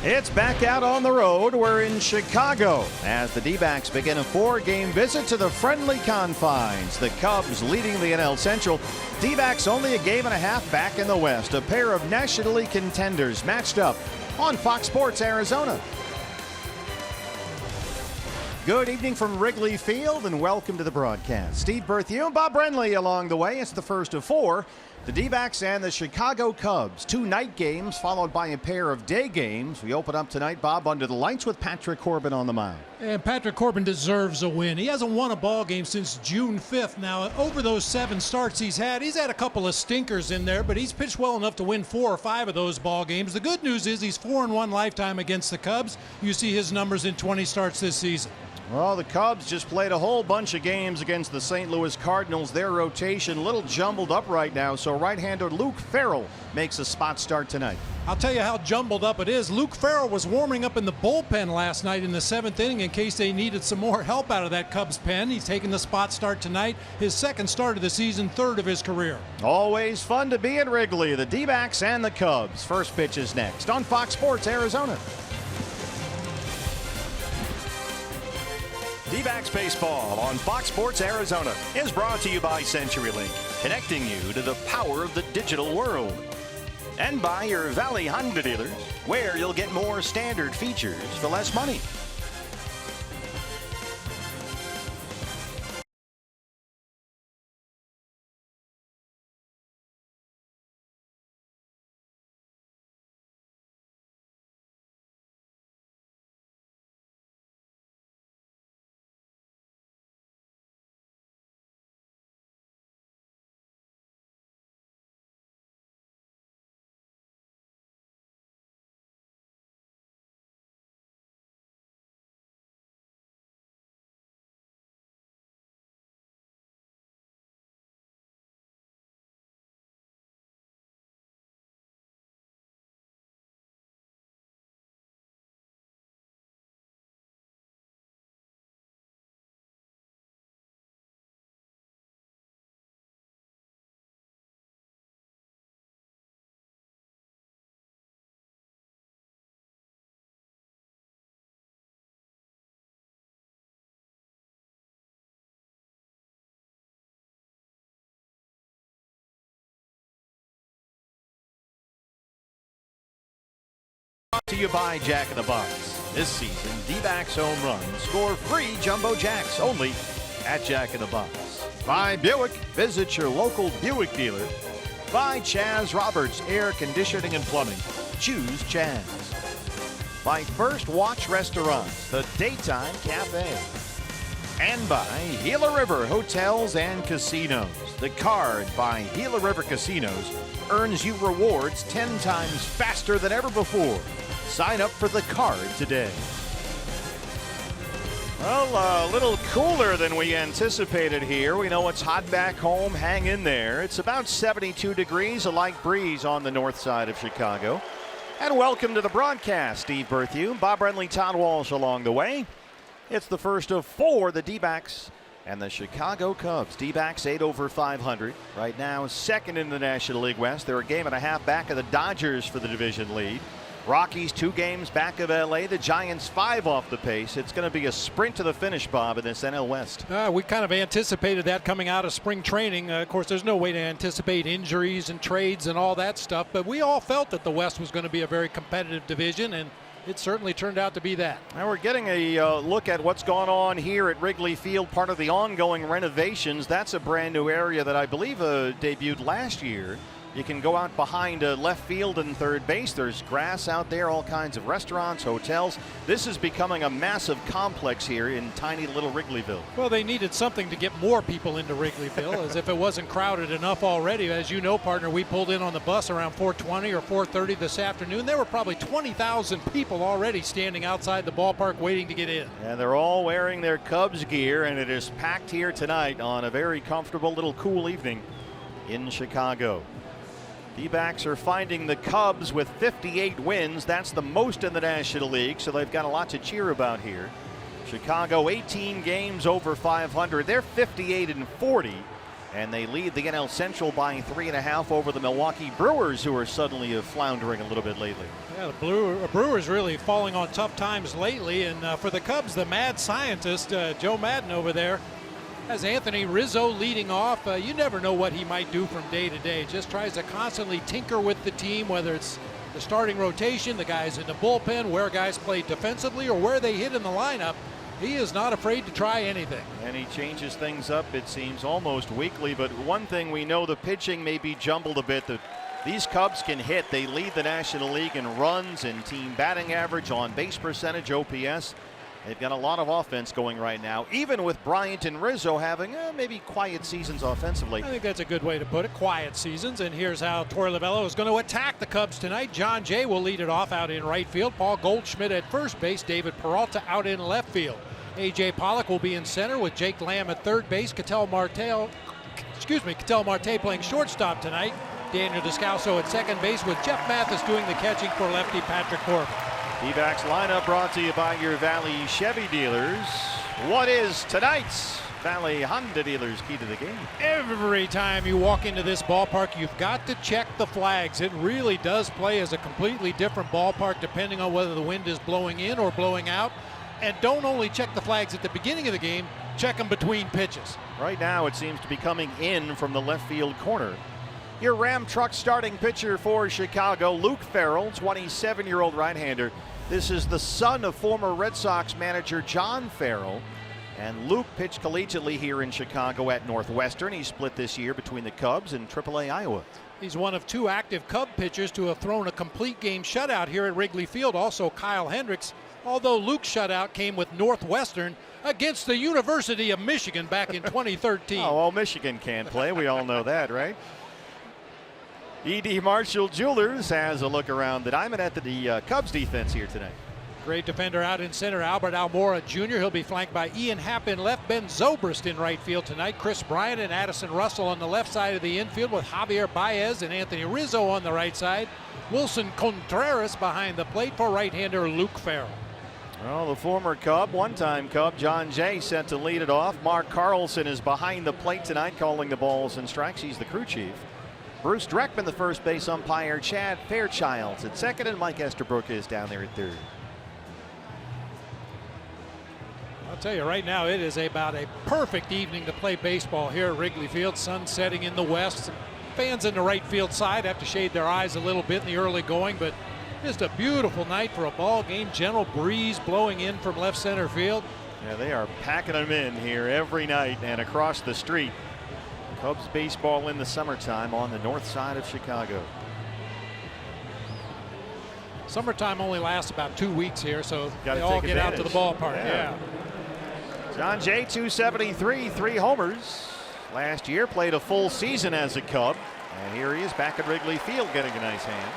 It's back out on the road. We're in Chicago as the D-backs begin a 4-game visit to the friendly confines. The Cubs leading the NL Central. D-backs only a game and a half back in the West. A pair of National League contenders matched up on Fox Sports Arizona. Good evening from Wrigley Field and welcome to the broadcast. Steve Berthew and Bob Brenly along the way. It's the first of 4. The D-backs and the Chicago Cubs. 2 night games followed by a pair of day games. We open up tonight, Bob, under the lights with Patrick Corbin on the mound. And Patrick Corbin deserves a win. He hasn't won a ball game since June 5th. Now, over those 7 starts he's had a couple of stinkers in there, but he's pitched well enough to win 4 or 5 of those ball games. The good news is he's 4-1 lifetime against the Cubs. You see his numbers in 20 starts this season. Well, the Cubs just played a whole bunch of games against the St. Louis Cardinals. Their rotation a little jumbled up right now, so right-hander Luke Farrell makes a spot start tonight. I'll tell you how jumbled up it is. Luke Farrell was warming up in the bullpen last night in the 7th inning in case they needed some more help out of that Cubs pen. He's taking the spot start tonight, his 2nd start of the season, 3rd of his career. Always fun to be at Wrigley. The D-backs and the Cubs. First pitch is next on Fox Sports Arizona. D-backs baseball on Fox Sports Arizona is brought to you by CenturyLink, connecting you to the power of the digital world. And by your Valley Honda dealers, where you'll get more standard features for less money. To you by Jack in the Box. This season, D-backs home runs score free jumbo jacks only at Jack in the Box. By Buick, visit your local Buick dealer. By Chaz Roberts Air Conditioning and Plumbing, choose Chaz. By First Watch Restaurants, the Daytime Cafe. And by Gila River Hotels and Casinos. The card by Gila River Casinos earns you rewards 10 times faster than ever before. Sign up for the card today. Well, a little cooler than we anticipated here. We know it's hot back home. Hang in there. It's about 72 degrees, a light breeze on the north side of Chicago. And welcome to the broadcast. Steve Berthew, Bob Brenly, Todd Walsh along the way. It's the first of 4, the D-backs and the Chicago Cubs. D-backs 8 over 500. Right now, 2nd in the National League West. They're a game and a half back of the Dodgers for the division lead. Rockies 2 games back of LA. The Giants 5 off the pace. It's going to be a sprint to the finish, Bob, in this NL West. We kind of anticipated that coming out of spring training. Of course, there's no way to anticipate injuries and trades and all that stuff, but we all felt that the West was going to be a very competitive division, and it certainly turned out to be that. Now we're getting a look at what's gone on here at Wrigley Field, part of the ongoing renovations. That's a brand new area that I believe debuted last year. You can go out behind left field and third base. There's grass out there, all kinds of restaurants, hotels. This is becoming a massive complex here in tiny little Wrigleyville. Well, they needed something to get more people into Wrigleyville, as if it wasn't crowded enough already. As you know, partner, we pulled in on the bus around 4:20 or 4:30 this afternoon. There were probably 20,000 people already standing outside the ballpark waiting to get in. And they're all wearing their Cubs gear, and it is packed here tonight on a very comfortable little cool evening in Chicago. D-backs are finding the Cubs with 58 wins. That's the most in the National League, so they've got a lot to cheer about here. Chicago 18 games over 500. They're 58 and 40. And they lead the NL Central by 3.5 over the Milwaukee Brewers, who are suddenly floundering a little bit lately. Yeah, the Brewers really falling on tough times lately. And for the Cubs, the mad scientist, Joe Madden over there, has Anthony Rizzo leading off. You never know what he might do from day to day. Just tries to constantly tinker with the team, whether it's the starting rotation, the guys in the bullpen, where guys play defensively, or where they hit in the lineup. He is not afraid to try anything. And he changes things up, it seems, almost weekly. But one thing we know, the pitching may be jumbled a bit. These Cubs can hit. They lead the National League in runs and team batting average, on base percentage, OPS. They've got a lot of offense going right now, even with Bryant and Rizzo having maybe quiet seasons offensively. I think that's a good way to put it, quiet seasons. And here's how Torey Lovullo is going to attack the Cubs tonight. John Jay will lead it off out in right field. Paul Goldschmidt at first base. David Peralta out in left field. A.J. Pollock will be in center with Jake Lamb at third base. Ketel Marte playing shortstop tonight. Daniel Descalso at second base with Jeff Mathis doing the catching for lefty Patrick Corbin. D-backs lineup brought to you by your Valley Chevy dealers. What is tonight's Valley Honda dealers key to the game? Every time you walk into this ballpark, you've got to check the flags. It really does play as a completely different ballpark depending on whether the wind is blowing in or blowing out. And don't only check the flags at the beginning of the game, check them between pitches. Right now it seems to be coming in from the left field corner. Your Ram Truck starting pitcher for Chicago, Luke Farrell, 27-year-old right-hander. This is the son of former Red Sox manager John Farrell. And Luke pitched collegiately here in Chicago at Northwestern. He split this year between the Cubs and AAA Iowa. He's one of two active Cub pitchers to have thrown a complete game shutout here at Wrigley Field. Also Kyle Hendricks, although Luke's shutout came with Northwestern against the University of Michigan back in 2013. Oh, well, Michigan can't play. We all know that, right? E.D. Marshall Jewelers has a look around the diamond at the Cubs defense here tonight. Great defender out in center, Albert Almora Jr. He'll be flanked by Ian Happ in left, Ben Zobrist in right field tonight. Chris Bryant and Addison Russell on the left side of the infield with Javier Baez and Anthony Rizzo on the right side. Wilson Contreras behind the plate for right-hander Luke Farrell. Well, the former Cub, one-time Cub, John Jay, set to lead it off. Mark Carlson is behind the plate tonight, calling the balls and strikes. He's the crew chief. Bruce Dreckman, the first base umpire. Chad Fairchild's at second, and Mike Estabrook is down there at third. I'll tell you right now, it is about a perfect evening to play baseball here at Wrigley Field. Sun setting in the west. Fans in the right field side have to shade their eyes a little bit in the early going, but just a beautiful night for a ball game. Gentle breeze blowing in from left center field. Yeah, they are packing them in here every night and across the street. Cubs baseball in the summertime on the north side of Chicago. Summertime only lasts about 2 weeks here, so Gotta they all take get out to the advantage. ballpark. Yeah. John Jay, 273, 3 homers. Last year played a full season as a Cub. And here he is back at Wrigley Field getting a nice hand.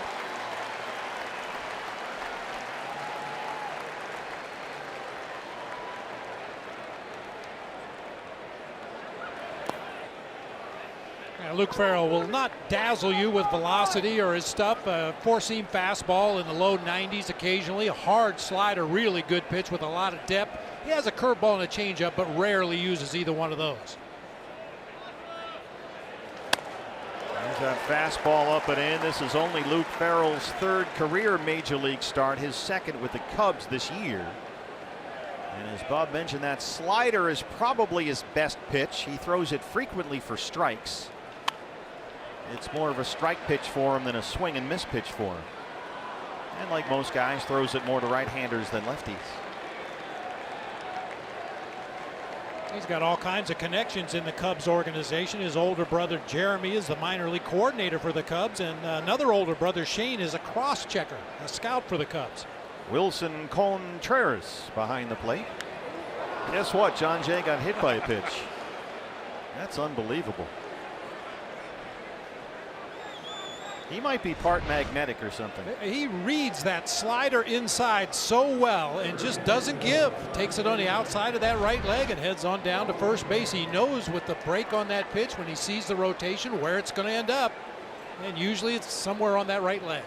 Luke Farrell will not dazzle you with velocity or his stuff. Four-seam fastball in the low 90s occasionally. A hard slider, really good pitch with a lot of depth. He has a curveball and a changeup, but rarely uses either one of those. There's that fastball up and in. This is only Luke Farrell's third career major league start, his second with the Cubs this year. And as Bob mentioned, that slider is probably his best pitch. He throws it frequently for strikes. It's more of a strike pitch for him than a swing and miss pitch for him. And like most guys, throws it more to right-handers than lefties. He's got all kinds of connections in the Cubs organization. His older brother Jeremy is the minor league coordinator for the Cubs, and another older brother Shane is a cross-checker, a scout for the Cubs. Wilson Contreras behind the plate. Guess what? John Jay got hit by a pitch. That's unbelievable. He might be part magnetic or something. He reads that slider inside so well and just doesn't give. Takes it on the outside of that right leg and heads on down to first base. He knows with the break on that pitch when he sees the rotation where it's going to end up. And usually it's somewhere on that right leg.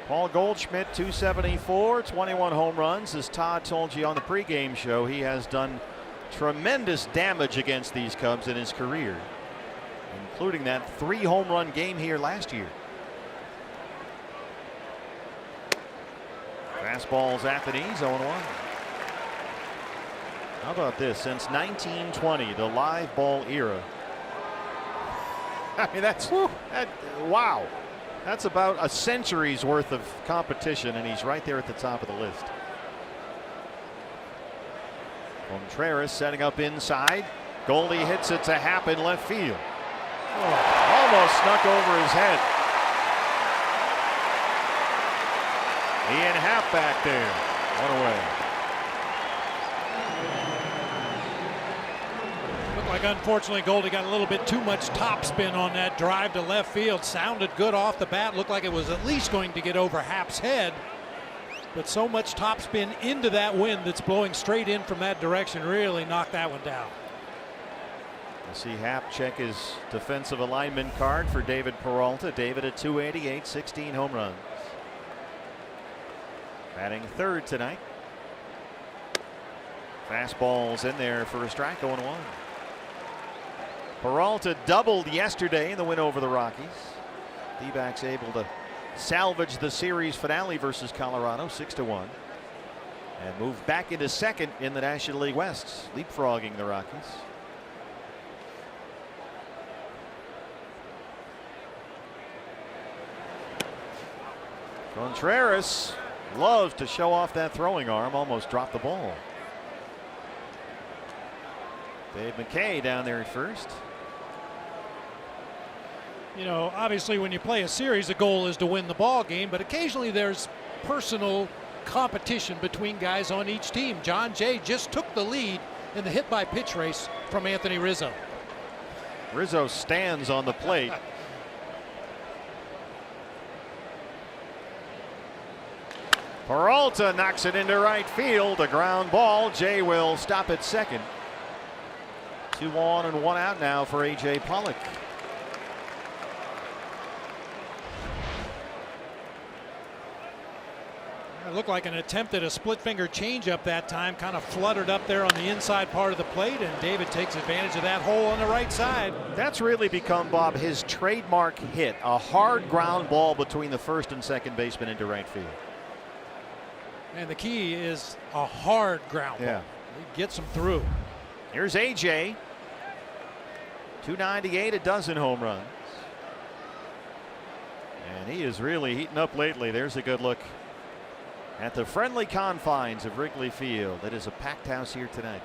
Paul Goldschmidt, 274, 21 home runs. As Todd told you on the pregame show, he has done tremendous damage against these Cubs in his career. including that 3 home run game here last year. Fastballs at the knees, 0-1. How about this? Since 1920, the live ball era. I mean, wow. That's about a century's worth of competition, and he's right there at the top of the list. Contreras setting up inside. Goldie hits it to Happ in left field. Oh, almost snuck over his head. Ian Happ back there. One away. Looked like, unfortunately, Goldie got a little bit too much topspin on that drive to left field. Sounded good off the bat. Looked like it was at least going to get over Happ's head. But so much topspin into that wind that's blowing straight in from that direction really knocked that one down. We'll see Happ check his defensive alignment card for David Peralta. David at .288, 16 home runs. Batting third tonight. Fastballs in there for a strike, 0-1. Peralta doubled yesterday in the win over the Rockies. D-backs able to salvage the series finale versus Colorado 6-1 and move back into second in the National League West, leapfrogging the Rockies. Contreras loves to show off that throwing arm, almost dropped the ball. Dave McKay down there at first. You know, obviously when you play a series, the goal is to win the ball game, but occasionally there's personal competition between guys on each team. John Jay just took the lead in the hit by pitch race from Anthony Rizzo. Rizzo stands on the plate. Peralta knocks it into right field. A ground ball. Jay will stop at second. 2 on and 1 out now for A.J. Pollock. It looked like an attempt at a split finger changeup that time, kind of fluttered up there on the inside part of the plate, and David takes advantage of that hole on the right side. That's really become, Bob, his trademark hit, a hard ground ball between the first and second baseman into right field. And the key is a hard ground ball. He gets them through. Here's A.J. 298, a dozen home runs. And he is really heating up lately. There's a good look at the friendly confines of Wrigley Field. It is a packed house here tonight.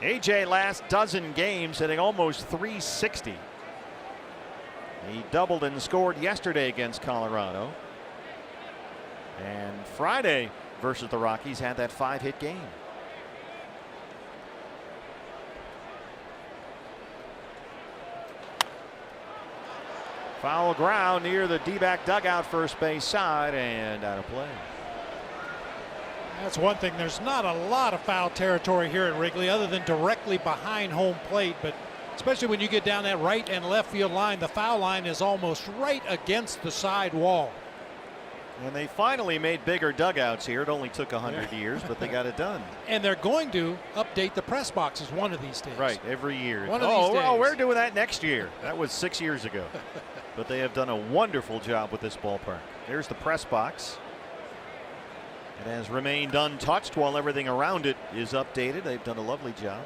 A.J. last dozen games hitting almost 360. He doubled and scored yesterday against Colorado. And Friday versus the Rockies had that 5-hit game. Foul ground near the D-back dugout, first base side, and out of play. That's one thing. There's not a lot of foul territory here at Wrigley other than directly behind home plate, but especially when you get down that right and left field line, the foul line is almost right against the side wall. And they finally made bigger dugouts here. It only took 100 years, but they got it done. And they're going to update the press boxes one of these days. Right, every year. One of these days. Oh, we're doing that next year. That was 6 years ago. But they have done a wonderful job with this ballpark. There's the press box. It has remained untouched while everything around it is updated. They've done a lovely job.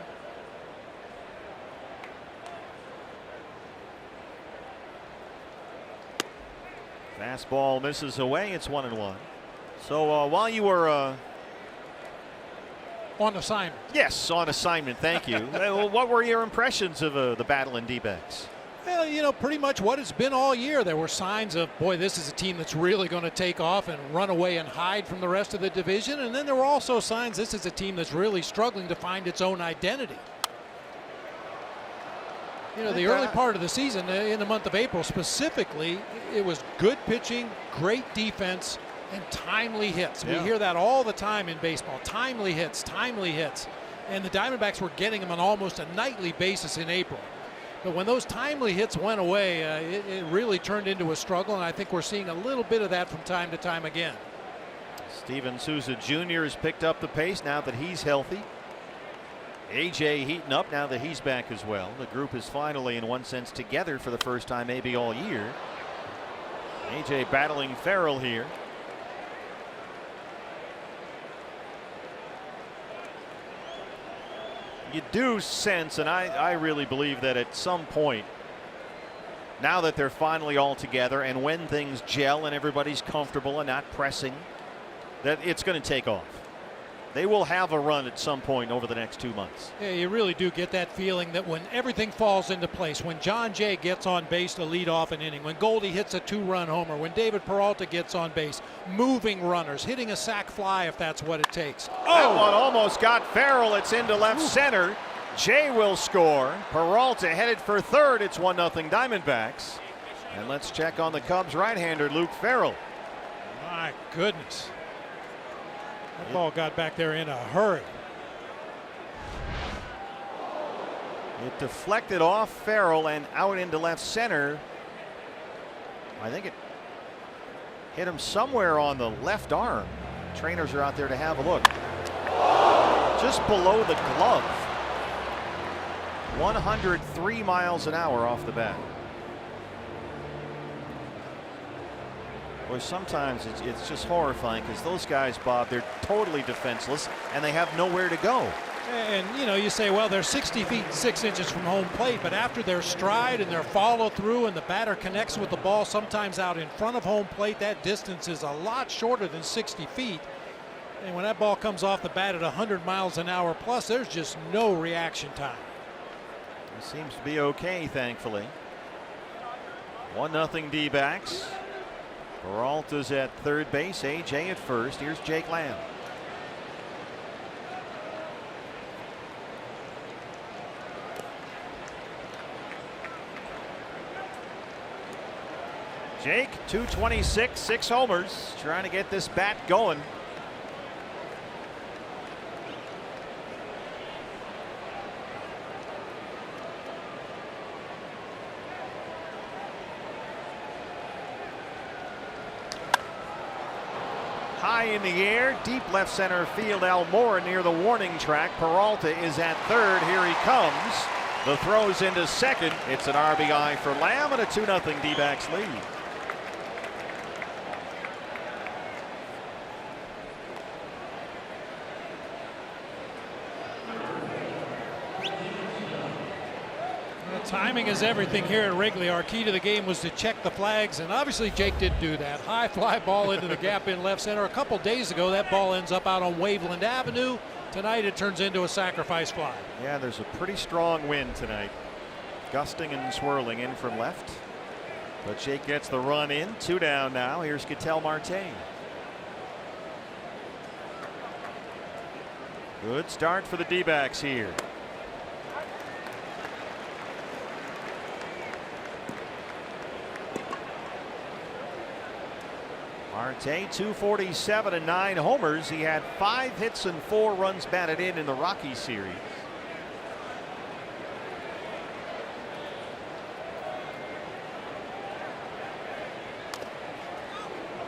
Fastball misses away. It's 1-1. So while you were on assignment. Yes, on assignment. Thank you. What were your impressions of the battle in D-backs? Well, you know, pretty much what it's been all year. There were signs of, boy, this is a team that's really going to take off and run away and hide from the rest of the division. And then there were also signs this is a team that's really struggling to find its own identity. You know, the early part of the season, in the month of April specifically, it was good pitching, great defense, and timely hits. We hear that all the time in baseball. Timely hits, timely hits. And the Diamondbacks were getting them on almost a nightly basis in April. But when those timely hits went away, it really turned into a struggle, and I think we're seeing a little bit of that from time to time again. Steven Souza Jr. has picked up the pace now that he's healthy. AJ heating up now that he's back as well. The group is finally, in one sense, together for the first time maybe all year. AJ battling Farrell here. You do sense, and I really believe that at some point, now that they're finally all together and when things gel and everybody's comfortable and not pressing, that it's going to take off. They will have a run at some point over the next 2 months. Yeah, you really do get that feeling that when everything falls into place, when John Jay gets on base to lead off an inning, when Goldie hits a 2-run homer, when David Peralta gets on base, moving runners, hitting a sac fly if that's what it takes. That one almost got Farrell. It's into left center. Jay will score. Peralta headed for third. It's 1-0 Diamondbacks. And let's check on the Cubs right-hander Luke Farrell. My goodness. That ball got back there in a hurry. It deflected off Farrell and out into left center. I think it hit him somewhere on the left arm. Trainers are out there to have a look. Just below the glove. 103 miles an hour off the bat. Boy, sometimes it's just horrifying because those guys, Bob, they're totally defenseless and they have nowhere to go. And you know, you say, well, they're 60 feet and 6 inches from home plate, but after their stride and their follow through and the batter connects with the ball sometimes out in front of home plate, that distance is a lot shorter than 60 feet. And when that ball comes off the bat at 100 miles an hour plus, there's just no reaction time. It seems to be okay, thankfully. 1-0 D-backs. Peralta's at third base, AJ at first. Here's Jake Lamb. Jake, 226, 6 homers, trying to get this bat going. High in the air, deep left center field. Almora near the warning track. Peralta is at third. Here he comes. The throw's into second. It's an RBI for Lamb and a 2-0 D-backs lead. Timing is everything here at Wrigley. Our key to the game was to check the flags, and obviously Jake did do that. High fly ball into the gap in left center. A couple days ago, that ball ends up out on Waveland Avenue. Tonight, it turns into a sacrifice fly. Yeah, there's a pretty strong wind tonight. Gusting and swirling in from left. But Jake gets the run in. 2 down now. Here's Ketel Marte. Good start for the D-backs here. Marte, 247 and 9 homers. He had 5 hits and 4 runs batted in the Rockies series.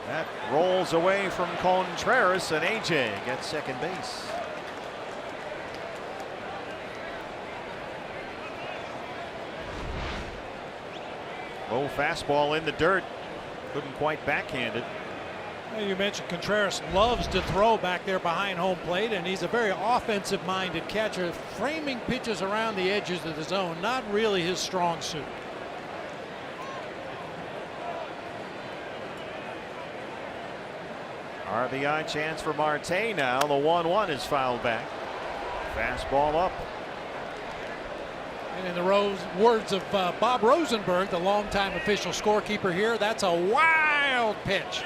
That rolls away from Contreras, and AJ gets second base. Low fastball in the dirt. Couldn't quite backhand it. Well, you mentioned Contreras loves to throw back there behind home plate, and he's a very offensive minded catcher. Framing pitches around the edges of the zone, not really his strong suit. RBI chance for Marte now. The 1-1 is fouled back. Fastball up. And in the words of Bob Rosenberg, the longtime official scorekeeper here, that's a wild pitch.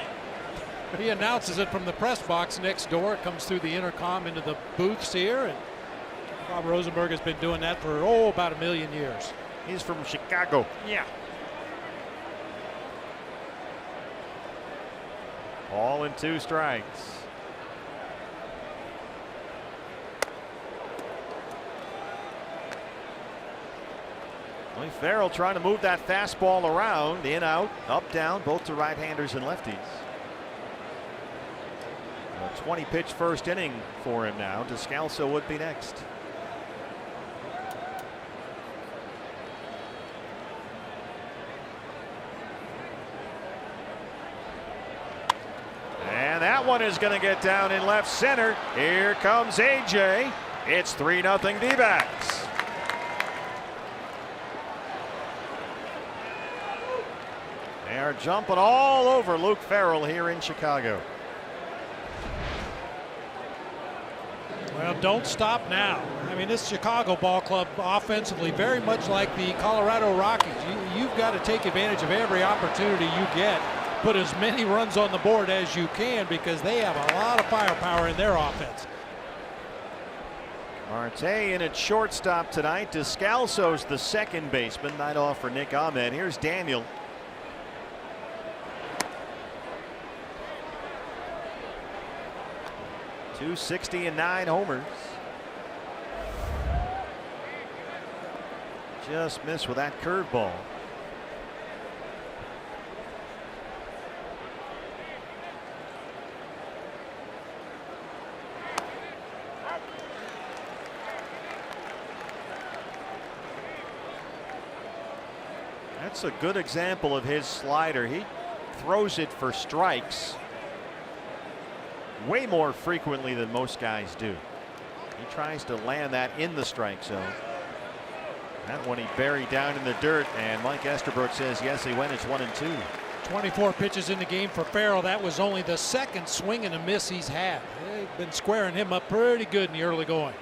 He announces it from the press box next door. It comes through the intercom into the booths here, and Bob Rosenberg has been doing that for about 1 million years. He's from Chicago. Yeah. All in 2 strikes. Farrell trying to move that fastball around, in, out, up, down, both to right-handers and lefties. A 20-pitch first inning for him now. Descalso would be next. And that one is going to get down in left center. Here comes AJ. It's 3-0 D-backs. They are jumping all over Luke Farrell here in Chicago. Well, don't stop now. I mean, this Chicago ball club offensively very much like the Colorado Rockies. You've got to take advantage of every opportunity you get. Put as many runs on the board as you can because they have a lot of firepower in their offense. Marte in at shortstop tonight. Descalso's the second baseman. Night off for Nick Ahmed. Here's Daniel. .260 and 9 homers. Just missed with that curveball. That's a good example of his slider. He throws it for strikes way more frequently than most guys do. He tries to land that in the strike zone. That one he buried down in the dirt, and Mike Estabrook says yes, he went. It's 1-2. 24 pitches in the game for Farrell. That was only the second swing and a miss he's had. They've been squaring him up pretty good in the early going.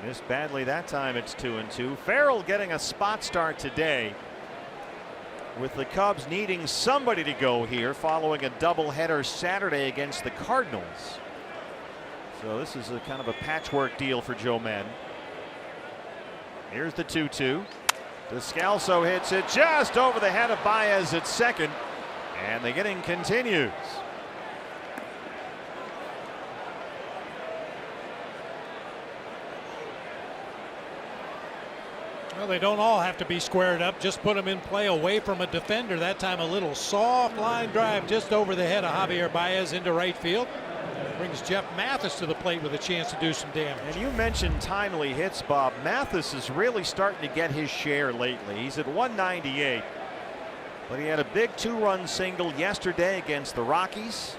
Missed badly that time. It's 2-2. Farrell getting a spot start today, with the Cubs needing somebody to go here following a doubleheader Saturday against the Cardinals. So this is a kind of a patchwork deal for Joe Madden. Here's the 2-2. Descalso hits it just over the head of Baez at second, and the inning continues. Well, they don't all have to be squared up. Just put them in play away from a defender. That time a little soft line drive just over the head of Javier Baez into right field. Brings Jeff Mathis to the plate with a chance to do some damage. And you mentioned timely hits, Bob. Mathis is really starting to get his share lately. He's at 198, but he had a big 2-run single yesterday against the Rockies.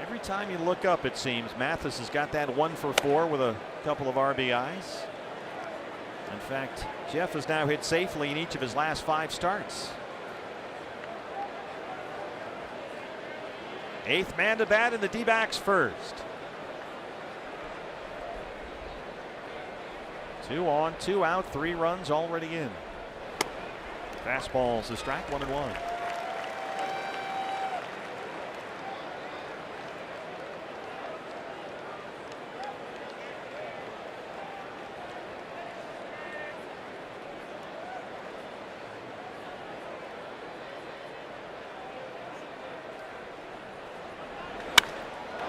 Every time you look up, it seems Mathis has got that 1 for 4 with a couple of RBIs. In fact, Jeff has now hit safely in each of his last 5 starts. 8th man to bat in the D-backs first. 2 on, 2 out, 3 runs already in. Fastball's a strike, 1-1.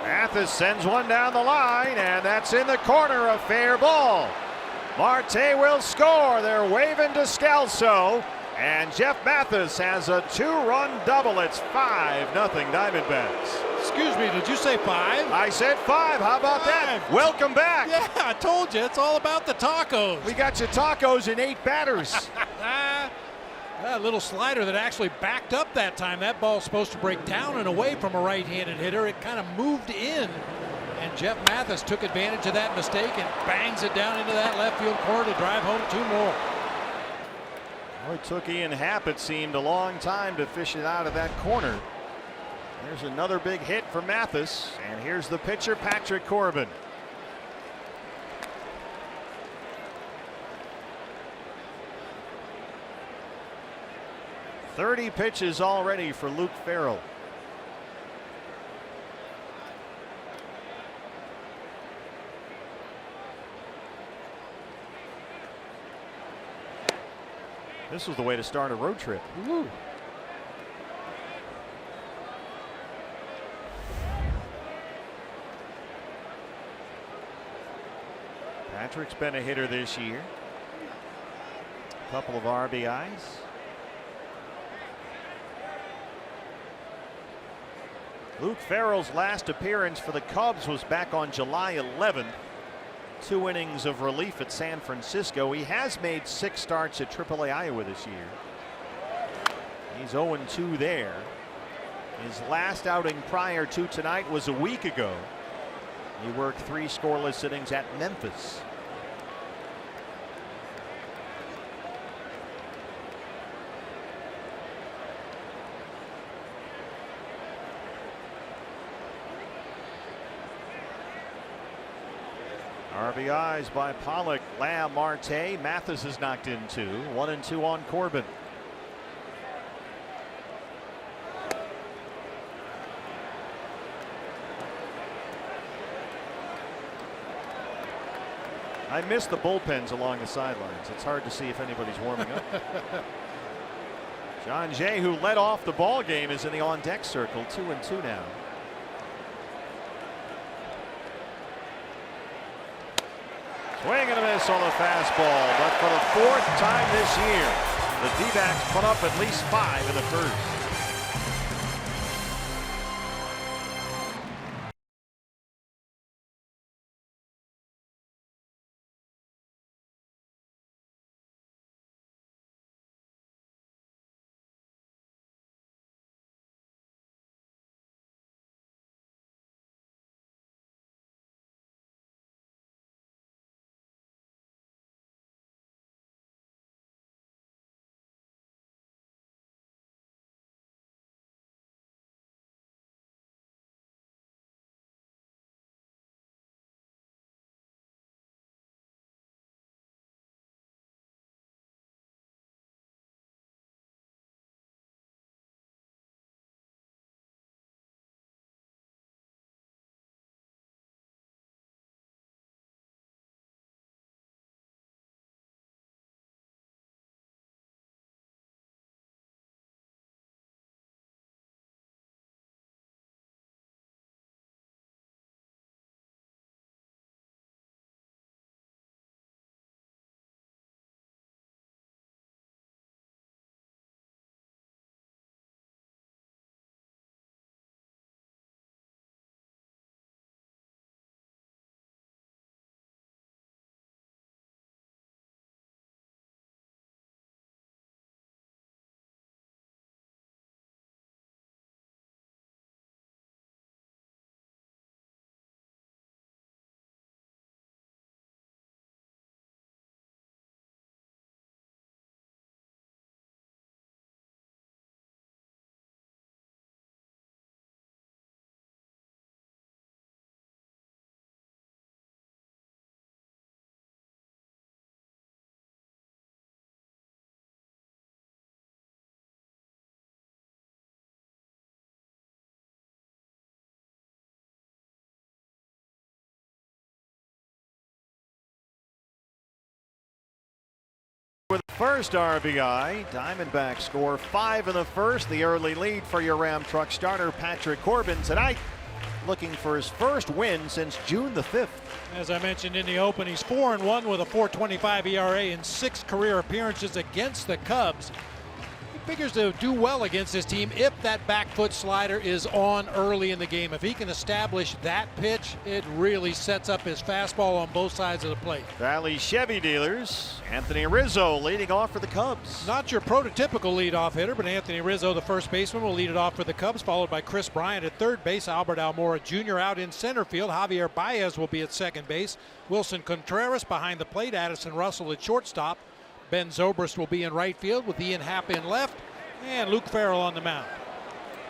Mathis sends one down the line, and that's in the corner. A fair ball. Marte will score. They're waving Descalso, and Jeff Mathis has a 2-run double. It's 5-0 Diamondbacks. Excuse me, did you say 5? I said 5. How about that? Welcome back. Yeah, I told you. It's all about the tacos. We got you tacos and 8 batters. That little slider that actually backed up that time. That ball's supposed to break down and away from a right-handed hitter. It kind of moved in, and Jeff Mathis took advantage of that mistake and bangs it down into that left field corner to drive home 2 more. Well, it took Ian Happ, it seemed, a long time to fish it out of that corner. There's another big hit for Mathis, and here's the pitcher, Patrick Corbin. .30 pitches already for Luke Farrell. This was the way to start a road trip. Woo. Patrick's been a hitter this year. A couple of RBIs. Luke Farrell's last appearance for the Cubs was back on July 11th. 2 innings of relief at San Francisco. He has made 6 starts at AAA Iowa this year. He's 0-2 there. His last outing prior to tonight was a week ago. He worked 3 scoreless innings at Memphis. RBIs by Pollock, Lamb, Marte. Mathis is knocked in 2. 1-2 on Corbin. I miss the bullpens along the sidelines. It's hard to see if anybody's warming up. John Jay, who led off the ball game, is in the on-deck circle. 2-2 now. Swing and a miss on the fastball, but for the 4th time this year, the D-backs put up at least 5 in the first. With the first RBI, Diamondbacks score 5 in the first. The early lead for your Ram Truck starter, Patrick Corbin, tonight looking for his first win since June the 5th. As I mentioned in the open, he's 4-1 with a 4.25 ERA in 6 career appearances against the Cubs. He figures to do well against this team if that back foot slider is on early in the game. If he can establish that pitch, it really sets up his fastball on both sides of the plate. Valley Chevy dealers, Anthony Rizzo leading off for the Cubs. Not your prototypical leadoff hitter, but Anthony Rizzo, the first baseman, will lead it off for the Cubs, followed by Chris Bryant at third base. Albert Almora Jr. out in center field. Javier Baez will be at second base. Wilson Contreras behind the plate. Addison Russell at shortstop. Ben Zobrist will be in right field with Ian Happ in left, and Luke Farrell on the mound.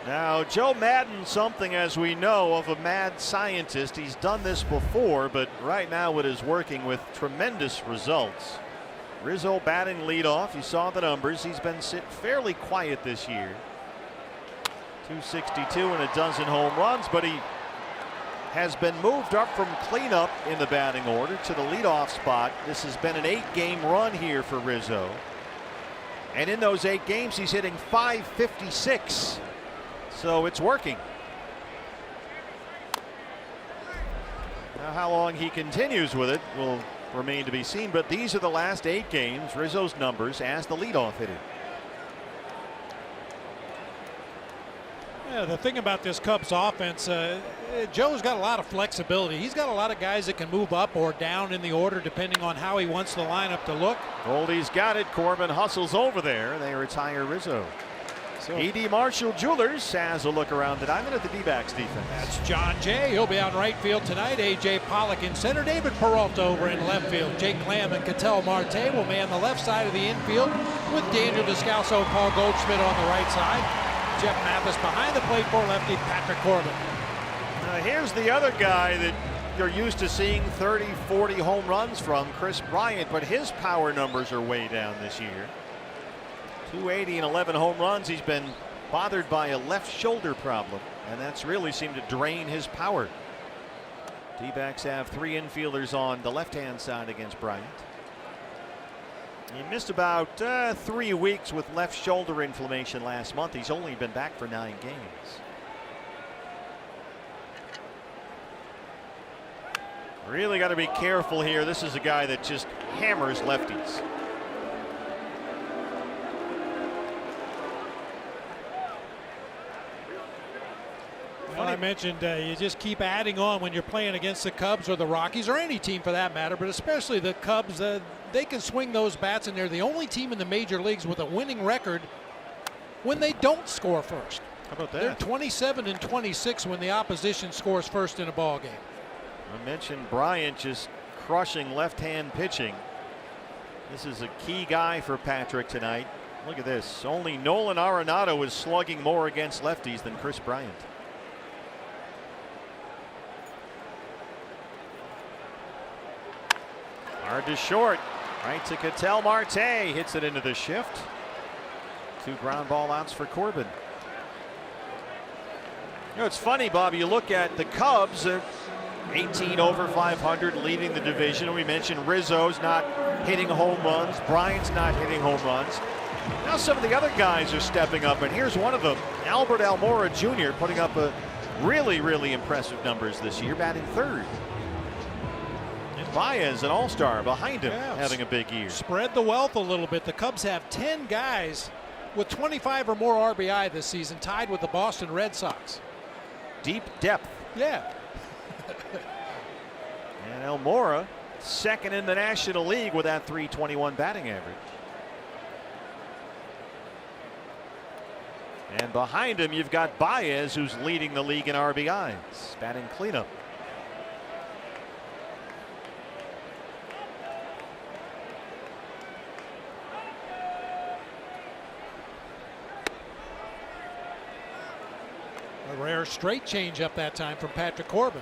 Now, Joe Madden, something as we know of a mad scientist. He's done this before, but right now it is working with tremendous results. Rizzo batting leadoff. You saw the numbers. He's been fairly quiet this year. 262 and a dozen home runs, but he has been moved up from cleanup in the batting order to the leadoff spot. This has been an 8-game run here for Rizzo. And in those 8 games, he's hitting .556. So it's working. Now, how long he continues with it will remain to be seen, but these are the last 8 games, Rizzo's numbers as the leadoff hitter. Yeah, the thing about this Cubs offense, Joe's got a lot of flexibility. He's got a lot of guys that can move up or down in the order depending on how he wants the lineup to look. Goldie's got it. Corbin hustles over there. They retire Rizzo. So E.D. Marshall Jewelers has a look around the diamond at the D-backs defense. That's John Jay. He'll be on right field tonight. A.J. Pollock in center. David Peralta over in left field. Jake Lamb and Ketel Marte will man the left side of the infield with Daniel Descalso and Paul Goldschmidt on the right side. Jeff Mathis behind the plate for lefty Patrick Corbin. Now here's the other guy that you're used to seeing 30, 40 home runs from, Chris Bryant, but his power numbers are way down this year. 280 and 11 home runs. He's been bothered by a left shoulder problem, and that's really seemed to drain his power. D-backs have 3 infielders on the left-hand side against Bryant. He missed about 3 weeks with left shoulder inflammation last month. He's only been back for 9 games. Really got to be careful here. This is a guy that just hammers lefties. Well, I mentioned you just keep adding on when you're playing against the Cubs or the Rockies or any team for that matter, but especially the Cubs. They can swing those bats, and they're the only team in the major leagues with a winning record when they don't score first. How about that? They're 27 and 26 when the opposition scores first in a ball game. I mentioned Bryant just crushing left-hand pitching. This is a key guy for Patrick tonight. Look at this. Only Nolan Arenado is slugging more against lefties than Chris Bryant. Hard to short. Right to Ketel Marte. Hits it into the shift. 2 ground ball outs for Corbin. You know, it's funny, Bob. You look at the Cubs, 18 over 500, leading the division. We mentioned Rizzo's not hitting home runs. Bryant's not hitting home runs. Now some of the other guys are stepping up, and here's one of them, Albert Almora Jr., putting up a really impressive numbers this year, batting 3rd. Baez, an all-star, behind him, having a big year. Spread the wealth a little bit. The Cubs have 10 guys with 25 or more RBI this season, tied with the Boston Red Sox. Deep depth. Yeah. And Almora, 2nd in the National League with that .321 batting average. And behind him, you've got Baez, who's leading the league in RBIs, batting cleanup. A rare straight changeup that time from Patrick Corbin.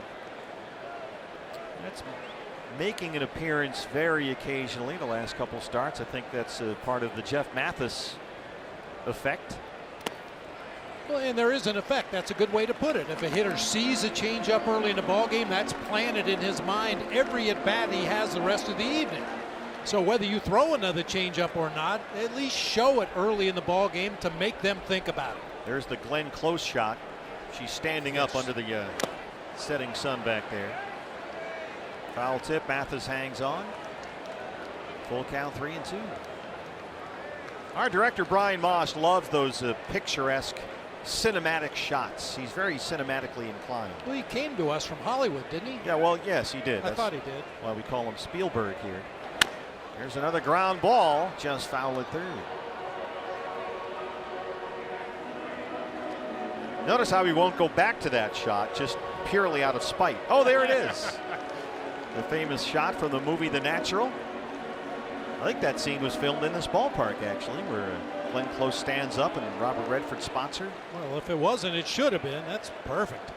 That's making an appearance very occasionally the last couple starts. I think that's a part of the Jeff Mathis effect. Well, and there is an effect. That's a good way to put it. If a hitter sees a changeup early in the ball game, that's planted in his mind every at bat he has the rest of the evening. So whether you throw another changeup or not, at least show it early in the ball game to make them think about it. There's the Glenn Close shot. She's standing up under the setting sun back there. Foul tip. Mathis hangs on. Full count, 3-2. Our director Brian Moss loves those picturesque cinematic shots. He's very cinematically inclined. Well, he came to us from Hollywood, didn't he? Yeah, well, yes, he did. I thought he did. Why we call him Spielberg here. There's another ground ball, just foul at 3rd. Notice how he won't go back to that shot, just purely out of spite. Oh, there it is. The famous shot from the movie The Natural. I think that scene was filmed in this ballpark, actually, where Glenn Close stands up and Robert Redford spots her. Well, if it wasn't, it should have been. That's perfect.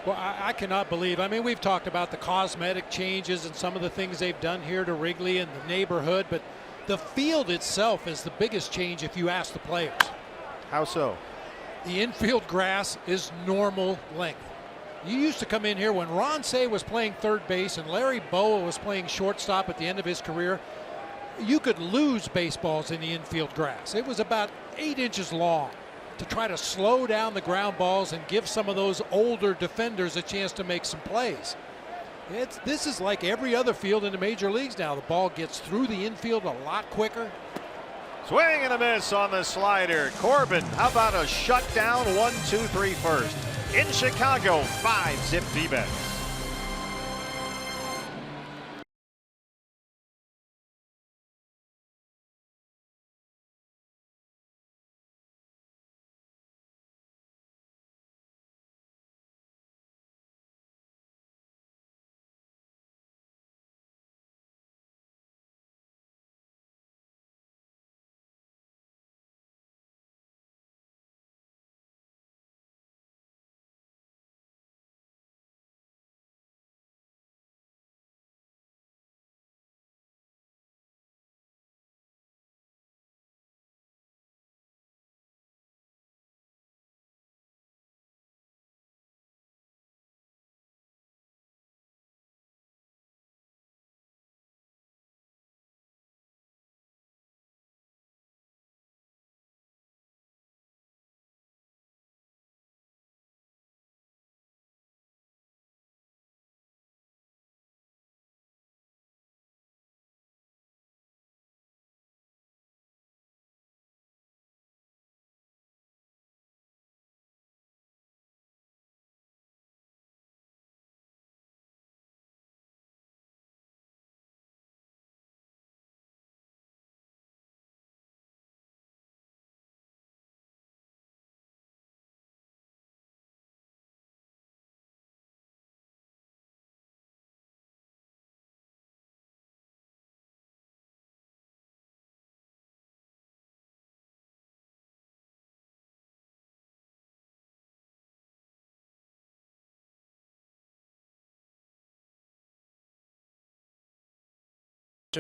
Well, I cannot believe. I mean, we've talked about the cosmetic changes and some of the things they've done here to Wrigley and the neighborhood, but the field itself is the biggest change if you ask the players. How so? The infield grass is normal length. You used to come in here when Ron Say was playing third base and Larry Bowa was playing shortstop at the end of his career. You could lose baseballs in the infield grass. It was about 8 inches long to try to slow down the ground balls and give some of those older defenders a chance to make some plays. This is like every other field in the major leagues now. The ball gets through the infield a lot quicker. Swing and a miss on the slider. Corbin, how about a shutdown 1-2-3 first? In Chicago, 5-zip D-backs.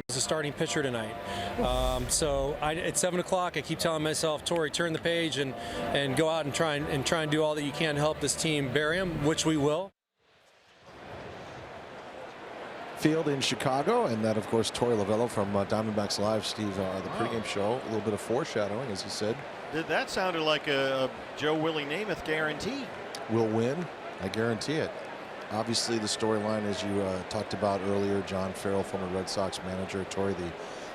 As a starting pitcher tonight. So at 7 o'clock, I keep telling myself, Torrey, turn the page and go out and try and do all that you can to help this team bury him, which we will. Field in Chicago, and that, of course, Torrey Lovello from Diamondbacks Live, Steve, the pregame show. A little bit of foreshadowing, as he said. That sounded like a Joe Willie Namath guarantee. We'll win. I guarantee it. Obviously, the storyline, as you talked about earlier, John Farrell, former Red Sox manager, Torrey,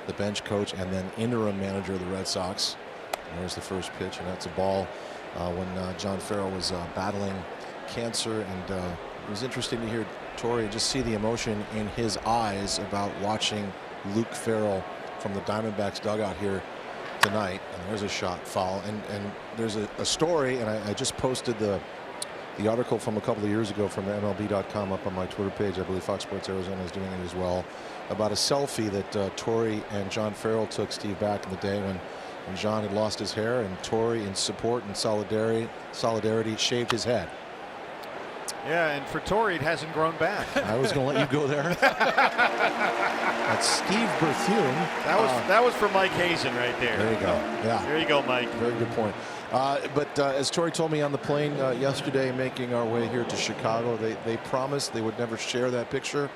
the bench coach, and then interim manager of the Red Sox. And there's the first pitch, and that's a ball when John Farrell was battling cancer. And it was interesting to hear Torrey just see the emotion in his eyes about watching Luke Farrell from the Diamondbacks dugout here tonight. And there's a shot foul. And there's a story, and I just posted the article from a couple of years ago from MLB.com up on my Twitter page. I believe Fox Sports Arizona is doing it as well, about a selfie that Torrey and John Farrell took, Steve, back in the day when John had lost his hair, and Torrey, in support and solidarity, shaved his head. Yeah, and for Torrey, it hasn't grown back. I was going to let you go there. That's Steve Berthune. That was for Mike Hazen right there. There you go. Yeah. There you go, Mike. Very good point. But as Torrey told me on the plane yesterday, making our way here to Chicago, they promised they would never share that picture.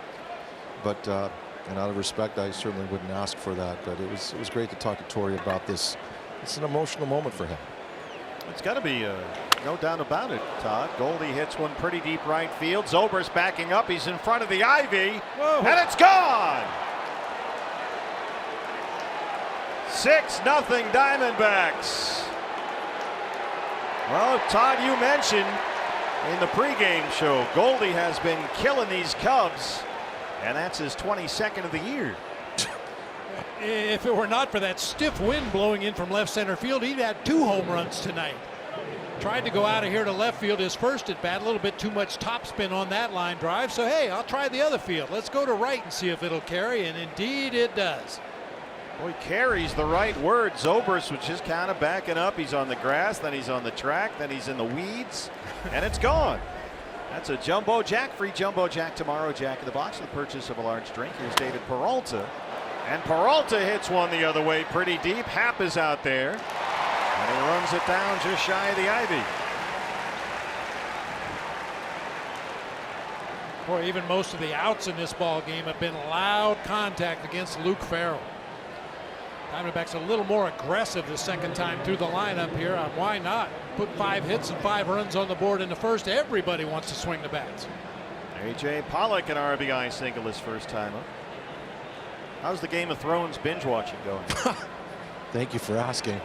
But and out of respect, I certainly wouldn't ask for that. But it was great to talk to Torrey about this. It's an emotional moment for him. It's got to be no doubt about it, Todd. Goldie hits one pretty deep right field. Zobrist backing up. He's in front of the ivy. Whoa. And it's gone. 6-0 Diamondbacks. Well, Todd, you mentioned in the pregame show, Goldie has been killing these Cubs, and that's his 22nd of the year. If it were not for that stiff wind blowing in from left center field, he'd had 2 home runs tonight. Tried to go out of here to left field his first at bat, a little bit too much topspin on that line drive. So, hey, I'll try the other field. Let's go to right and see if it'll carry, and indeed it does. Boy, carries the right word. Zobrist was just kind of backing up. He's on the grass, then he's on the track, then he's in the weeds, and it's gone. That's a Jumbo Jack. Free Jumbo Jack tomorrow. Jack in the box with the purchase of a large drink. Here's David Peralta. And Peralta hits one the other way pretty deep. Happ is out there. And he runs it down just shy of the ivy. Boy, even most of the outs in this ball game have been loud contact against Luke Farrell. Diamondbacks a little more aggressive the second time through the lineup here. Why not? Put 5 hits and 5 runs on the board in the first. Everybody wants to swing the bats. A.J. Pollock, an RBI single his first time up. How's the Game of Thrones binge watching going? Thank you for asking.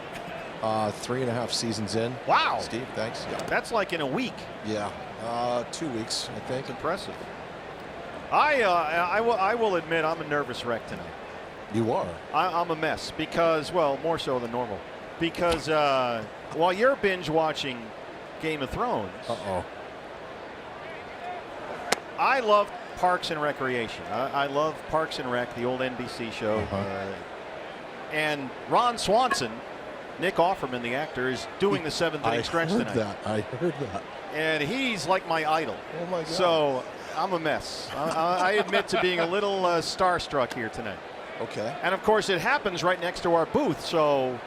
3.5 seasons in. Wow. Steve, thanks. Yeah. That's like in a week. Yeah. 2 weeks, I think. That's impressive. I will admit I'm a nervous wreck tonight. You are. I'm a mess because, well, more so than normal. Because while you're binge watching Game of Thrones, I love Parks and Recreation. I love Parks and Rec, the old NBC show. And Ron Swanson, Nick Offerman, the actor, is doing the 7th inning stretch tonight. I heard that. And he's like my idol. Oh my God. So I'm a mess. I admit to being a little starstruck here tonight. Okay. And of course, it happens right next to our booth. So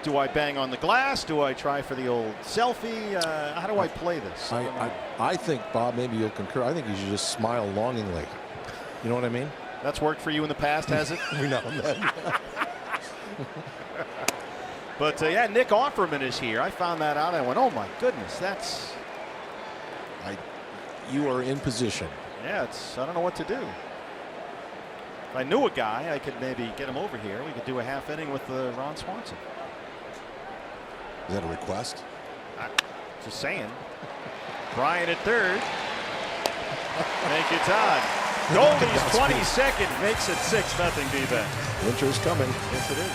do I bang on the glass? Do I try for the old selfie? How do I play this? I think, Bob, maybe you'll concur. I think you should just smile longingly. You know what I mean? That's worked for you in the past, has it? Every now and then. But yeah, Nick Offerman is here. I found that out. I went, oh my goodness, that's. You are in position. Yeah, I don't know what to do. If I knew a guy, I could maybe get him over here. We could do a half inning with Ron Swanson. Is that a request? Just saying. Brian at third. Thank you, Todd. Goldie's 22nd makes it 6-0 D-backs. Winter's coming. Yes, it is.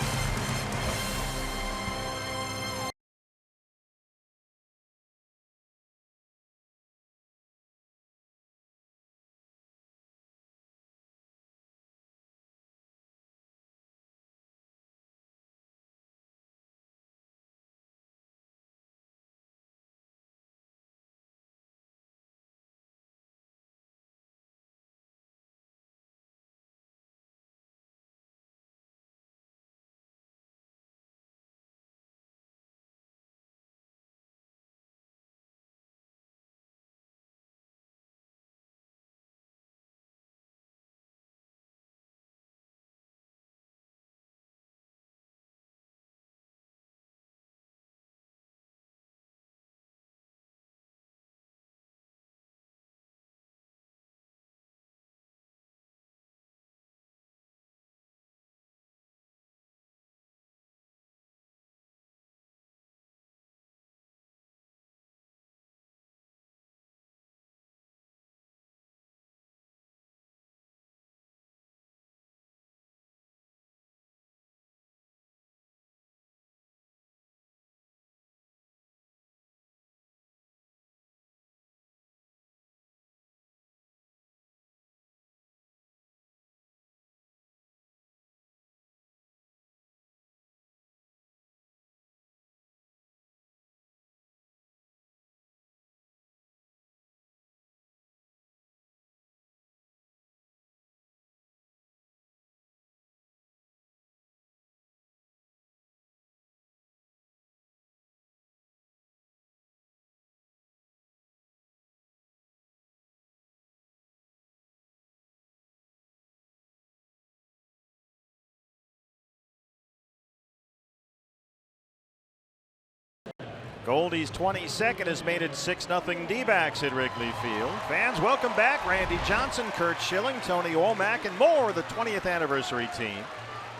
Goldie's 22nd has made it 6-0 D-backs at Wrigley Field. Fans, welcome back. Randy Johnson, Kurt Schilling, Tony Womack, and more of the 20th anniversary team.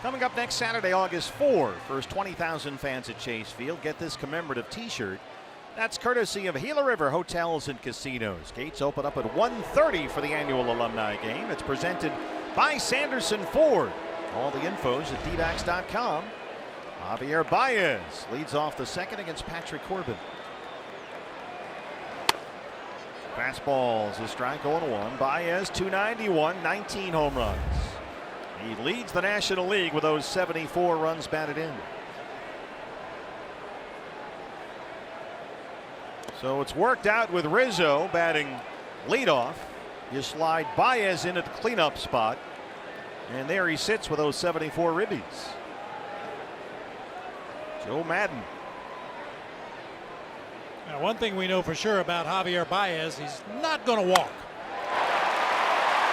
Coming up next Saturday, August 4, first 20,000 fans at Chase Field. Get this commemorative T-shirt. That's courtesy of Gila River Hotels and Casinos. Gates open up at 1:30 for the annual alumni game. It's presented by Sanderson Ford. All the info's at dbacks.com. Javier Baez leads off the second against Patrick Corbin. Fastballs, a strike, 0-1. Baez, 291, 19 home runs. He leads the National League with those 74 runs batted in. So it's worked out with Rizzo batting leadoff. You slide Baez into the cleanup spot, and there he sits with those 74 ribbies. Joe Madden. Now, one thing we know for sure about Javier Baez, he's not going to walk.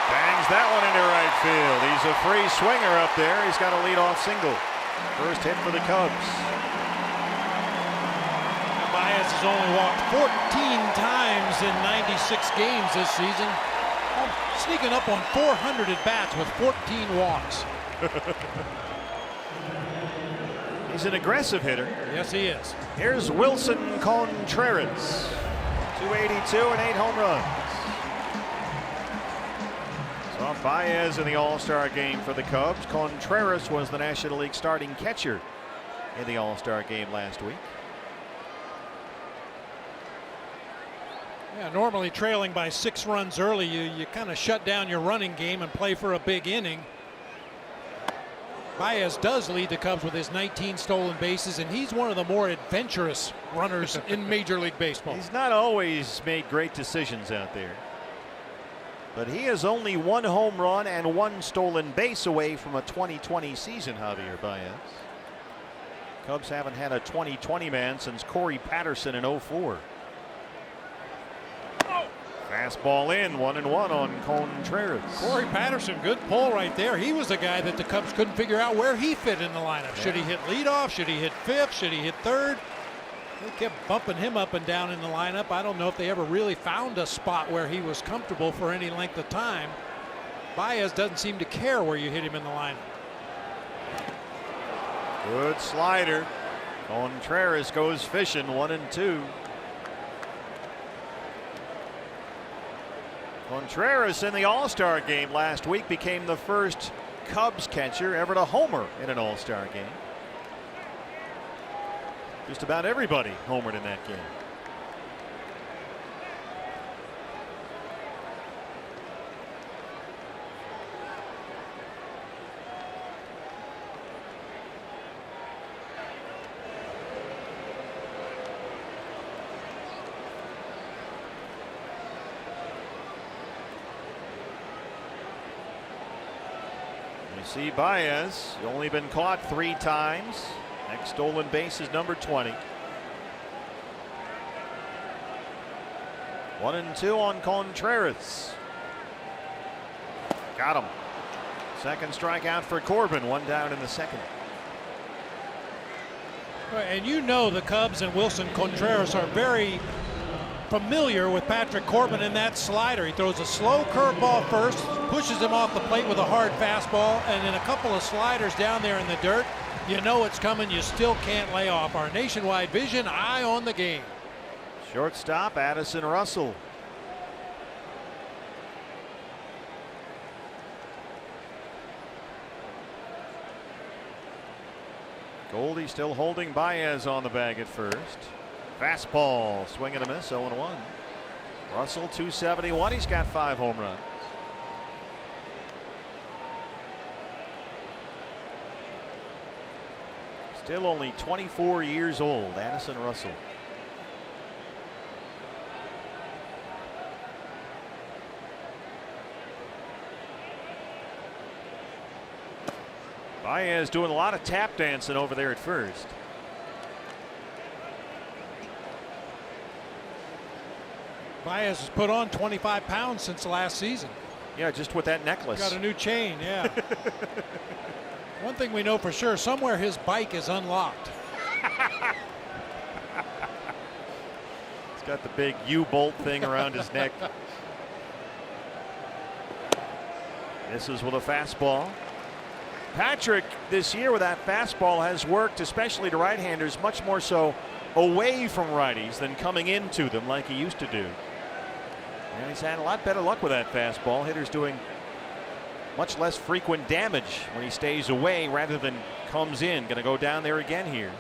Bangs that one into right field. He's a free swinger up there. He's got a leadoff single. First hit for the Cubs. Baez has only walked 14 times in 96 games this season. sneaking up on 400 at bats with 14 walks. He's an aggressive hitter. Yes, he is. Here's Wilson Contreras. 282 and 8 home runs. Saw Baez in the All-Star game for the Cubs. Contreras was the National League starting catcher in the All-Star game last week. Yeah, normally trailing by 6 runs early, you kind of shut down your running game and play for a big inning. Baez does lead the Cubs with his 19 stolen bases, and he's one of the more adventurous runners in Major League Baseball. He's not always made great decisions out there, but he is only 1 home run and 1 stolen base away from a 2020 season, Javier Baez. Cubs haven't had a 2020 man since Corey Patterson in 04. Fastball in, 1-1 on Contreras. Corey Patterson, good pull right there. He was the guy that the Cubs couldn't figure out where he fit in the lineup. Should he hit leadoff? Should he hit fifth? Should he hit third? They kept bumping him up and down in the lineup. I don't know if they ever really found a spot where he was comfortable for any length of time. Baez doesn't seem to care where you hit him in the lineup. Good slider. Contreras goes fishing, 1-2. Contreras in the All-Star game last week became the first Cubs catcher ever to homer in an All-Star game. Just about everybody homered in that game. See Baez, only been caught 3 times. Next stolen base is number 20. 1-2 on Contreras. Got him. Second strikeout for Corbin, 1 down in the second. And you know the Cubs and Wilson Contreras are very familiar with Patrick Corbin in that slider. He throws a slow curveball first, pushes him off the plate with a hard fastball, and then a couple of sliders down there in the dirt. You know it's coming. You still can't lay off. Our nationwide vision, eye on the game. Shortstop Addison Russell. Goldie still holding Baez on the bag at first. Fastball, swing and a miss, 0-1. Russell 271. He's got 5 home runs. Still only 24 years old, Addison Russell. Baez doing a lot of tap dancing over there at first. Baez has put on 25 pounds since last season. Yeah, just with that necklace. Got a new chain, yeah. One thing we know for sure, somewhere his bike is unlocked. He's got the big U-bolt thing around his neck. Misses with a fastball. Patrick this year with that fastball has worked, especially to right-handers, much more so away from righties than coming into them like he used to do. And he's had a lot better luck with that fastball. Hitters doing much less frequent damage when he stays away rather than comes in. Going to go down there again here.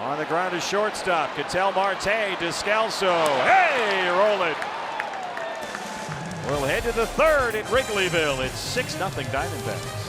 On the ground is shortstop. Ketel Marte, Descalso. Hey, roll it. We'll head to the third at Wrigleyville. It's 6-0 Diamondbacks.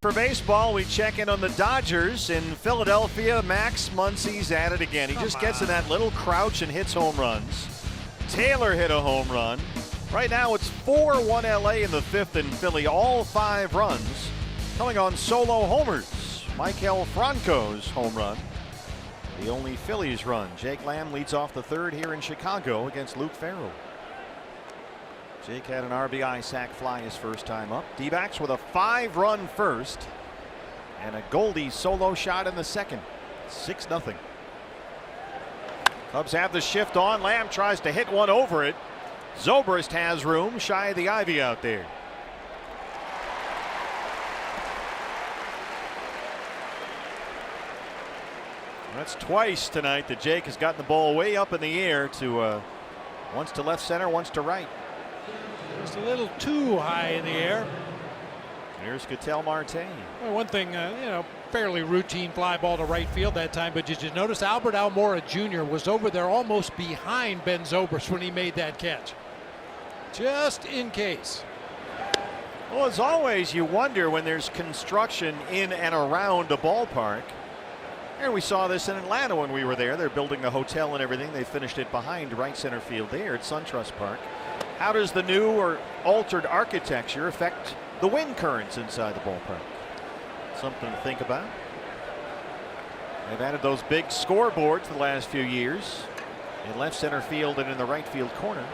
For baseball, we check in on the Dodgers in Philadelphia. Max Muncy's at it again. He just gets in that little crouch and hits home runs. Taylor hit a home run. Right now it's 4-1 LA in the fifth in Philly. All 5 runs coming on solo homers. Maikel Franco's home run, the only Phillies run. Jake Lamb leads off the third here in Chicago against Luke Farrell. Jake had an RBI sac fly his first time up. D-backs with a 5-run first and a Goldie solo shot in the second. 6-0. Cubs have the shift on. Lamb tries to hit one over it. Zobrist has room shy of the ivy out there. That's twice tonight that Jake has gotten the ball way up in the air to once to left center, once to right. Just a little too high in the air. Here's Ketel Marte. Well, one thing, fairly routine fly ball to right field that time, but did you notice Albert Almora Jr. was over there almost behind Ben Zobrist when he made that catch? Just in case. Well, as always, you wonder when there's construction in and around a ballpark. And we saw this in Atlanta when we were there. They're building a hotel and everything. They finished it behind right center field there at SunTrust Park. How does the new or altered architecture affect the wind currents inside the ballpark? Something to think about. They've added those big scoreboards the last few years in left center field and in the right field corner.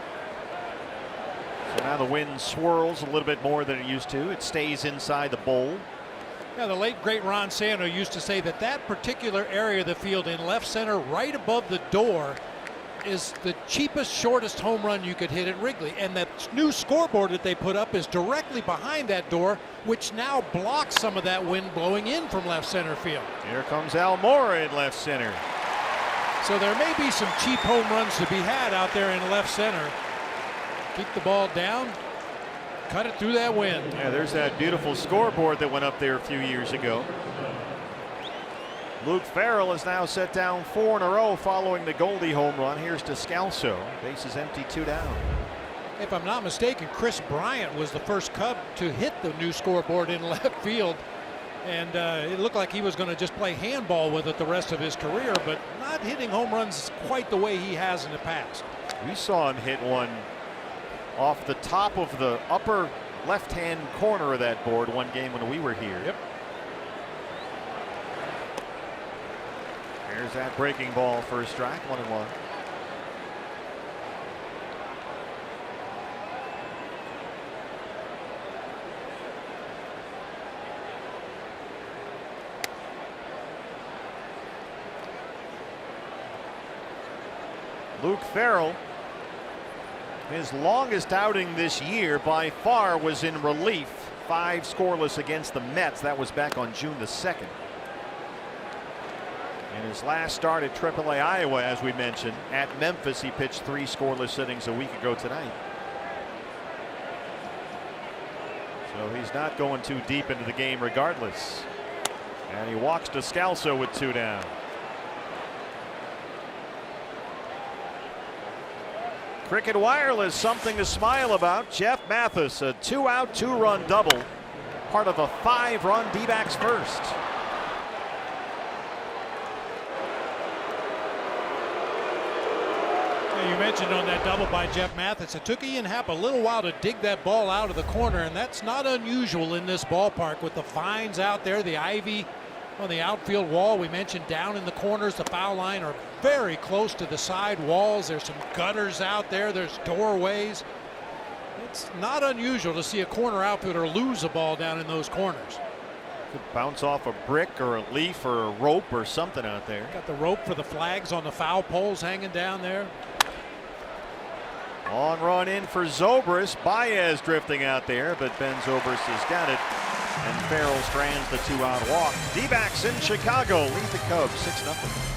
So now the wind swirls a little bit more than it used to. It stays inside the bowl. Yeah, the late great Ron Santo used to say that that particular area of the field in left center right above the door is the cheapest, shortest home run you could hit at Wrigley. And that new scoreboard that they put up is directly behind that door, which now blocks some of that wind blowing in from left center field. Here comes Almora in left center. So there may be some cheap home runs to be had out there in left center. Keep the ball down, cut it through that wind. Yeah, there's that beautiful scoreboard that went up there a few years ago. Luke Farrell has now set down 4 in a row following the Goldie home run. Here's Descalso. Bases empty, 2 down. If I'm not mistaken, Chris Bryant was the first Cub to hit the new scoreboard in left field. And it looked like he was going to just play handball with it the rest of his career, but not hitting home runs quite the way he has in the past. We saw him hit one off the top of the upper left-hand corner of that board one game when we were here. Yep. There's that breaking ball for a strike, 1-1. Luke Farrell, his longest outing this year by far was in relief. 5 scoreless against the Mets. That was back on June the 2nd. In his last start at AAA Iowa, as we mentioned, at Memphis, he pitched 3 scoreless innings a week ago tonight. So he's not going too deep into the game regardless. And he walks Descalso with 2 down. Cricket Wireless, something to smile about. Jeff Mathis, a 2-out, 2-run double, part of a 5-run D-backs first. You mentioned on that double by Jeff Mathis, it took Ian Happ a little while to dig that ball out of the corner, and that's not unusual in this ballpark with the vines out there, the ivy on the outfield wall. We mentioned down in the corners, the foul line are very close to the side walls. There's some gutters out there. There's doorways. It's not unusual to see a corner outfielder lose a ball down in those corners. Could bounce off a brick or a leaf or a rope or something out there. Got the rope for the flags on the foul poles hanging down there. Long run in for Zobrist. Baez drifting out there, but Ben Zobrist has got it. And Farrell strands the 2-out walk. D-backs in Chicago lead the Cubs 6-0.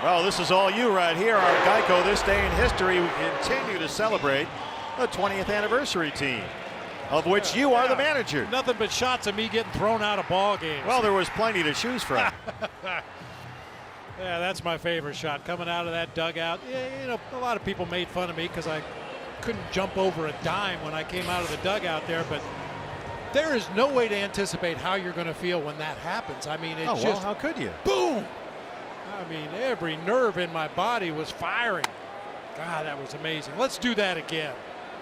Well, this is all you right here, our Geico This Day in History. We continue to celebrate the 20th anniversary team, of which you are the manager. Nothing but shots of me getting thrown out of ball games. Well, there was plenty to choose from. Yeah, that's my favorite shot, coming out of that dugout. Yeah, you know, a lot of people made fun of me because I couldn't jump over a dime when I came out of the dugout there, but there is no way to anticipate how you're going to feel when that happens. I mean, it's just, how could you? Boom! I mean, every nerve in my body was firing. God, that was amazing. Let's do that again.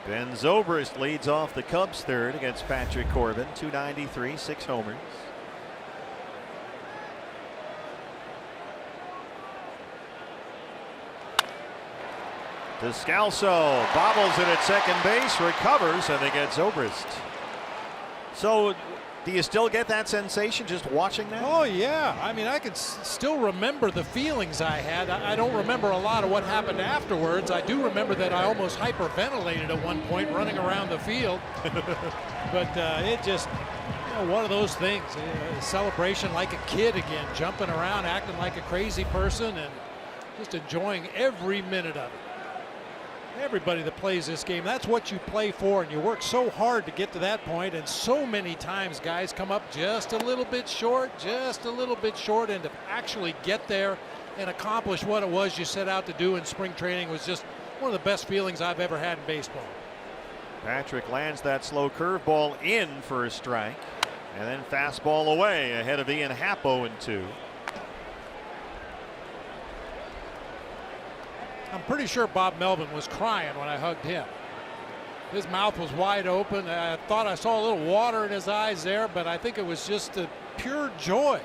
Ben Zobrist leads off the Cubs third against Patrick Corbin, 293, 6 homers. Descalso bobbles it at second base, recovers, and they get Zobrist. So, do you still get that sensation just watching that? Oh, yeah. I mean, I can still remember the feelings I had. I don't remember a lot of what happened afterwards. I do remember that I almost hyperventilated at one point running around the field. But it just, you know, one of those things. Celebration like a kid again, jumping around, acting like a crazy person, and just enjoying every minute of it. Everybody that plays this game, that's what you play for, and you work so hard to get to that point, and so many times guys come up just a little bit short, and to actually get there and accomplish what it was you set out to do in spring training was just one of the best feelings I've ever had in baseball. Patrick lands that slow curveball in for a strike, and then fastball away ahead of Ian Happ 0-2. I'm pretty sure Bob Melvin was crying when I hugged him. His mouth was wide open. I thought I saw a little water in his eyes there, but I think it was just a pure joy.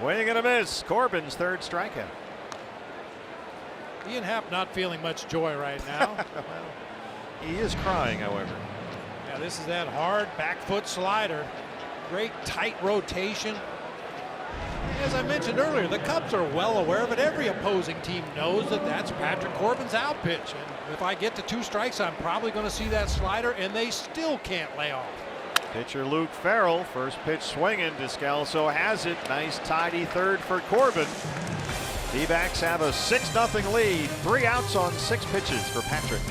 Swing and a miss. Corbin's third strikeout. Ian Happ not feeling much joy right now. Well, he is crying, however. Yeah, this is that hard back foot slider. Great tight rotation. As I mentioned earlier, the Cubs are well aware of it. Every opposing team knows that that's Patrick Corbin's out pitch. And if I get to 2 strikes, I'm probably going to see that slider, and they still can't lay off. Pitcher Luke Farrell, first pitch swinging. Descalso has it. Nice tidy third for Corbin. D-backs have a 6-0 lead. 3 outs on 6 pitches for Patrick.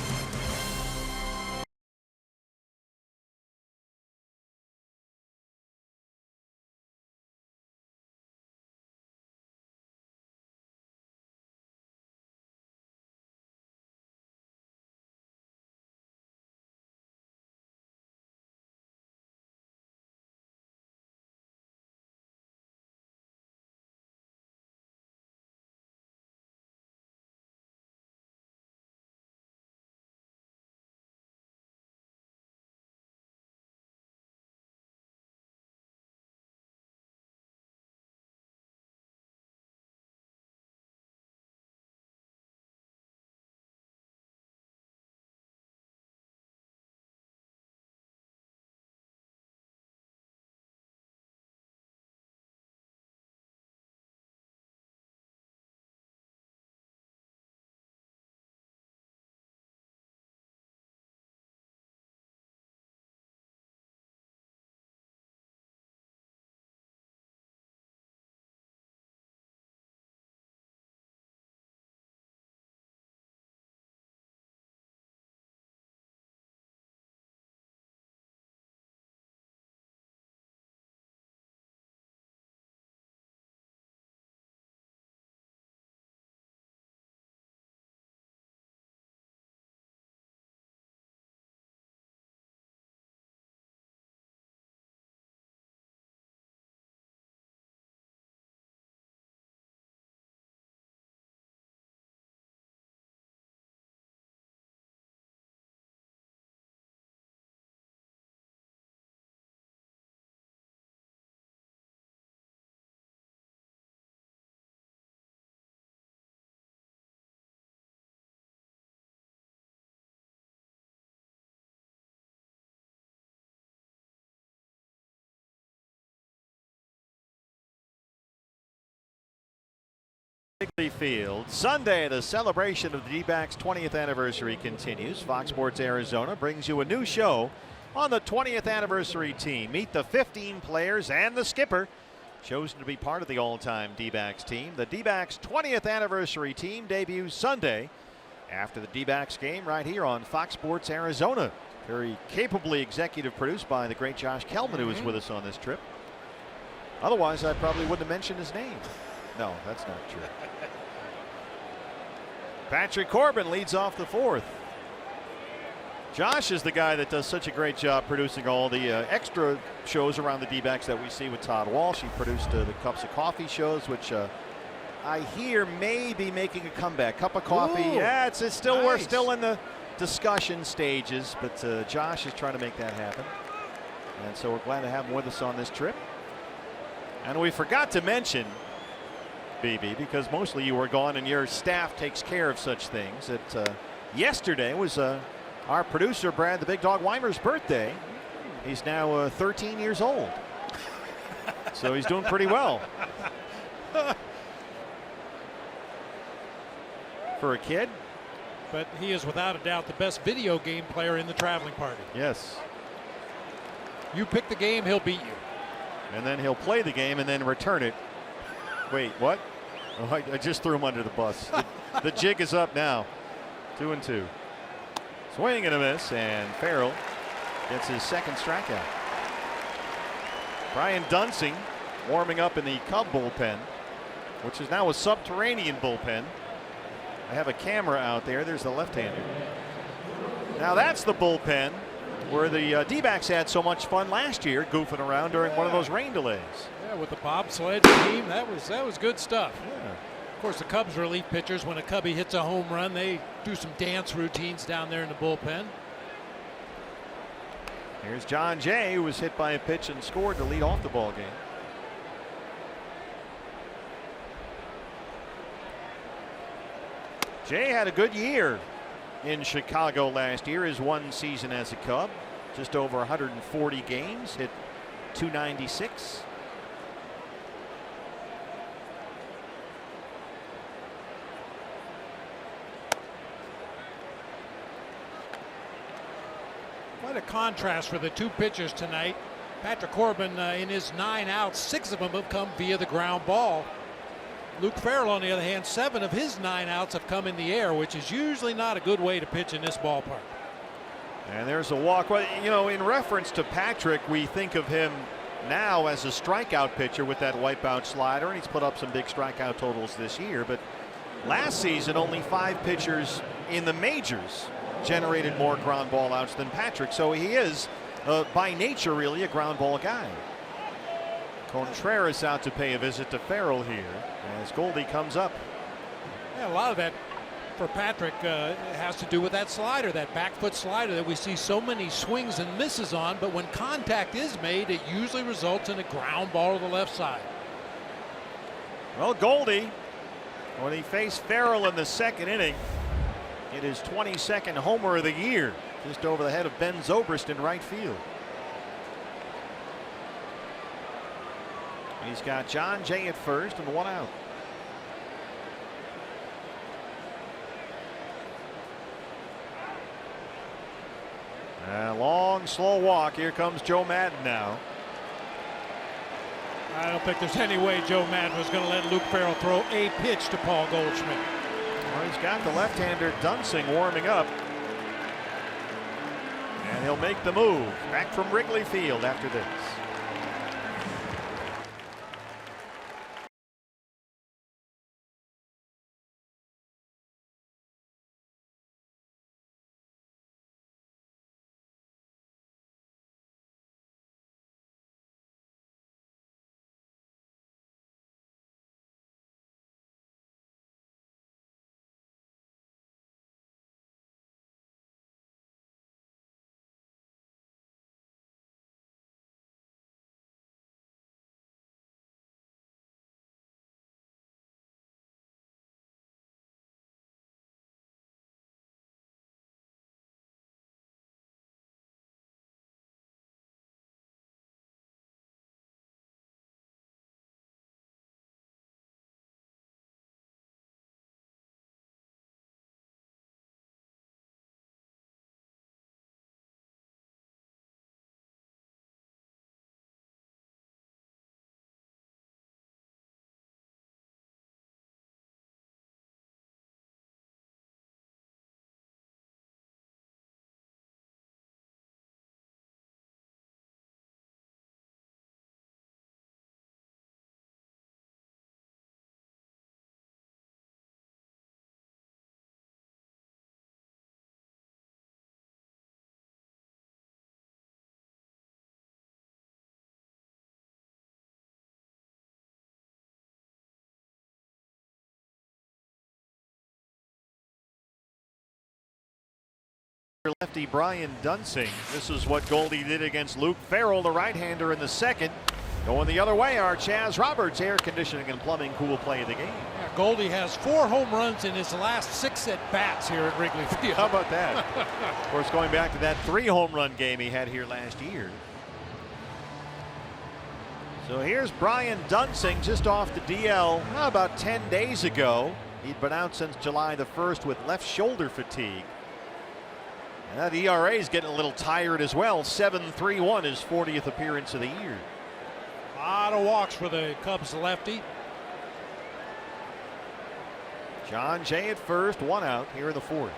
Wrigley Field. Sunday, the celebration of the D-backs 20th anniversary continues. Fox Sports Arizona brings you a new show on the 20th anniversary team. Meet the 15 players and the skipper chosen to be part of the all-time D-backs team. The D-backs 20th anniversary team debuts Sunday after the D-backs game right here on Fox Sports Arizona. Very capably executive produced by the great Josh Kelman, who was with us on this trip. Otherwise, I probably wouldn't have mentioned his name. No, that's not true. Patrick Corbin leads off the 4th. Josh is the guy that does such a great job producing all the extra shows around the D-backs that we see with Todd Walsh. He produced the Cups of Coffee shows, which I hear may be making a comeback. Cup of Coffee, Ooh, yeah, it's still nice. We're still in the discussion stages, but Josh is trying to make that happen. And so we're glad to have him with us on this trip. And we forgot to mention, BB, because mostly you were gone and your staff takes care of such things, that yesterday was our producer, Brad the Big Dog Weimer's birthday. He's now 13 years old. So he's doing pretty well. For a kid. But he is without a doubt the best video game player in the traveling party. Yes. You pick the game, he'll beat you. And then he'll play the game and then return it. Wait, what? Oh, I just threw him under the bus. The jig is up now. 2-2. Swing and a miss, and Farrell gets his second strikeout. Brian Dunsing warming up in the Cub bullpen, which is now a subterranean bullpen. I have a camera out there. There's the left-hander. Now that's the bullpen where the D-backs had so much fun last year goofing around during one of those rain delays. Yeah, with the bobsled team, that was good stuff. Yeah. Of course, the Cubs relief pitchers, when a Cubby hits a home run, they do some dance routines down there in the bullpen. Here's John Jay, who was hit by a pitch and scored to lead off the ball game. Jay had a good year in Chicago last year, his one season as a Cub. Just over 140 games, hit .296. Quite a contrast for the two pitchers tonight. Patrick Corbin, in his 9 outs, 6 of them have come via the ground ball. Luke Farrell, on the other hand, 7 of his 9 outs have come in the air, which is usually not a good way to pitch in this ballpark. And there's a walk. Well, you know, in reference to Patrick, we think of him now as a strikeout pitcher with that wipeout slider, and he's put up some big strikeout totals this year. But last season, only 5 pitchers in the majors generated more ground ball outs than Patrick. So he is, by nature, really a ground ball guy. Contreras out to pay a visit to Farrell here as Goldie comes up. Yeah, a lot of that for Patrick has to do with that slider, that back foot slider that we see so many swings and misses on, but when contact is made, it usually results in a ground ball to the left side. Well, Goldie, when he faced Farrell in the second inning, hit his 22nd homer of the year, just over the head of Ben Zobrist in right field. He's got John Jay at first and 1 out. A long, slow walk. Here comes Joe Madden now. I don't think there's any way Joe Madden was going to let Luke Farrell throw a pitch to Paul Goldschmidt. Well, he's got the left-hander Dunsing warming up. And he'll make the move back from Wrigley Field after this. Lefty Brian Dunsing. This is what Goldie did against Luke Farrell, the right-hander in the second. Going the other way are Chaz Roberts, air conditioning and plumbing, cool play of the game. Yeah, Goldie has 4 home runs in his last 6 at-bats here at Wrigley Field. How about that? Of course, going back to that 3 home run game he had here last year. So here's Brian Dunsing just off the DL about 10 days ago. He'd been out since July the 1st with left shoulder fatigue. And that ERA is getting a little tired as well. 7.31, his 40th appearance of the year. A lot of walks for the Cubs lefty. John Jay at first, 1 out here in the 4th.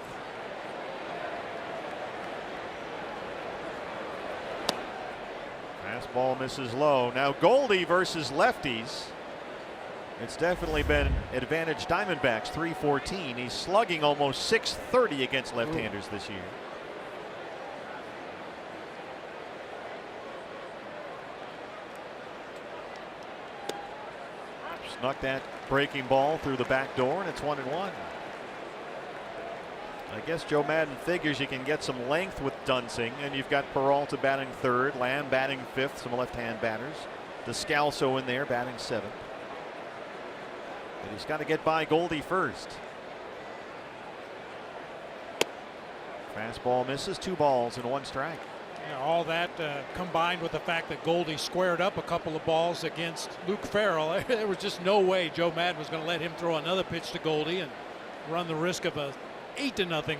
Fastball misses low. Now Goldie versus lefties. It's definitely been advantage Diamondbacks, 314. He's slugging almost 630 against left-handers this year. Snuck that breaking ball through the back door, and it's 1-1. I guess Joe Madden figures you can get some length with Dunsing, and you've got Peralta batting 3rd, Lamb batting 5th, some left-hand batters. Descalso in there batting 7th. But he's got to get by Goldie first. Fastball misses, 2 balls and 1 strike. Yeah, all that combined with the fact that Goldie squared up a couple of balls against Luke Farrell. There was just no way Joe Madden was going to let him throw another pitch to Goldie and run the risk of a 8-0 lead.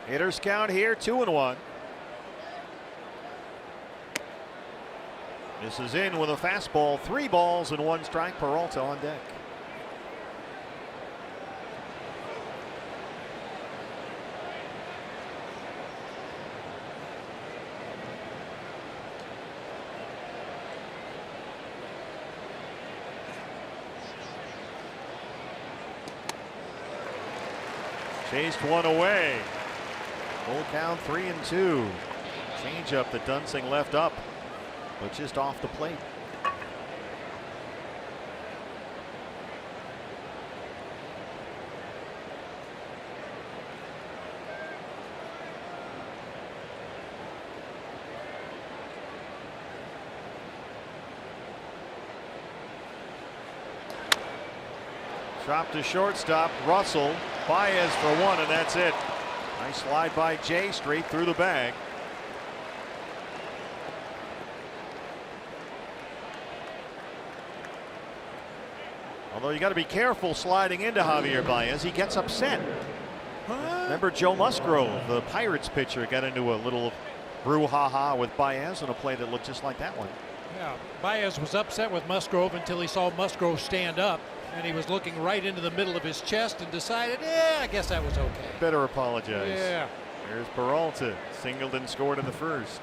Hitters count here, 2-1. This is in with a fastball, 3 balls and 1 strike. Peralta on deck. Chased 1 away. Full count, 3-2. Changeup that Dunsing left up, but just off the plate. Drop to shortstop. Russell. Baez for 1, and that's it. Nice slide by Jay, straight through the bag. Although you got to be careful sliding into Javier Baez. He gets upset. Remember Joe Musgrove, the Pirates pitcher, got into a little brouhaha with Baez on a play that looked just like that one. Yeah, Baez was upset with Musgrove until he saw Musgrove stand up, and he was looking right into the middle of his chest and decided, yeah, I guess that was okay. Better apologize. Yeah. Here's Peralta. Singled and scored in the 1st.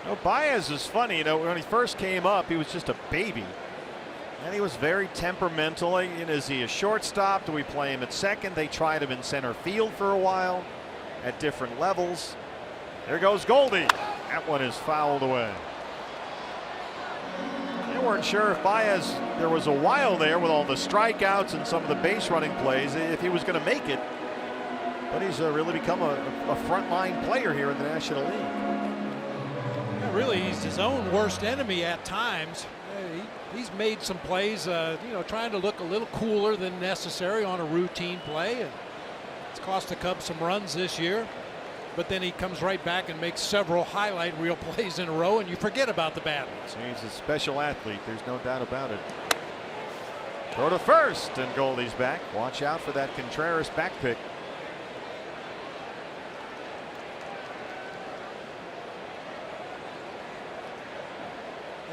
No, Baez is funny. You know, when he first came up, he was just a baby. And he was very temperamental. Is he a shortstop? Do we play him at second? They tried him in center field for a while at different levels. There goes Goldie. That one is fouled away. They weren't sure if Baez, there was a while there with all the strikeouts and some of the base running plays, if he was going to make it. But he's really become a frontline player here in the National League. Yeah, really, he's his own worst enemy at times. He's made some plays, trying to look a little cooler than necessary on a routine play. And it's cost the Cubs some runs this year. But then he comes right back and makes several highlight reel plays in a row, and you forget about the bad ones. He's a special athlete. There's no doubt about it. Throw to first, and Goldie's back. Watch out for that Contreras back pick.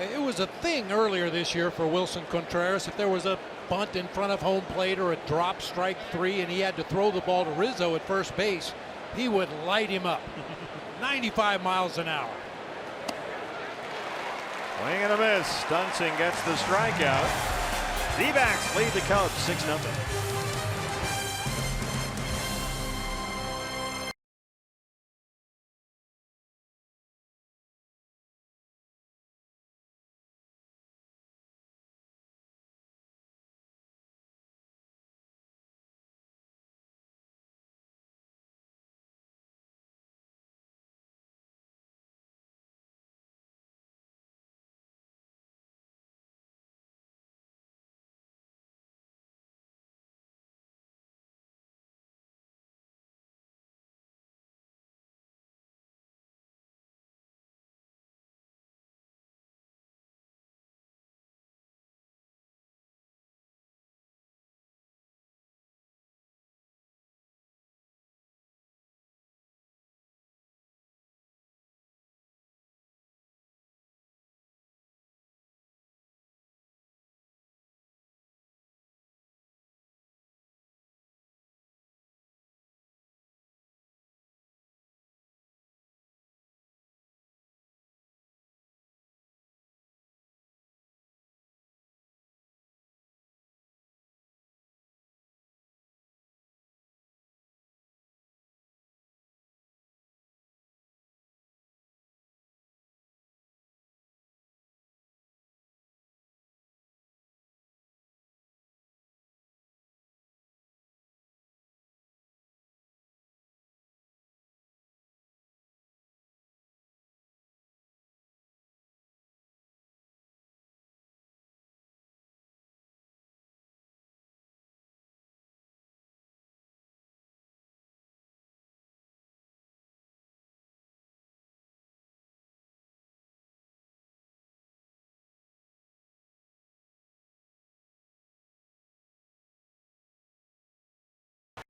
It was a thing earlier this year for Wilson Contreras. If there was a bunt in front of home plate or a drop strike 3 and he had to throw the ball to Rizzo at first base, he would light him up. 95 miles an hour. Swing and a miss. Dunsing gets the strikeout. D-backs lead the Cubs 6-0.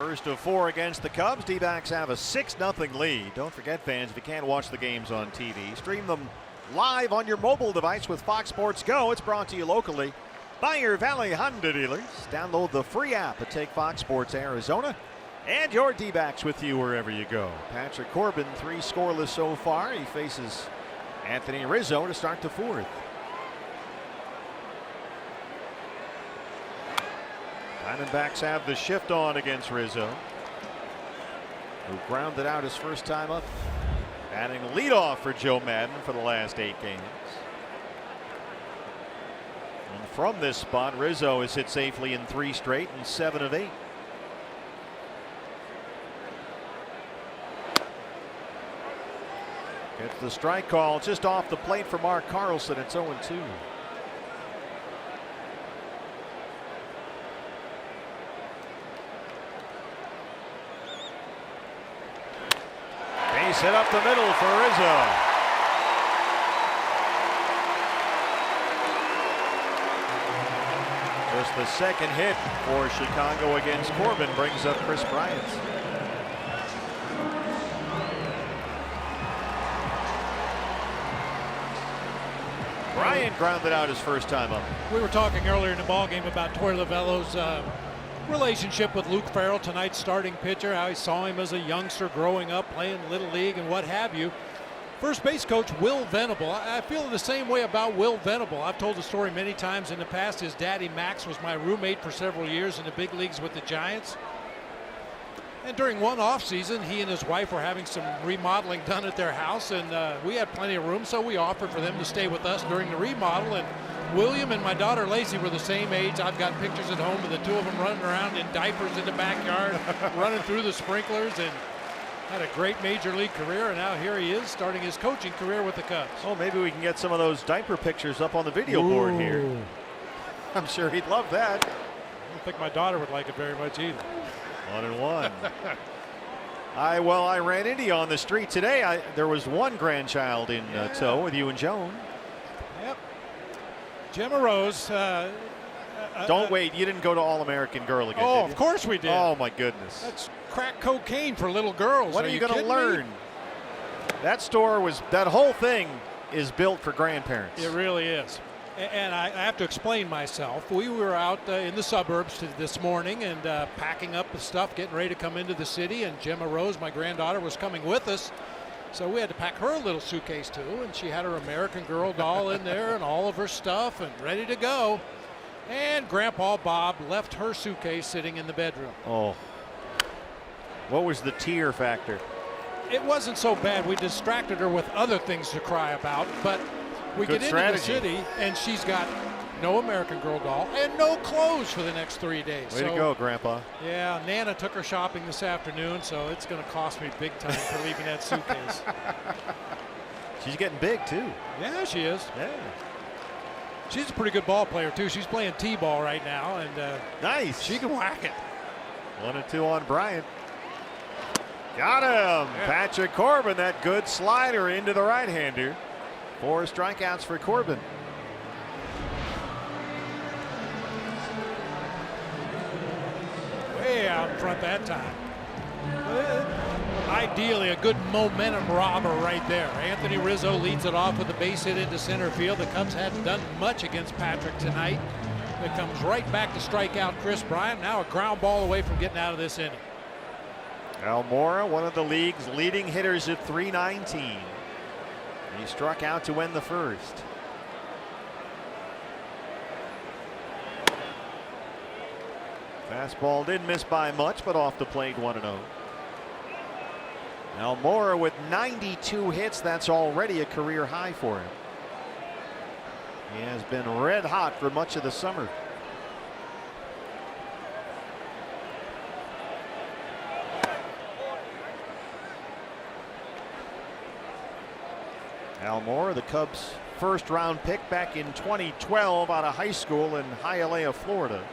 First of 4 against the Cubs. D-backs have a 6-0 lead. Don't forget, fans, if you can't watch the games on TV, stream them live on your mobile device with Fox Sports Go. It's brought to you locally by your Valley Honda dealers. Download the free app at Take Fox Sports Arizona, and your D-backs with you wherever you go. Patrick Corbin, 3 scoreless so far. He faces Anthony Rizzo to start the 4th. Diamondbacks have the shift on against Rizzo, who grounded out his first time up. Batting leadoff for Joe Madden for the last 8 games. And from this spot, Rizzo has hit safely in 3 straight and 7 of 8. Gets the strike call just off the plate for Mark Carlson. It's 0-2. Base hit up the middle for Rizzo. Just the second hit for Chicago against Corbin brings up Chris Bryant. Bryant grounded out his first time up. We were talking earlier in the ballgame about Torey Lovullo's relationship with Luke Farrell, tonight's starting pitcher, how he saw him as a youngster growing up playing Little League and what have you. First base coach Will Venable. I feel the same way about Will Venable. I've told the story many times in the past. His daddy Max was my roommate for several years in the big leagues with the Giants. And during one off season, he and his wife were having some remodeling done at their house, and we had plenty of room, so we offered for them to stay with us during the remodel. And William and my daughter Lacey were the same age. I've got pictures at home of the 2 of them running around in diapers in the backyard, running through the sprinklers, and had a great major league career. And now here he is starting his coaching career with the Cubs. Oh, maybe we can get some of those diaper pictures up on the video board here. I'm sure he'd love that. I don't think my daughter would like it very much either. 1-1. I ran into you on the street today. There was one grandchild in tow with you and Joan. Yep. Gemma Rose. Don't wait. You didn't go to All-American Girl again. Oh, did you? of course we did. Oh my goodness. That's crack cocaine for little girls. What are you going to learn? That whole thing is built for grandparents. It really is. And I have to explain myself. We were out in the suburbs this morning and packing up the stuff, getting ready to come into the city. And Gemma Rose, my granddaughter, was coming with us. So we had to pack her a little suitcase too. And she had her American Girl doll in there and all of her stuff and ready to go. And Grandpa Bob left her suitcase sitting in the bedroom. Oh. What was the tear factor? It wasn't so bad. We distracted her with other things to cry about. But we Good get strategy. into the city, and she's got no American Girl doll and no clothes for the next 3 days. Way to go, Grandpa. Yeah, Nana took her shopping this afternoon, so it's going to cost me big time for leaving that suitcase. She's getting big, too. Yeah, she is. Yeah. She's a pretty good ball player, too. She's playing T-ball right now, and nice. she can whack it. 1-2 on Bryant. Got him. Yeah. Patrick Corbin, that good slider into the right-hander. 4 strikeouts for Corbin. Way out in front that time. Ideally, a good momentum robber right there. Anthony Rizzo leads it off with a base hit into center field. The Cubs hadn't done much against Patrick tonight. It comes right back to strike out Chris Bryant. Now a ground ball away from getting out of this inning. Almora, one of the league's leading hitters at .319. He struck out to win the first. Fastball didn't miss by much, but off the plate 1-0. Almora with 92 hits. That's already a career high for him. He has been red hot for much of the summer. Almora, the Cubs' first-round pick back in 2012 out of high school in Hialeah, Florida.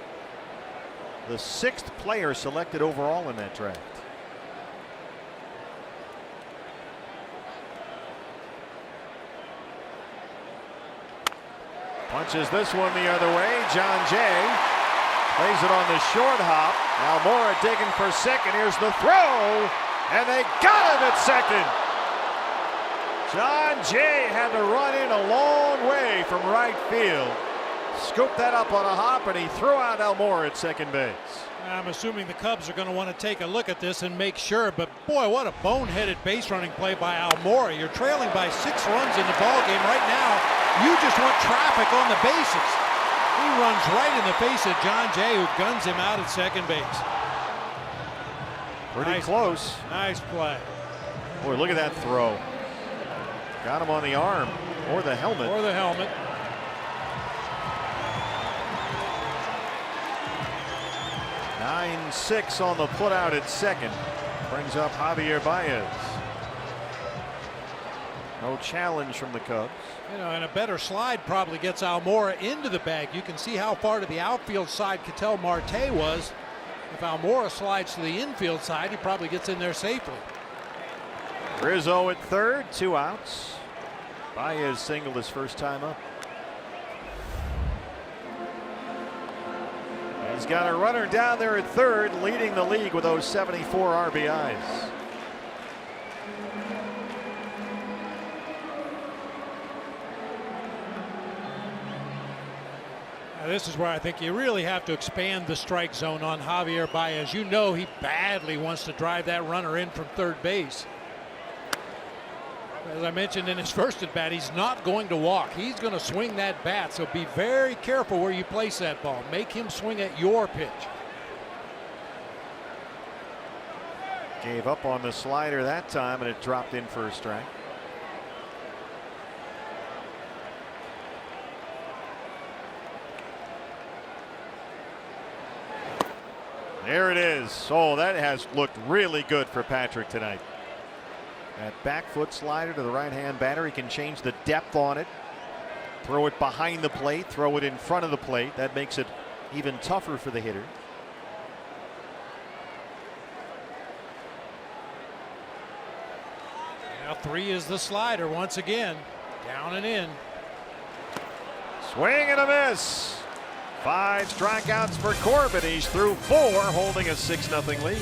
The 6th player selected overall in that draft. Punches this one the other way. John Jay Plays it on the short hop. Almora digging for second. Here's the throw. And they got him at second. John Jay had to run in a long way from right field. Scooped that up on a hop, and he threw out Almora at second base. I'm assuming the Cubs are going to want to take a look at this and make sure, but boy, what a boneheaded base running play by Almora. You're trailing by 6 runs in the ball game right now. You just want traffic on the bases. He runs right in the face of John Jay, who guns him out at second base. Pretty close. Nice play. Boy, look at that throw. Got him on the arm or the helmet. 9-6 on the putout at second. Brings up Javier Baez. No challenge from the Cubs. You know, and a better slide probably gets Almora into the bag. You can see how far to the outfield side Ketel Marte was. If Almora slides to the infield side, he probably gets in there safely. Rizzo at third, 2 outs. Baez singled his first time up. He's got a runner down there at third, leading the league with those 74 RBIs. Now this is where I think you really have to expand the strike zone on Javier Baez. You know he badly wants to drive that runner in from third base. As I mentioned in his first at bat, he's not going to walk. He's going to swing that bat, so be very careful where you place that ball. Make him swing at your pitch. Gave up on the slider that time, and it dropped in for a strike. There it is. Oh, that has looked really good for Patrick tonight. That back foot slider to the right-hand batter. He can change the depth on it. Throw it behind the plate. Throw it in front of the plate. That makes it even tougher for the hitter. Now 3 is the slider once again. Down and in. Swing and a miss. 5 strikeouts for Corbin. He's through 4, holding a 6-0 lead.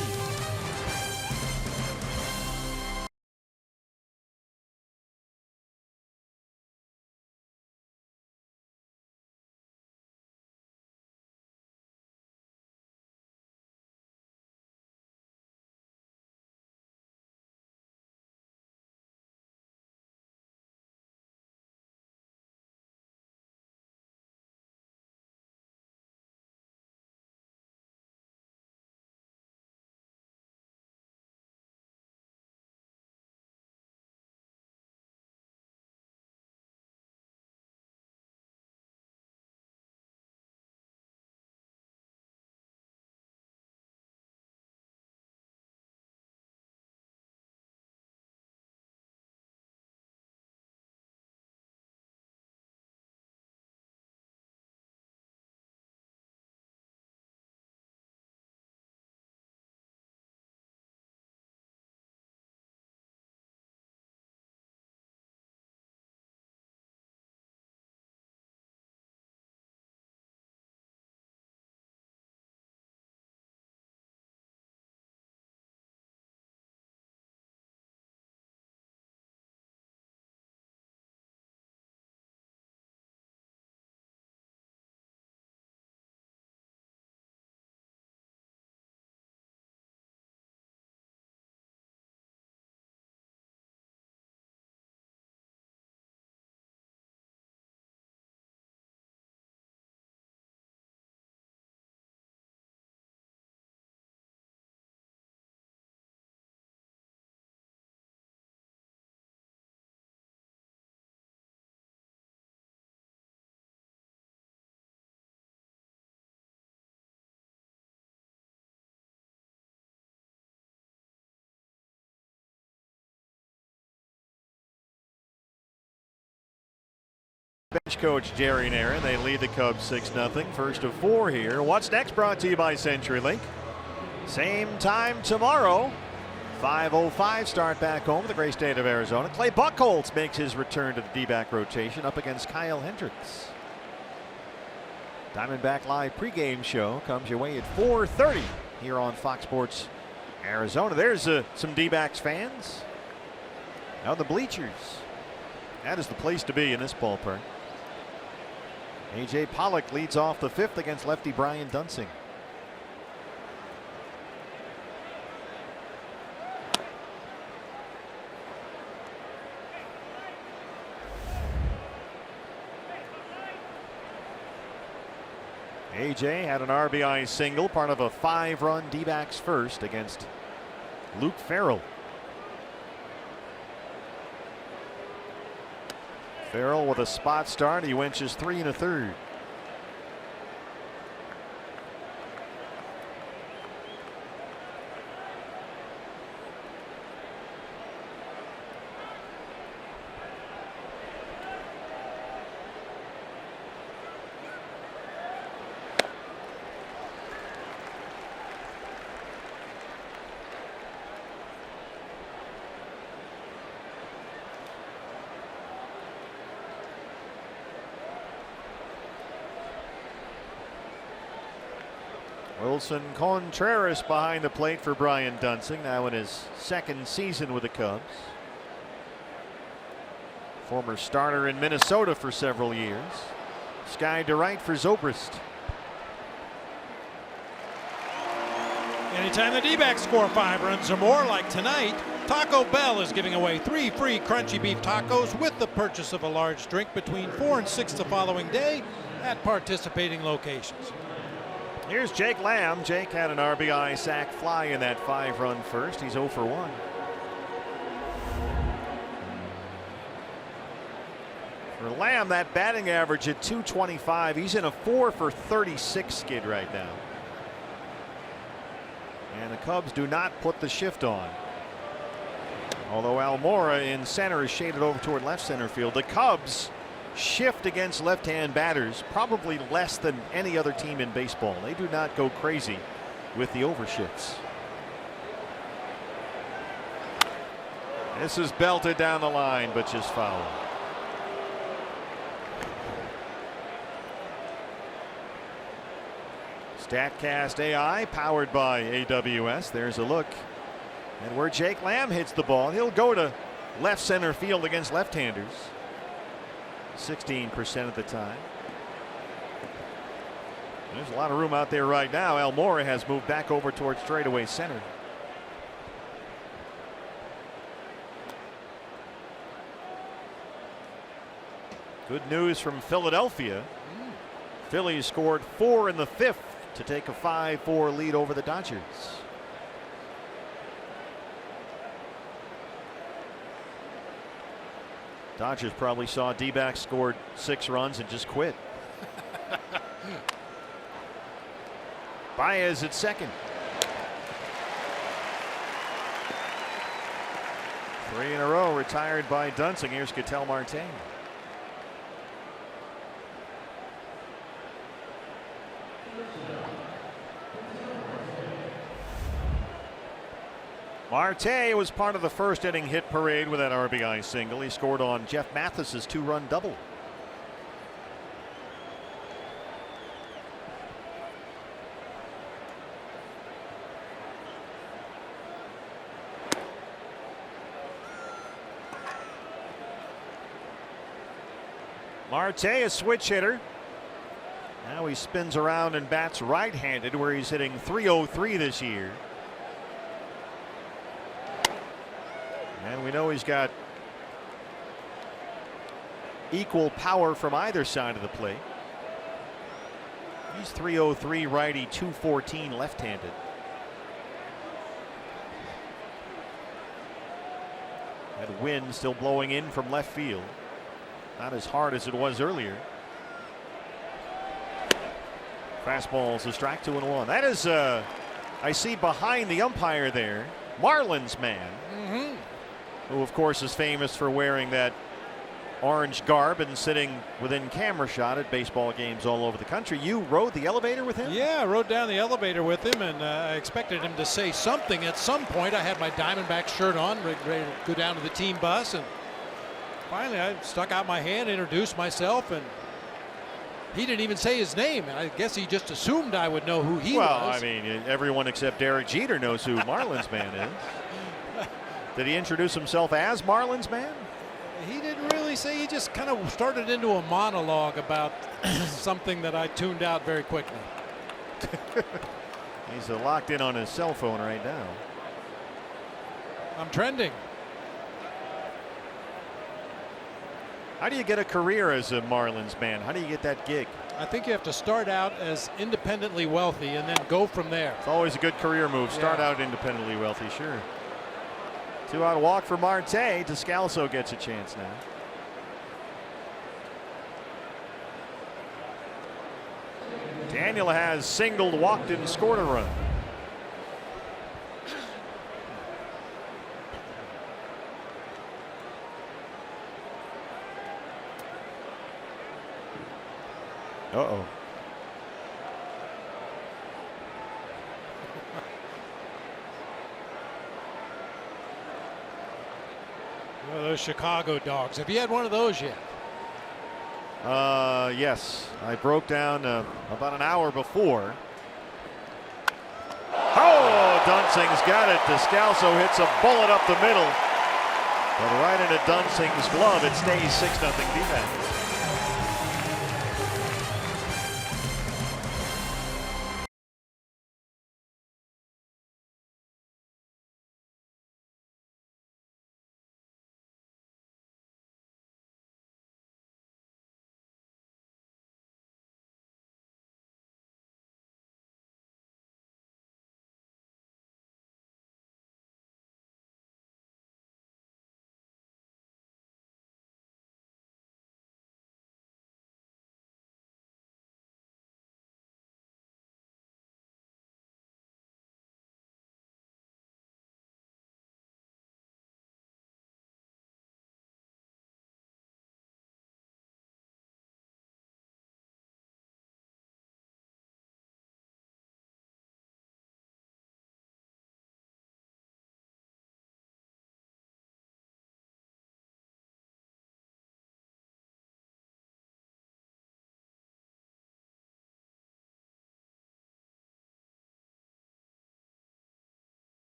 Bench coach Jerry Naron. They lead the Cubs 6-0. First of 4 here. What's next? Brought to you by CenturyLink. Same time tomorrow. 5:05 start back home in the great state of Arizona. Clay Buchholz makes his return to the D-back rotation up against Kyle Hendricks. Diamondback Live pregame show comes your way at 4:30 here on Fox Sports Arizona. There's some D-backs fans. Now the bleachers. That is the place to be in this ballpark. A.J. Pollock leads off the 5th against lefty Brian Dunsing. A.J. had an RBI single, part of a 5-run D-backs first against Luke Farrell. Farrell with a spot start. He winches 3 1/3. Wilson Contreras behind the plate for Brian Dunsing, now in his 2nd season with the Cubs. Former starter in Minnesota for several years. Sky to right for Zobrist. Anytime the D-backs score 5 runs or more, like tonight, Taco Bell is giving away 3 free crunchy beef tacos with the purchase of a large drink between 4 and 6 the following day at participating locations. Here's Jake Lamb. Jake had an RBI sac fly in that 5-run first. He's 0 for 1. For Lamb, that batting average at .225. He's in a 4 for 36 skid right now. And the Cubs do not put the shift on. Although Almora in center is shaded over toward left center field. The Cubs shift against left-hand batters probably less than any other team in baseball. They do not go crazy with the overshifts. This is belted down the line, but just foul. StatCast AI powered by AWS. There's a look and where Jake Lamb hits the ball. He'll go to left center field against left-handers 16% of the time. There's a lot of room out there right now. Almora has moved back over towards straightaway center. Good news from Philadelphia. Phillies scored 4 in the 5th to take a 5-4 lead over the Dodgers. Dodgers probably saw D-backs scored 6 runs and just quit. Baez at second. 3 in a row retired by Dunsing. Here's Ketel Marte. Marte was part of the first inning hit parade with that RBI single. He scored on Jeff Mathis's 2-run double. Marte, a switch hitter. Now he spins around and bats right-handed, where he's hitting .303 this year. And we know he's got equal power from either side of the plate. He's .303 righty, .214 left-handed. That wind still blowing in from left field. Not as hard as it was earlier. Fastball's a strike, 2-1. That is, I see behind the umpire there, Marlins man. Who of course is famous for wearing that orange garb and sitting within camera shot at baseball games all over the country. You rode the elevator with him? Yeah, I rode down the elevator with him, and I expected him to say something at some point. I had my Diamondback shirt on, ready to go down to the team bus, and finally I stuck out my hand, introduced myself, and He didn't even say his name. I guess he just assumed I would know who he well, was. I mean, everyone except Derek Jeter knows who Marlins Man is. Did he introduce himself as Marlins Man? He didn't really say. He just kind of started into a monologue about something that I tuned out very quickly. He's locked in on his cell phone right now. I'm trending. How do you get a career as a Marlins Man? How do you get that gig? I think you have to start out as independently wealthy and then go from there. It's always a good career move. Start out independently wealthy, sure. 2-out walk for Marte. Descalso gets a chance now. Daniel has singled, walked, and scored a run. Uh-oh. Well, those Chicago dogs. Have you had one of those yet? Yes. I broke down about an hour before. Oh, Dunsing's got it. Descalso hits a bullet up the middle. But right into Dunsing's glove, it stays 6-0 defense.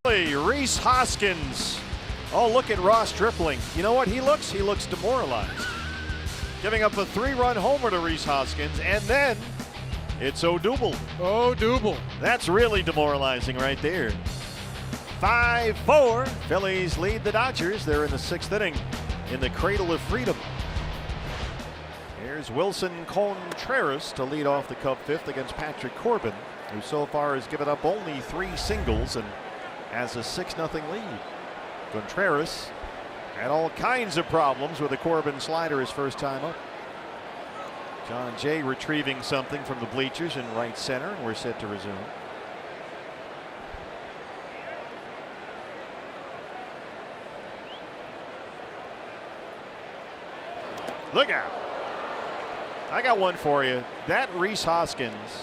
Philly, Rhys Hoskins. Oh, look at Ross Stripling. You know what he looks? He looks demoralized. Giving up a 3-run homer to Rhys Hoskins, and then it's Odubel. Odubel. That's really demoralizing right there. 5-4. Phillies lead the Dodgers. They're in the 6th inning in the cradle of freedom. Here's Wilson Contreras to lead off the Cub 5th against Patrick Corbin, who so far has given up only 3 singles and has a 6-0 lead. Contreras had all kinds of problems with the Corbin slider his first time up. John Jay retrieving something from the bleachers in right center, and we're set to resume. Look out. I got one for you. That Rhys Hoskins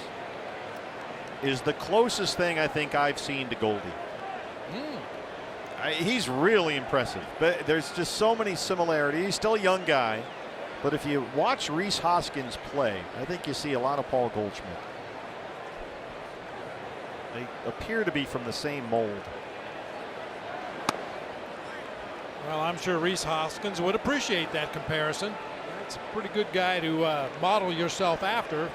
is the closest thing I think I've seen to Goldie. He's really impressive, but there's just so many similarities. He's still a young guy, but if you watch Rhys Hoskins play, I think you see a lot of Paul Goldschmidt. They appear to be from the same mold. Well, I'm sure Rhys Hoskins would appreciate that comparison. It's a pretty good guy to model yourself after.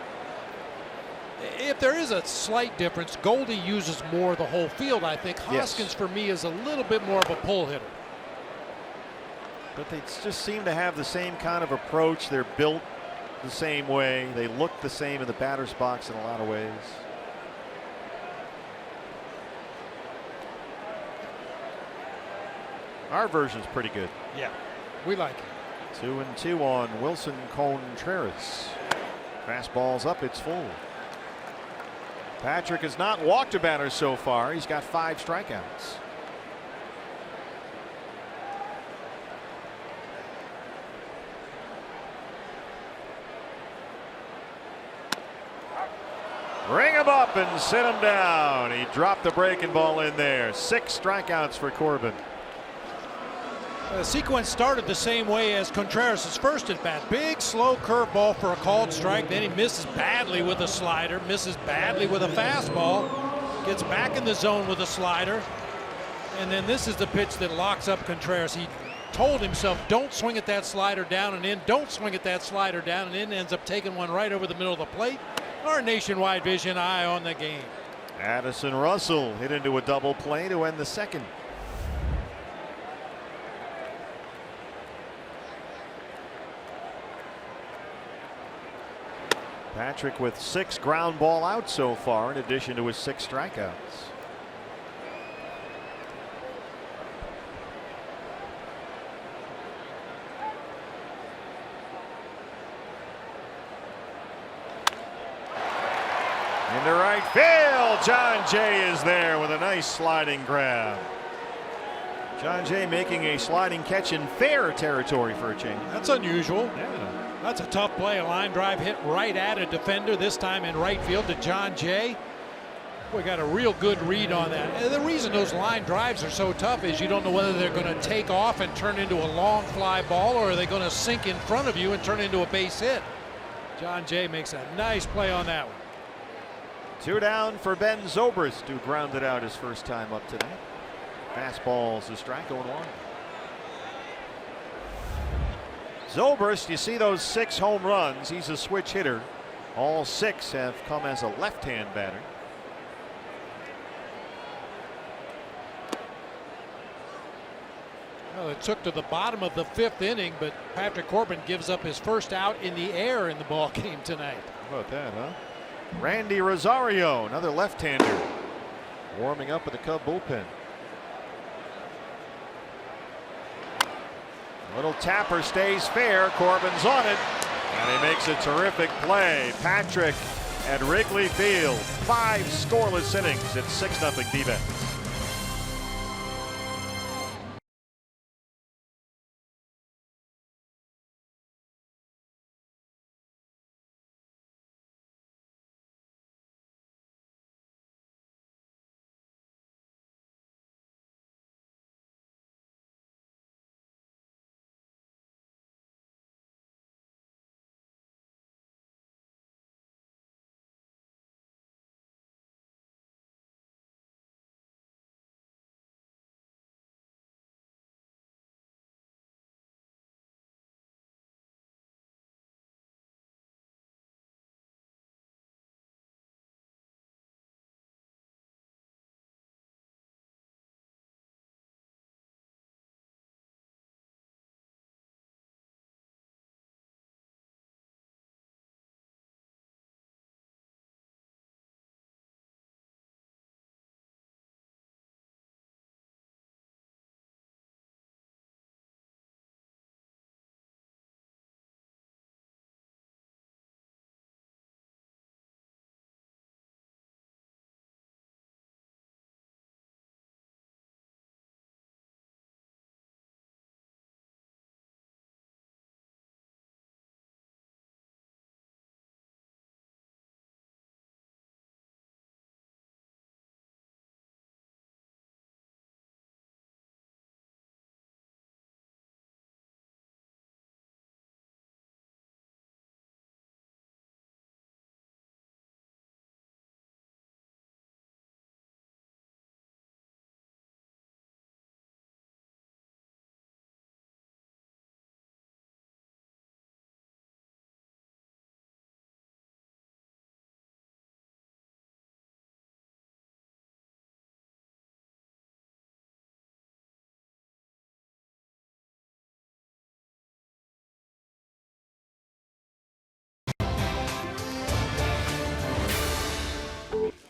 if there is a slight difference, Goldie uses more of the whole field, I think. Hoskins, Yes. for me, is a little bit more of a pull hitter. But they just seem to have the same kind of approach. They're built the same way. They look the same in the batter's box in a lot of ways. Our version's pretty good. Yeah, we like it. 2-2 on Wilson Contreras. Fastball's up, it's full. Patrick has not walked a batter so far. He's got 5 strikeouts. Ring him up and sit him down. He dropped the breaking ball in there. 6 strikeouts for Corbin. The sequence started the same way as Contreras' first at bat. Big, slow curveball for a called strike. Then he misses badly with a slider, misses badly with a fastball, gets back in the zone with a slider. And then this is the pitch that locks up Contreras. He told himself, don't swing at that slider down and in, don't swing at that slider down and in. Ends up taking one right over the middle of the plate. Our Nationwide Vision eye on the game. Addison Russell hit into a double play to end the second. Patrick with 6 ground ball outs so far in addition to his 6 strikeouts. Into right field, John Jay is there with a nice sliding grab. John Jay making a sliding catch in fair territory for a change. That's unusual. Yeah. That's a tough play. A line drive hit right at a defender, this time in right field to John Jay. We got a real good read on that. And the reason those line drives are so tough is you don't know whether they're going to take off and turn into a long fly ball, or are they going to sink in front of you and turn into a base hit. John Jay makes a nice play on that one. 2 down for Ben Zobrist, who grounded out his first time up today. Fastball's a strike, 0-1. Zobrist, you see those 6 home runs. He's a switch hitter. All 6 have come as a left-hand batter. Well, it took to the bottom of the 5th inning, but Patrick Corbin gives up his first out in the air in the ball game tonight. How about that, huh? Randy Rosario, another left-hander, warming up with the Cub bullpen. Little tapper stays fair. Corbin's on it, and he makes a terrific play. Patrick at Wrigley Field, 5 scoreless innings at 6-0 D-backs.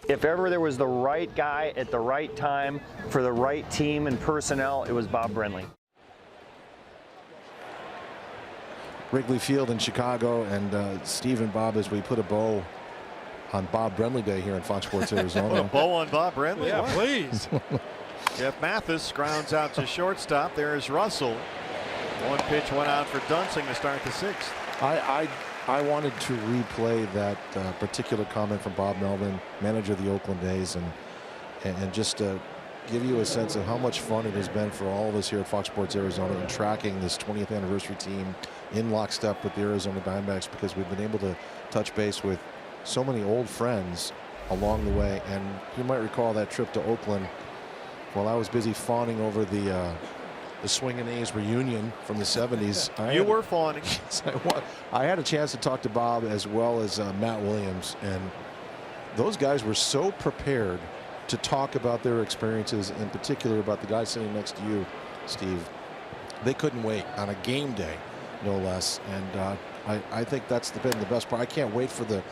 If ever there was the right guy at the right time for the right team and personnel, it was Bob Brenly. Wrigley Field in Chicago, and Steve and Bob, as we put a bow on Bob Brenly Day here in Fox Sports Arizona. Put a bow on Bob Brenly? Yeah, What? please. Jeff Mathis grounds out to shortstop. There's Russell. One pitch went out for Dunsing to start the 6th. I wanted to replay that particular comment from Bob Melvin, manager of the Oakland A's, and just give you a sense of how much fun it has been for all of us here at Fox Sports Arizona in tracking this 20th anniversary team in lockstep with the Arizona Diamondbacks, because we've been able to touch base with so many old friends along the way. And you might recall that trip to Oakland while I was busy fawning over the Swingin' A's reunion from the 70s. You were fawning. I had a chance to talk to Bob as well as Matt Williams, and those guys were so prepared to talk about their experiences, in particular about the guy sitting next to you, Steve. They couldn't wait on a game day, no less. And I think that's been the best part. I can't wait for the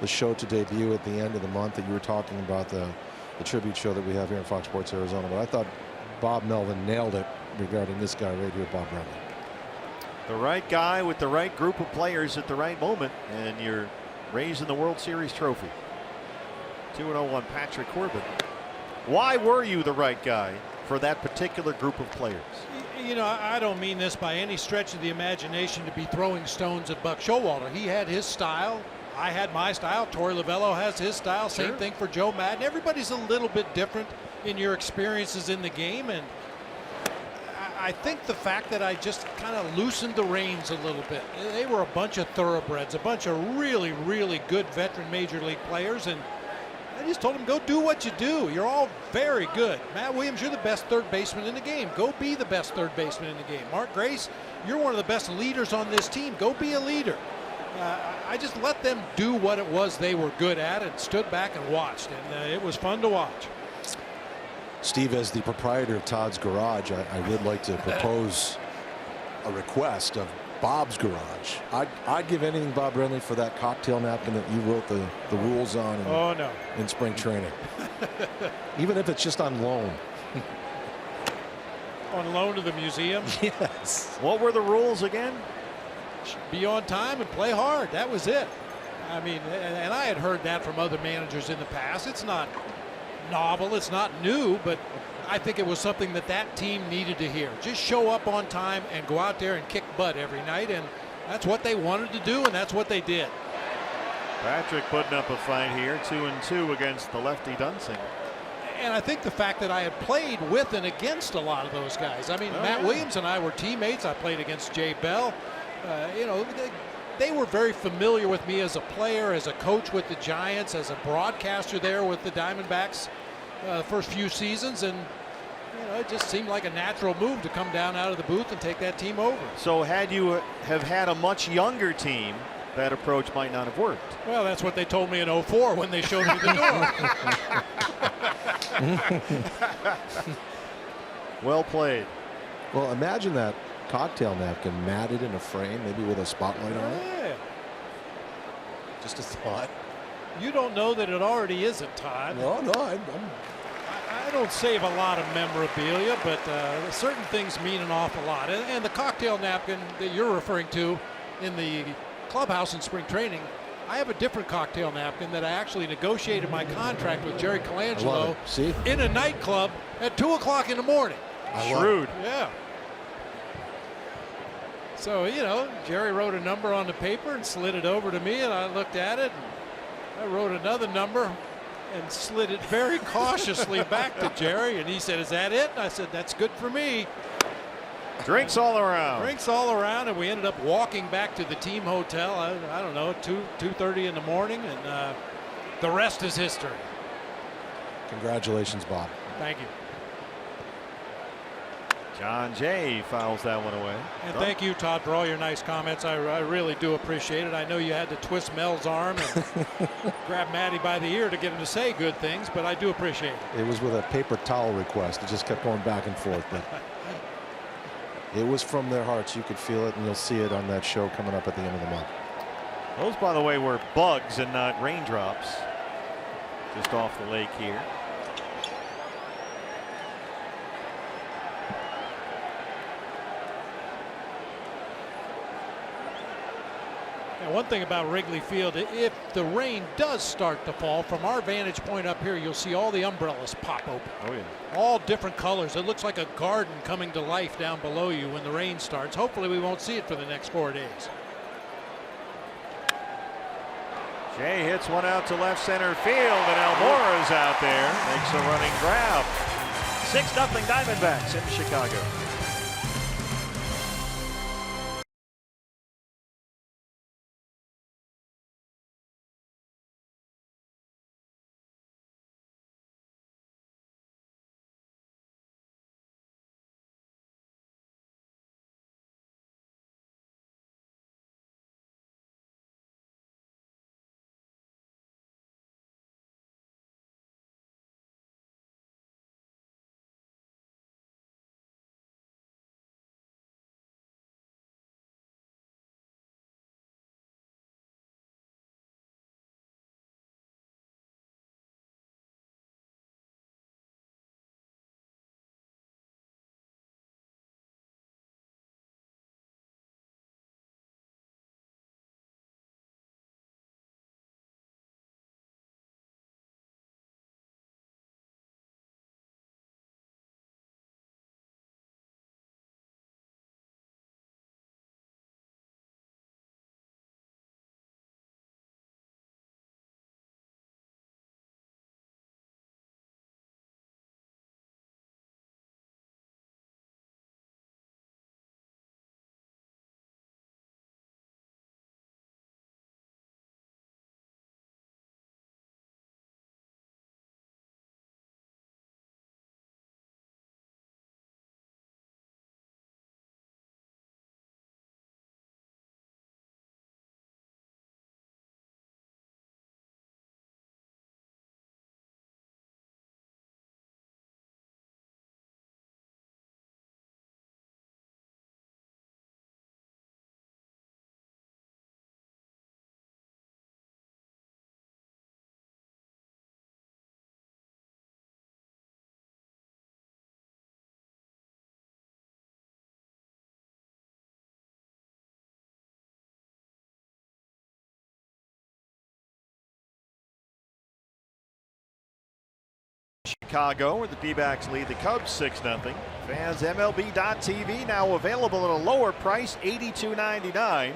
show to debut at the end of the month that you were talking about, the tribute show that we have here in Fox Sports Arizona. But I thought Bob Melvin nailed it regarding this guy right here, Bob Brenly. The right guy with the right group of players at the right moment, and you're raising the World Series trophy. 2-0 on Patrick Corbin. Why were you the right guy for that particular group of players? You know, I don't mean this by any stretch of the imagination to be throwing stones at Buck Showalter. He had his style. I had my style. Torey Lovello has his style. Same thing for Joe Madden. Everybody's a little bit different in your experiences in the game, and I think the fact that I just kind of loosened the reins a little bit. They were a bunch of thoroughbreds, a bunch of really, really good veteran major league players, and I just told them, go do what you do. You're all very good. Matt Williams, you're the best third baseman in the game. Go be the best third baseman in the game. Mark Grace, you're one of the best leaders on this team. Go be a leader. I just let them do what it was they were good at and stood back and watched, and it was fun to watch. Steve, as the proprietor of Todd's Garage, I would like to propose a request of Bob's Garage. I'd give anything, Bob Brenly, for that cocktail napkin that you wrote the rules on in spring training. Even if it's just on loan. On loan to the museum? Yes. What were the rules again? Be on time and play hard. That was it. I mean, and I had heard that from other managers in the past. It's not novel, it's not new, but I think it was something that team needed to hear. Just show up on time and go out there and kick butt every night, and that's what they wanted to do, and that's what they did. Patrick putting up a fight here, 2-2 against the lefty Dunsing. And I think the fact that I had played with and against a lot of those guys. I mean, Matt Williams and I were teammates. I played against Jay Bell. You know, they were very familiar with me as a player, as a coach with the Giants, as a broadcaster there with the Diamondbacks the first few seasons, and you know, it just seemed like a natural move to come down out of the booth and take that team over. So had you have had a much younger team, that approach might not have worked. Well, that's what they told me in '04 when they showed me the door. Well played. Well, imagine that cocktail napkin matted in a frame, maybe with a spotlight on it. Yeah. Just a thought. You don't know that it already isn't, Todd. No, I don't save a lot of memorabilia, but certain things mean an awful lot. And the cocktail napkin that you're referring to in the clubhouse in spring training, I have a different cocktail napkin that I actually negotiated my contract with Jerry Colangelo in a nightclub at 2 o'clock in the morning. Shrewd. Yeah. So, you know, Jerry wrote a number on the paper and slid it over to me, and I looked at it, and I wrote another number and slid it very cautiously back to Jerry, and he said, "Is that it?" And I said, "That's good for me." Drinks all around. Drinks all around, and we ended up walking back to the team hotel. I don't know, 2:30 in the morning, and the rest is history. Congratulations, Bob. Thank you. John Jay fouls that one away. And thank you, Todd, for all your nice comments. I really do appreciate it. I know you had to twist Mel's arm and grab Matty by the ear to get him to say good things, but I do appreciate it. It was with a paper towel request. It just kept going back and forth. But it was from their hearts. You could feel it, and you'll see it on that show coming up at the end of the month. Those, by the way, were bugs and not raindrops. Just off the lake here. Now, one thing about Wrigley Field, if the rain does start to fall, from our vantage point up here, you'll see all the umbrellas pop open. Oh, yeah. All different colors. It looks like a garden coming to life down below you when the rain starts. Hopefully we won't see it for the next 4 days. Jay hits one out to left center field, and Almora's out there. Makes a running grab. 6-0 Diamondbacks in Chicago. Chicago, where the D-backs lead the Cubs 6-0. Fans, MLB.TV now available at a lower price, $82.99.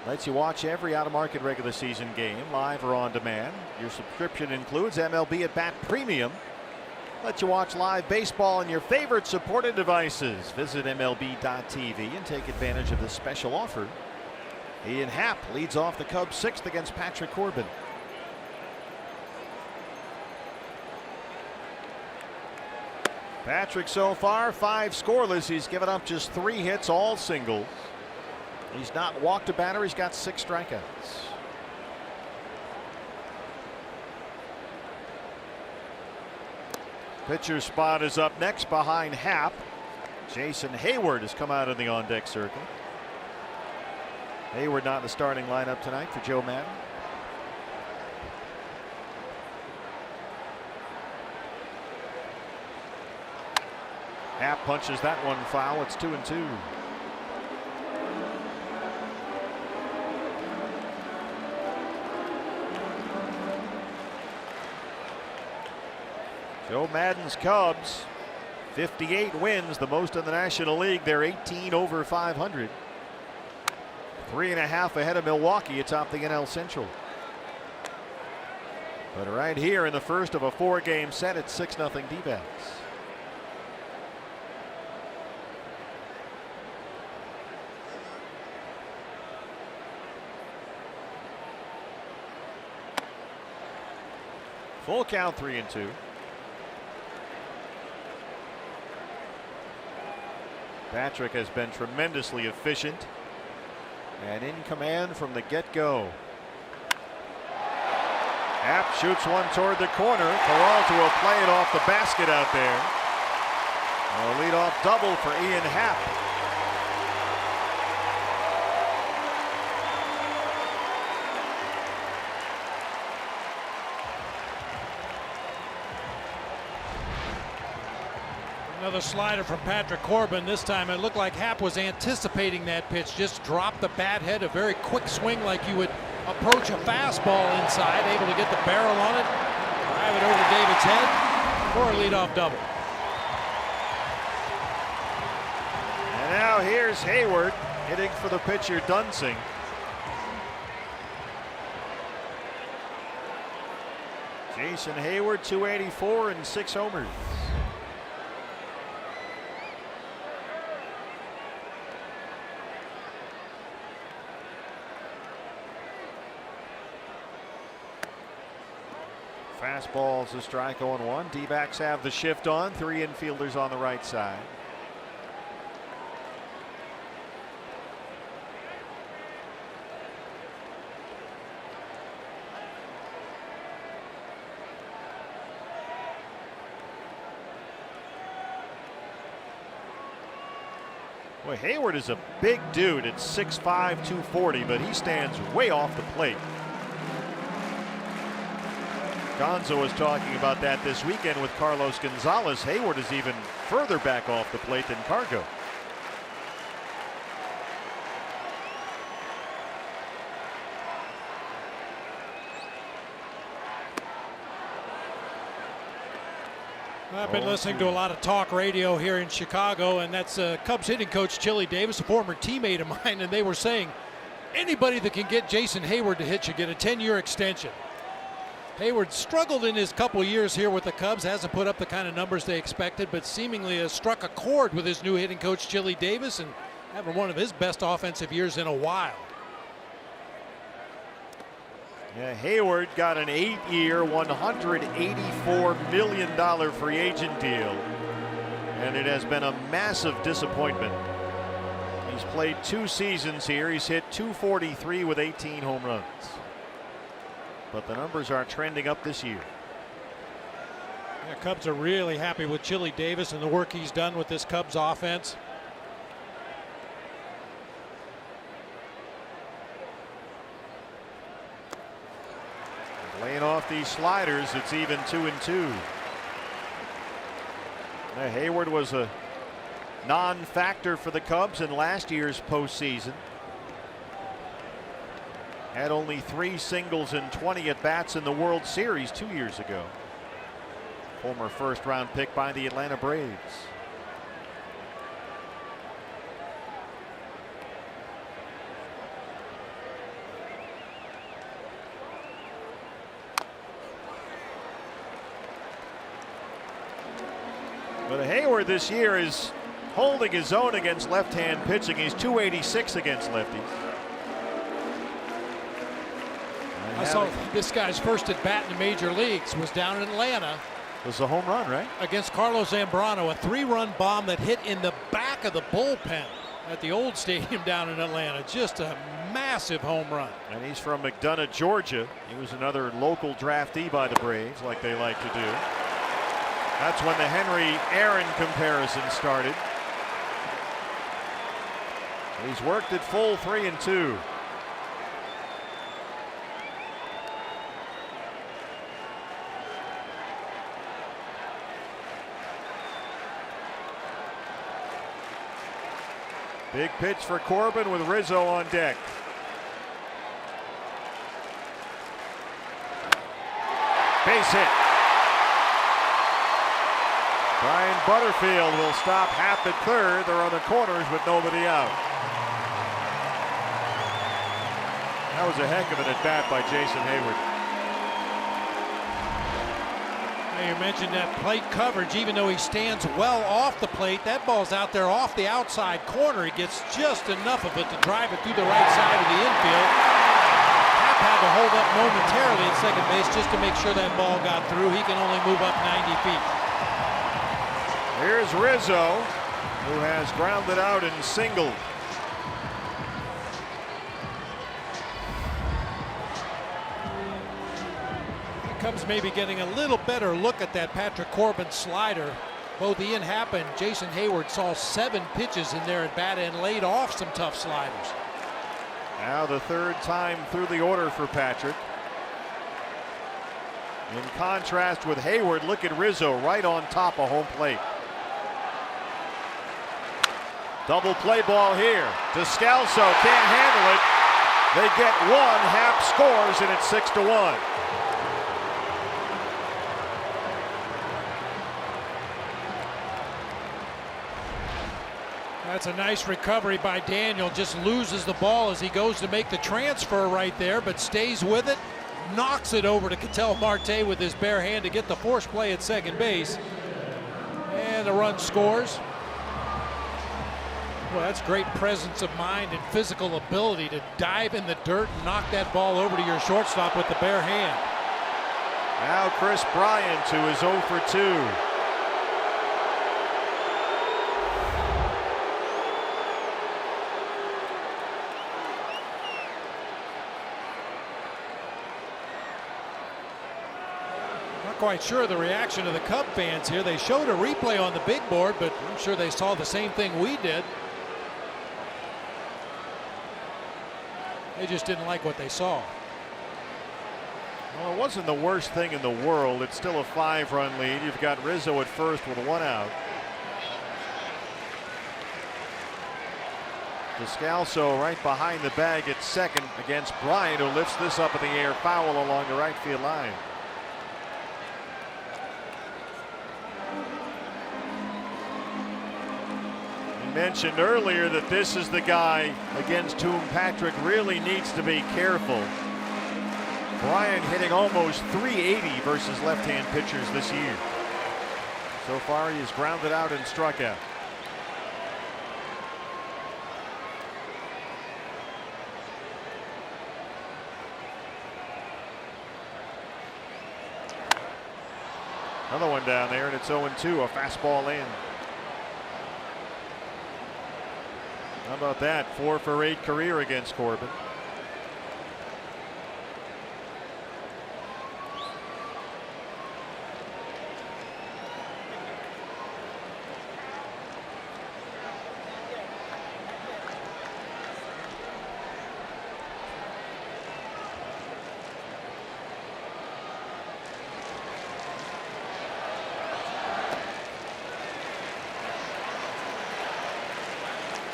Lets you watch every out-of-market regular season game, live or on demand. Your subscription includes MLB at Bat Premium. Lets you watch live baseball on your favorite supported devices. Visit MLB.TV and take advantage of this special offer. Ian Happ leads off the Cubs 6th against Patrick Corbin. Patrick so far 5 scoreless. He's given up just 3 hits, all singles. He's not walked a batter. He's got 6 strikeouts. Pitcher spot is up next behind Happ. Jason Hayward has come out in the on-deck circle. Hayward not in the starting lineup tonight for Joe Madden. Happ punches that one foul. It's 2-2. Joe Madden's Cubs, 58 wins, the most in the National League. They're 18 over 500. 3.5 ahead of Milwaukee atop the NL Central. But right here in the first of a 4-game set, it's 6-0 D-backs. Full count, 3-2. Patrick has been tremendously efficient and in command from the get-go. Happ shoots one toward the corner. Peralta will play it off the basket out there. A leadoff double for Ian Happ. Another slider from Patrick Corbin. This time it looked like Happ was anticipating that pitch. Just dropped the bat head, a very quick swing like you would approach a fastball inside, able to get the barrel on it, drive it over David's head for a leadoff double. And now here's Hayward hitting for the pitcher Dunsing. Jason Hayward, 284 and 6 homers. Fastball's a strike 0-1. D-backs have the shift on. 3 infielders on the right side. Boy, Hayward is a big dude at 6'5", 240, but he stands way off the plate. Gonzo was talking about that this weekend with Carlos Gonzalez. Hayward is even further back off the plate than Cargo. I've been listening to a lot of talk radio here in Chicago, and that's Cubs hitting coach Chili Davis, a former teammate of mine, and they were saying anybody that can get Jason Hayward to hit should get a 10-year extension. Hayward struggled in his couple years here with the Cubs, hasn't put up the kind of numbers they expected, but seemingly has struck a chord with his new hitting coach Chili Davis and having one of his best offensive years in a while. Yeah, Hayward got an 8-year, $184 million free agent deal, and it has been a massive disappointment. He's played 2 seasons here. He's hit .243 with 18 home runs. But the numbers are trending up this year. Yeah, Cubs are really happy with Chili Davis and the work he's done with this Cubs offense. Laying off these sliders, it's even 2-2. Now, Hayward was a non-factor for the Cubs in last year's postseason. Had only 3 singles and 20 at-bats in the World Series 2 years ago. Former first-round pick by the Atlanta Braves. But Hayward this year is holding his own against left-hand pitching. He's .286 against lefties. I saw this guy's first at bat in the major leagues was down in Atlanta. It was a home run, right? Against Carlos Zambrano, a 3-run bomb that hit in the back of the bullpen at the old stadium down in Atlanta. Just a massive home run. And he's from McDonough, Georgia. He was another local draftee by the Braves, like they like to do. That's when the Henry Aaron comparison started. He's worked at full 3-2. Big pitch for Corbin with Rizzo on deck. Base hit. Brian Butterfield will stop Happ at third. They're on the corners with nobody out. That was a heck of an at-bat by Jason Hayward. You mentioned that plate coverage. Even though he stands well off the plate, that ball's out there off the outside corner. He gets just enough of it to drive it through the right side of the infield. Happ had to hold up momentarily at second base just to make sure that ball got through. He can only move up 90 feet. Here's Rizzo, who has grounded out and singled. Cubs maybe getting a little better look at that Patrick Corbin slider. Both Ian Happ and Jason Hayward saw 7 pitches in their at bat and laid off some tough sliders. Now the 3rd time through the order for Patrick. In contrast with Hayward, look at Rizzo right on top of home plate. Double play ball here. Descalso can't handle it. They get one, Hap scores, and it's 6-1. That's a nice recovery by Daniel. Just loses the ball as he goes to make the transfer right there, but stays with it. Knocks it over to Ketel Marte with his bare hand to get the force play at second base. And the run scores. Well, that's great presence of mind and physical ability to dive in the dirt and knock that ball over to your shortstop with the bare hand. Now Chris Bryant to his 0 for 2. Quite sure the reaction of the Cub fans here. They showed a replay on the big board, but I'm sure they saw the same thing we did. They just didn't like what they saw. Well, it wasn't the worst thing in the world. It's still a 5-run lead. You've got Rizzo at first with 1 out. Descalso right behind the bag at second against Bryant, who lifts this up in the air, foul along the right field line. Mentioned earlier that this is the guy against whom Patrick really needs to be careful. Bryant hitting almost 380 versus left-hand pitchers this year. So far he has grounded out and struck out. Another one down there, and it's 0-2, a fastball in. How about that? 4 for 8 career against Corbin.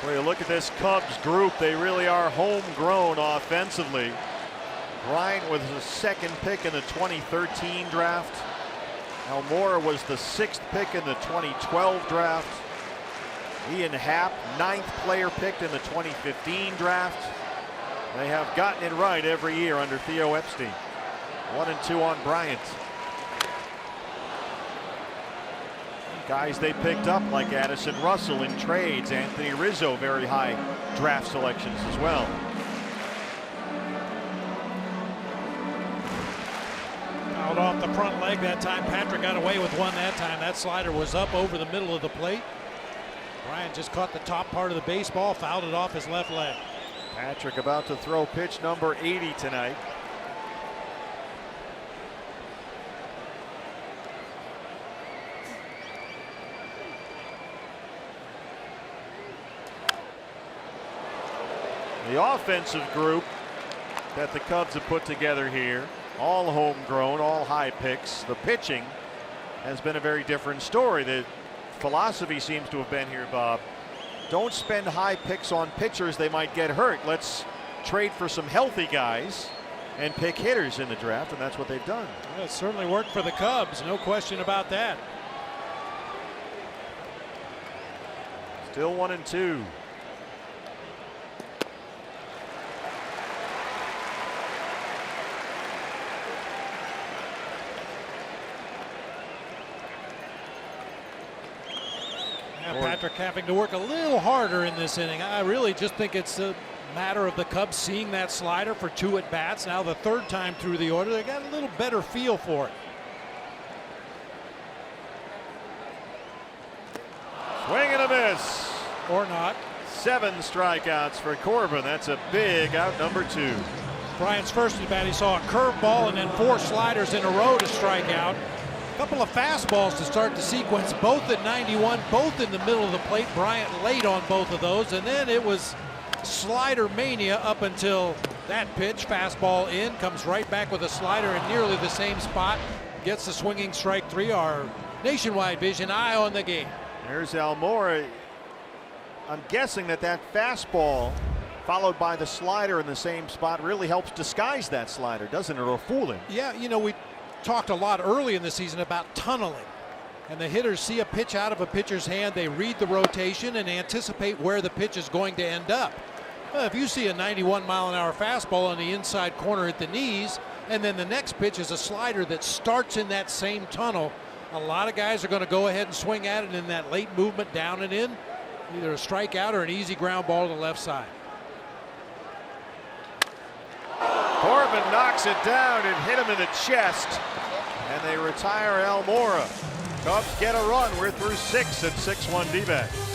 Well, you look at this Cubs group, they really are homegrown offensively. Bryant was the 2nd pick in the 2013 draft. Almora was the 6th pick in the 2012 draft. Ian Happ, 9th player picked in the 2015 draft. They have gotten it right every year under Theo Epstein. 1-2 on Bryant. Guys they picked up like Addison Russell in trades. Anthony Rizzo, very high draft selections as well. Fouled off the front leg that time. Patrick got away with one that time. That slider was up over the middle of the plate. Bryant just caught the top part of the baseball, fouled it off his left leg. Patrick about to throw pitch number 80 tonight. The offensive group that the Cubs have put together here, all homegrown, all high picks. The pitching has been a very different story. The philosophy seems to have been here, Bob, don't spend high picks on pitchers, they might get hurt. Let's trade for some healthy guys and pick hitters in the draft, and that's what they've done. Well, it certainly worked for the Cubs, no question about that. Still 1-2. Patrick having to work a little harder in this inning. I really just think it's a matter of the Cubs seeing that slider for 2 at-bats. Now the 3rd time through the order, they got a little better feel for it. Swing and a miss. Or not. 7 strikeouts for Corbin. That's a big out, number 2. Bryant's first at bat, he saw a curveball and then 4 sliders in a row to strike out. A couple of fastballs to start the sequence, both at 91, both in the middle of the plate. Bryant late on both of those, and then it was slider mania up until that pitch. Fastball in, comes right back with a slider in nearly the same spot. Gets the swinging strike 3. Our nationwide vision eye on the game. There's Almora. I'm guessing that fastball followed by the slider in the same spot really helps disguise that slider, doesn't it, or fool him? Yeah, you know, we talked a lot early in the season about tunneling. And the hitters see a pitch out of a pitcher's hand, they read the rotation and anticipate where the pitch is going to end up. Well, if you see a 91-mile-an-hour fastball on the inside corner at the knees, and then the next pitch is a slider that starts in that same tunnel, a lot of guys are going to go ahead and swing at it in that late movement down and in, either a strikeout or an easy ground ball to the left side. Corbin knocks it down and hit him in the chest, and they retire Almora. Cubs get a run. We're through 6 at 6-1 D-backs.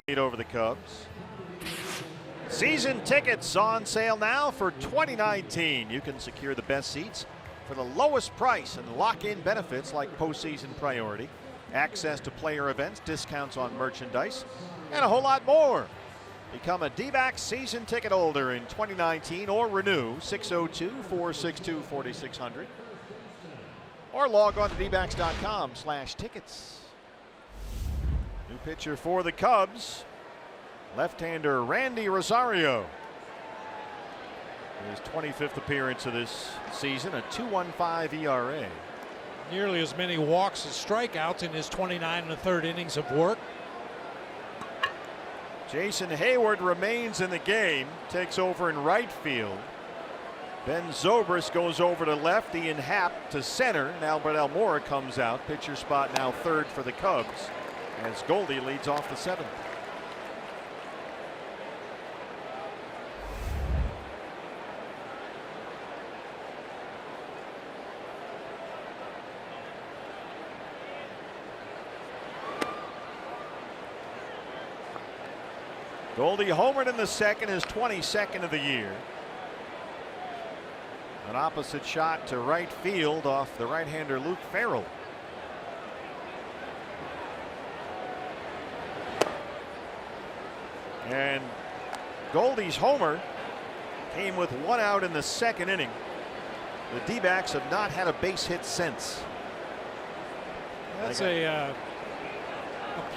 Lead over the Cubs. Season tickets on sale now for 2019. You can secure the best seats for the lowest price and lock in benefits like postseason priority, access to player events, discounts on merchandise, and a whole lot more. Become a D-backs season ticket holder in 2019 or renew 602-462-4600 or log on to dbacks.com/tickets. New pitcher for the Cubs, left-hander Randy Rosario. His 25th appearance of this season, a 2.15 ERA. Nearly as many walks as strikeouts in his 29 1/3 innings of work. Jason Hayward remains in the game, takes over in right field. Ben Zobrist goes over to left, Ian Happ to center, and Albert Almora comes out. Pitcher spot now third for the Cubs as Goldie leads off the 7th. Goldie homered in the second, his 22nd of the year. An opposite shot to right field off the right-hander Luke Farrell. And Goldie's homer came with 1 out in the 2nd inning. The D-backs have not had a base hit since. That's a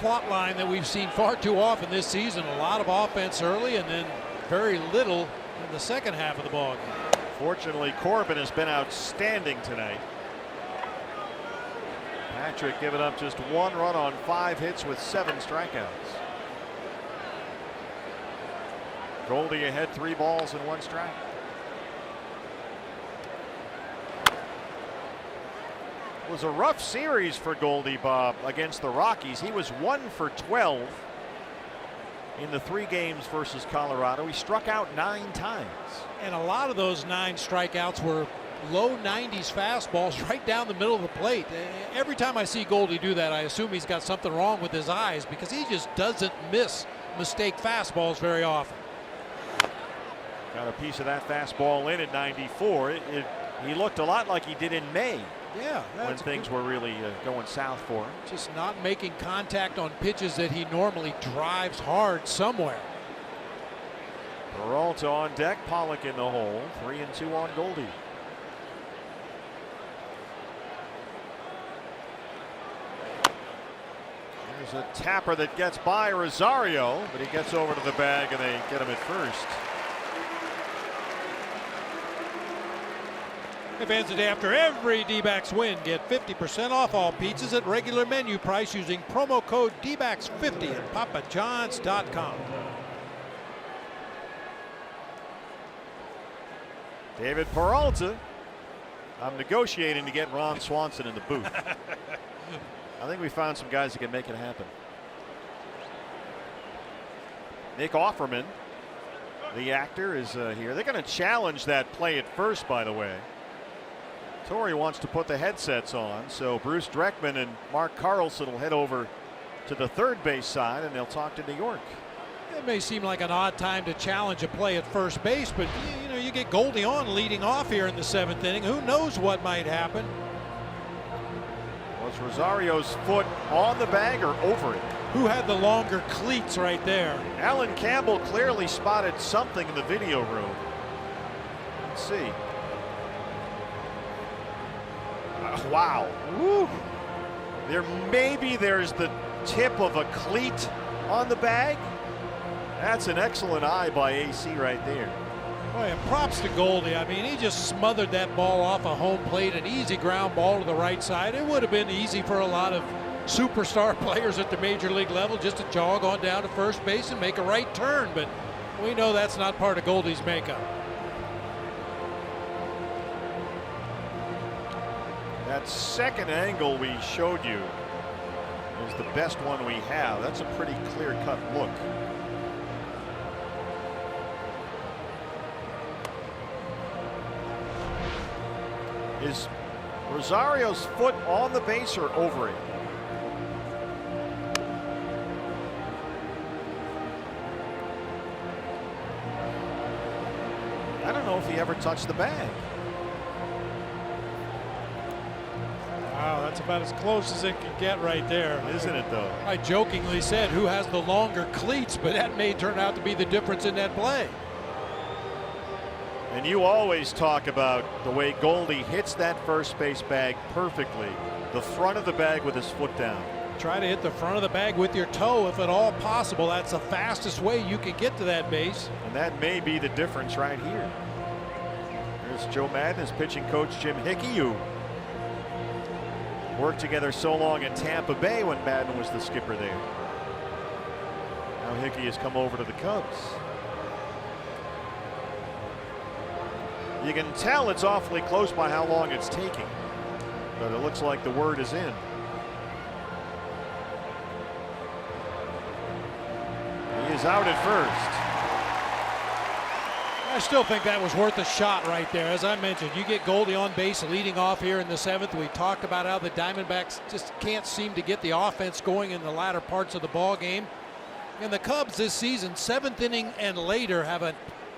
plot line that we've seen far too often this season. A lot of offense early and then very little in the second half of the ball game. Fortunately, Corbin has been outstanding tonight. Patrick giving up just 1 run on 5 hits with 7 strikeouts. Goldie ahead, 3 balls and 1 strike. It was a rough series for Goldie, Bob, against the Rockies. He was 1 for 12 in the 3 games versus Colorado. He struck out 9 times. And a lot of those 9 strikeouts were low 90s fastballs right down the middle of the plate. Every time I see Goldie do that, I assume he's got something wrong with his eyes, because he just doesn't miss mistake fastballs very often. Got a piece of that fastball in at 94. He looked a lot like he did in May. Yeah, when things were really going south for him. Just not making contact on pitches that he normally drives hard somewhere. Peralta on deck, Pollock in the hole. 3-2 on Goldie. There's a tapper that gets by Rosario, but he gets over to the bag and they get him at first. Hey fans, today after every D-backs win, get 50% off all pizzas at regular menu price using promo code D-backs50 at papajohns.com. David Peralta. I'm negotiating to get Ron Swanson in the booth. I think we found some guys that can make it happen. Nick Offerman, the actor, is here. They're going to challenge that play at first, by the way. Torrey wants to put the headsets on, so Bruce Dreckman and Mark Carlson will head over to the third base side and they'll talk to New York. It may seem like an odd time to challenge a play at first base, but you know, you get Goldie on leading off here in the 7th inning. Who knows what might happen? Was Rosario's foot on the bag or over it? Who had the longer cleats right there? Alan Campbell clearly spotted something in the video room. Let's see. Wow. Woo. There's the tip of a cleat on the bag. That's an excellent eye by AC right there. Boy, and props to Goldie. I mean, he just smothered that ball off a home plate, an easy ground ball to the right side. It would have been easy for a lot of superstar players at the major league level just to jog on down to first base and make a right turn, but we know that's not part of Goldie's makeup. That second angle we showed you is the best one we have. That's a pretty clear-cut look. Is Rosario's foot on the base or over it? I don't know if he ever touched the bag. Wow, that's about as close as it can get right there. Isn't it, though? I jokingly said who has the longer cleats, but that may turn out to be the difference in that play. And you always talk about the way Goldie hits that first base bag perfectly. The front of the bag with his foot down. Try to hit the front of the bag with your toe if at all possible. That's the fastest way you can get to that base. And that may be the difference right here. There's Joe Madden, his pitching coach Jim Hickey, who worked together so long in Tampa Bay when Madden was the skipper there. Now Hickey has come over to the Cubs. You can tell it's awfully close by how long it's taking, but it looks like the word is in. He is out at first. I still think that was worth a shot right there. As I mentioned, you get Goldie on base leading off here in the 7th. We talked about how the Diamondbacks just can't seem to get the offense going in the latter parts of the ball game. And the Cubs this season, 7th inning and later, have an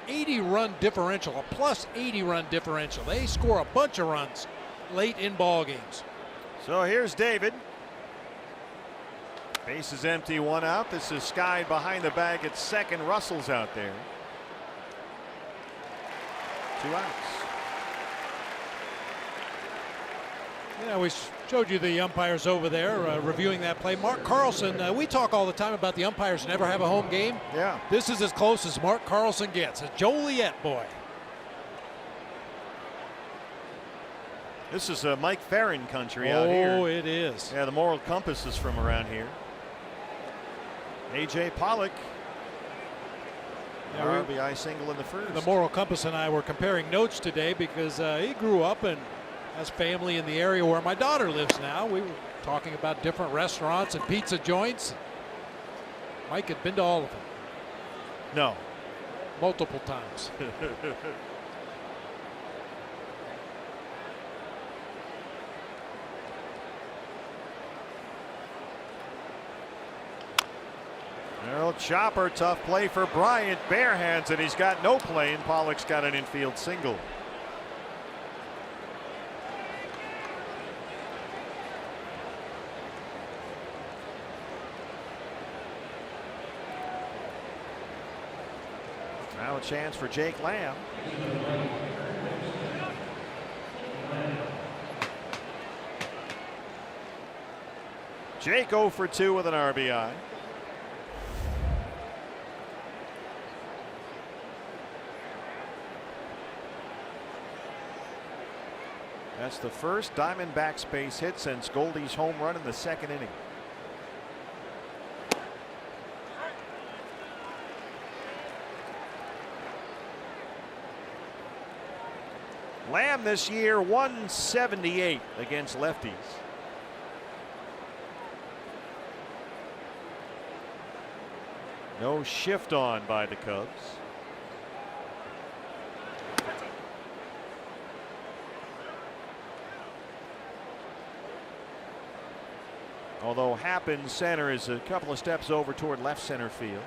80-run differential, a plus 80-run differential. They score a bunch of runs late in ball games. So here's David. Base is empty, one out. This is Sky behind the bag at second. Russell's out there. 2 outs. Yeah, we showed you the umpires over there reviewing that play. Mark Carlson, we talk all the time about the umpires never have a home game. Yeah. This is as close as Mark Carlson gets. A Joliet boy. This is Mike Farron country out here. Oh, it is. Yeah, the moral compass is from around here. A.J. Pollock. Yeah, RBI single in the first. The moral compass and I were comparing notes today because he grew up and has family in the area where my daughter lives now. We were talking about different restaurants and pizza joints. Mike had been to all of them. No. Multiple times. Well, chopper, tough play for Bryant. Bare hands, and he's got no play, and Pollock's got an infield single. Now a chance for Jake Lamb. Jake 0 for 2 with an RBI. That's the first Diamondbacks base hit since Goldie's home run in the second inning. Lamb this year 178 against lefties. No shift on by the Cubs. Although Happen center is a couple of steps over toward left center field.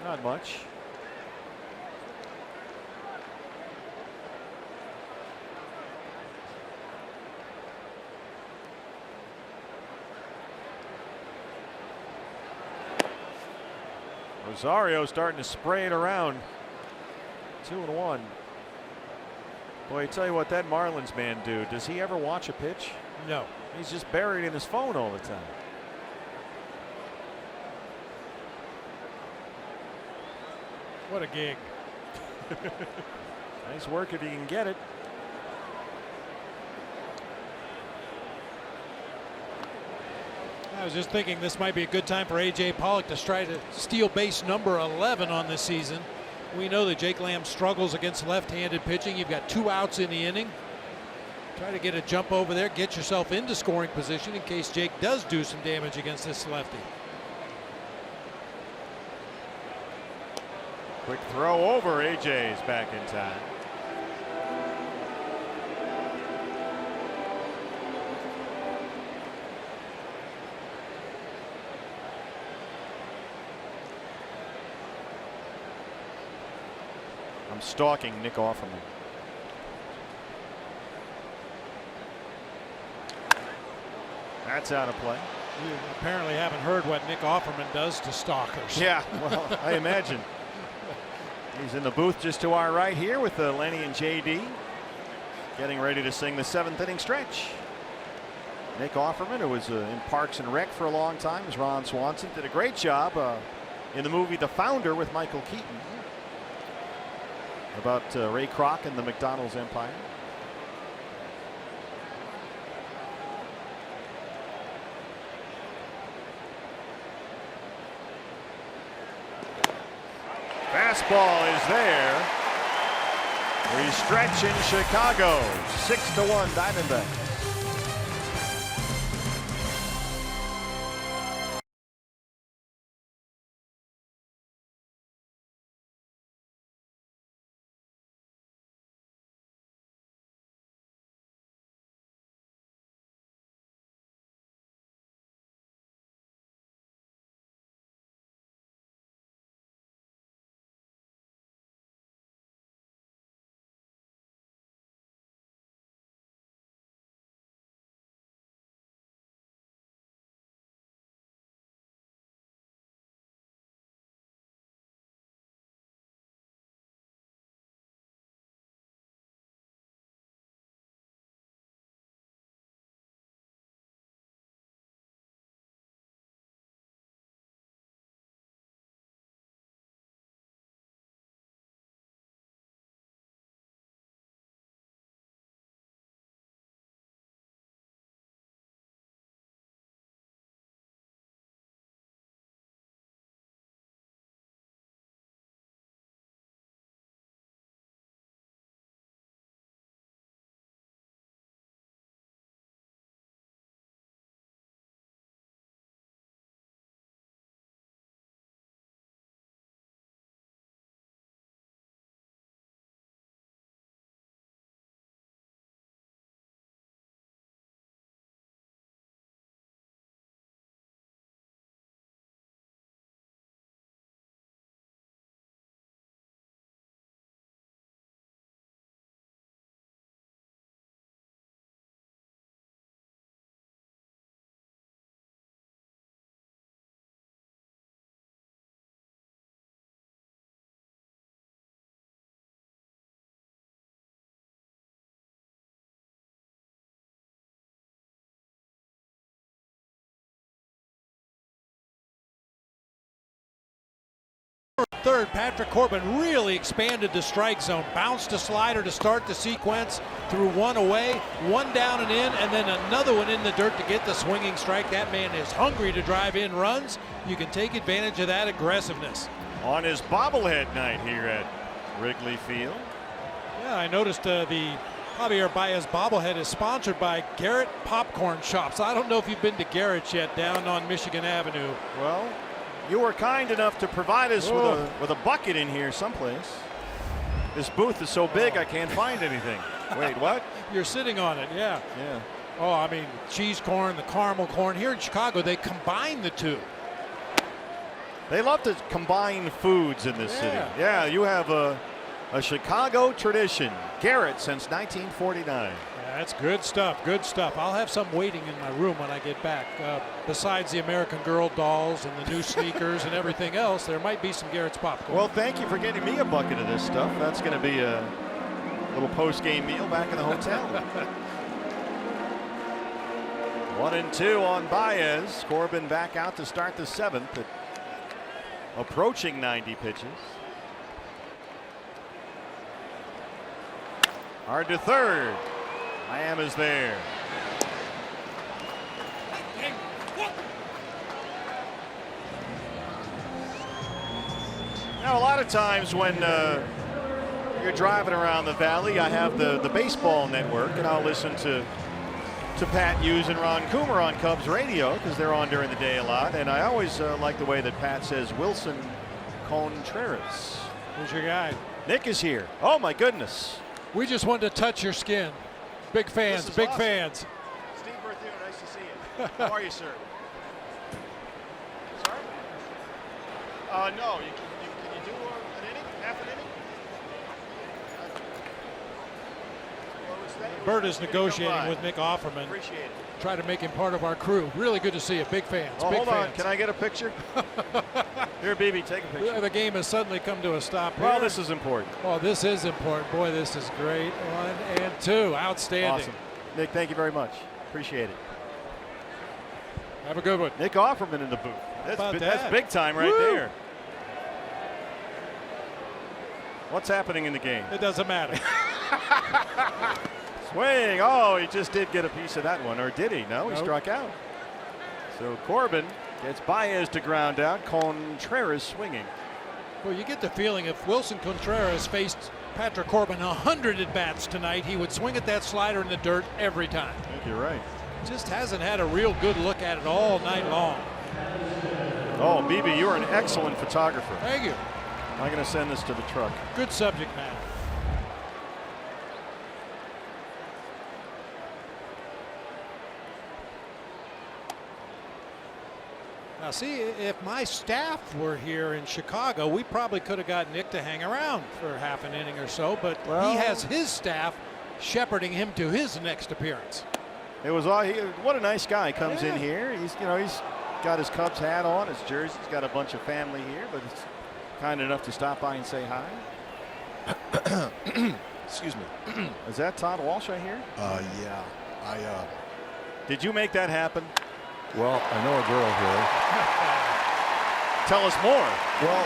Not much. Rosario starting to spray it around. 2-1. Boy, I tell you what, that Marlins man do. Does he ever watch a pitch? No. He's just buried in his phone all the time. What a gig. Nice work if you can get it. I was just thinking this might be a good time for A.J. Pollock to try to steal base number 11 on this season. We know that Jake Lamb struggles against left-handed pitching. You've got 2 outs in the inning. Try to get a jump over there, get yourself into scoring position in case Jake does do some damage against this lefty. Quick throw over. A.J.'s back in time. I'm stalking Nick Offerman. That's out of play. You apparently haven't heard what Nick Offerman does to stalkers. Yeah, well, I imagine. He's in the booth just to our right here with Lenny and JD getting ready to sing the 7th inning stretch. Nick Offerman, who was in Parks and Rec for a long time, as Ron Swanson, did a great job in the movie The Founder with Michael Keaton about Ray Kroc and the McDonald's empire. Fastball is there. We stretch in Chicago. 6-1 Diamondbacks. third, Patrick Corbin really expanded the strike zone. Bounced a slider to start the sequence, threw one away, one down and in, and then another one in the dirt to get the swinging strike. That man is hungry to drive in runs. You can take advantage of that aggressiveness. On his bobblehead night here at Wrigley Field. Yeah, I noticed the Javier Baez bobblehead is sponsored by Garrett Popcorn Shops. I don't know if you've been to Garrett's yet down on Michigan Avenue. Well, you were kind enough to provide us with a bucket in here someplace. This booth is so big I can't find anything. Wait, what? You're sitting on it, yeah. Yeah. Oh, I mean, cheese corn, the caramel corn. Here in Chicago, they combine the two. They love to combine foods in this city. Yeah, you have a Chicago tradition. Garrett since 1949. Yeah, that's good stuff, good stuff. I'll have some waiting in my room when I get back. Besides the American Girl dolls and the new sneakers and everything else, there might be some Garrett's popcorn. Well, thank you for getting me a bucket of this stuff. That's going to be a little post-game meal back in the hotel. 1-2 on Baez. Corbin back out to start the seventh at approaching 90 pitches. Hard to third. Lamb is there. Now, a lot of times when you're driving around the valley, I have the baseball network, and I'll listen to Pat Hughes and Ron Coomer on Cubs radio because they're on during the day a lot. And I always like the way that Pat says Wilson Contreras. Who's your guy? Nick is here. Oh, my goodness. We just wanted to touch your skin. Big fans, big awesome. fans. Steve Berthune, nice to see you. How are you, sir? Sorry? No. Can you do an inning? Half an inning? Bert is negotiating with Nick Offerman. Appreciate it. Try to make him part of our crew. Really good to see you. Big fans. Oh, big hold fans. on. Can I get a picture? Here, BB, take a picture. The game has suddenly come to a stop here. Well, this is important. Oh, this is important. Boy, this is great. 1 and 2. Outstanding. Awesome. Nick, thank you very much. Appreciate it. Have a good one. Nick Offerman in the booth. That's big time right there. What's happening in the game? It doesn't matter. Swing. Oh, he just did get a piece of that one. Or did he? No, he struck out. So Corbin gets Baez to ground out. Contreras swinging. Well, you get the feeling if Wilson Contreras faced Patrick Corbin 100 at-bats tonight, he would swing at that slider in the dirt every time. I think you're right. Just hasn't had a real good look at it all night long. Oh, BB, you're an excellent photographer. Thank you. I'm going to send this to the truck. Good subject matter. Now, see, if my staff were here in Chicago, we probably could have got Nick to hang around for half an inning or so, but he has his staff shepherding him to his next appearance. It was what a nice guy comes in here. He's got his Cubs hat on, his jersey. He's got a bunch of family here, but it's kind enough to stop by and say hi. Excuse me. Is that Todd Walsh I hear? Yeah. Did you make that happen? Well, I know a girl here. Tell us more. Well,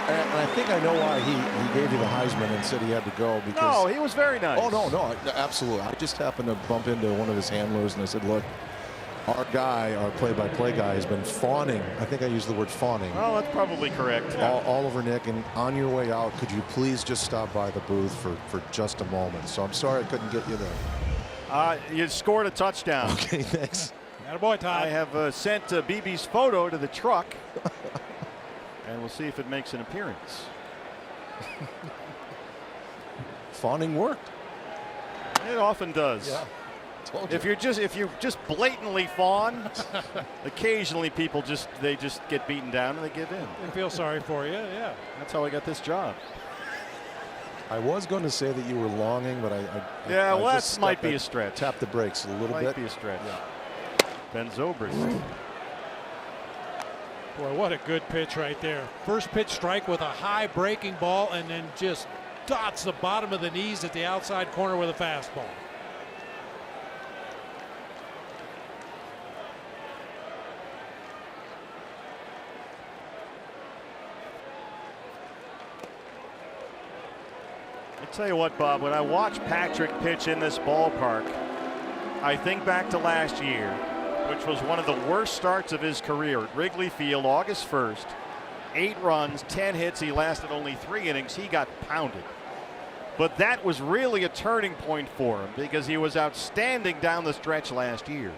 and I think I know why he gave you the Heisman and said he had to go because. No, he was very nice. Oh no, absolutely. I just happened to bump into one of his handlers and I said, look, our guy, our play-by-play guy, has been fawning. I think I used the word fawning. Oh, that's probably correct. All over Nick. And on your way out, could you please just stop by the booth for just a moment? So I'm sorry I couldn't get you there. You scored a touchdown. Okay, thanks. Attaboy, Todd. I have sent BB's photo to the truck, and we'll see if it makes an appearance. Fawning worked. It often does. Yeah. If you just blatantly fawn, occasionally people just get beaten down and they give in. They feel sorry for you, yeah. That's how I got this job. I was going to say that you were longing, but I that might be a stretch. Tap the brakes a little bit. Might be a stretch. Yeah. Ben Zobrist. Boy, what a good pitch right there. First pitch strike with a high breaking ball and then just dots the bottom of the knees at the outside corner with a fastball. tell you what, Bob, when I watch Patrick pitch in this ballpark, I think back to last year, which was one of the worst starts of his career at Wrigley Field, August 1st. 8 runs, 10 hits. He lasted only 3 innings. He got pounded. But that was really a turning point for him because he was outstanding down the stretch last year.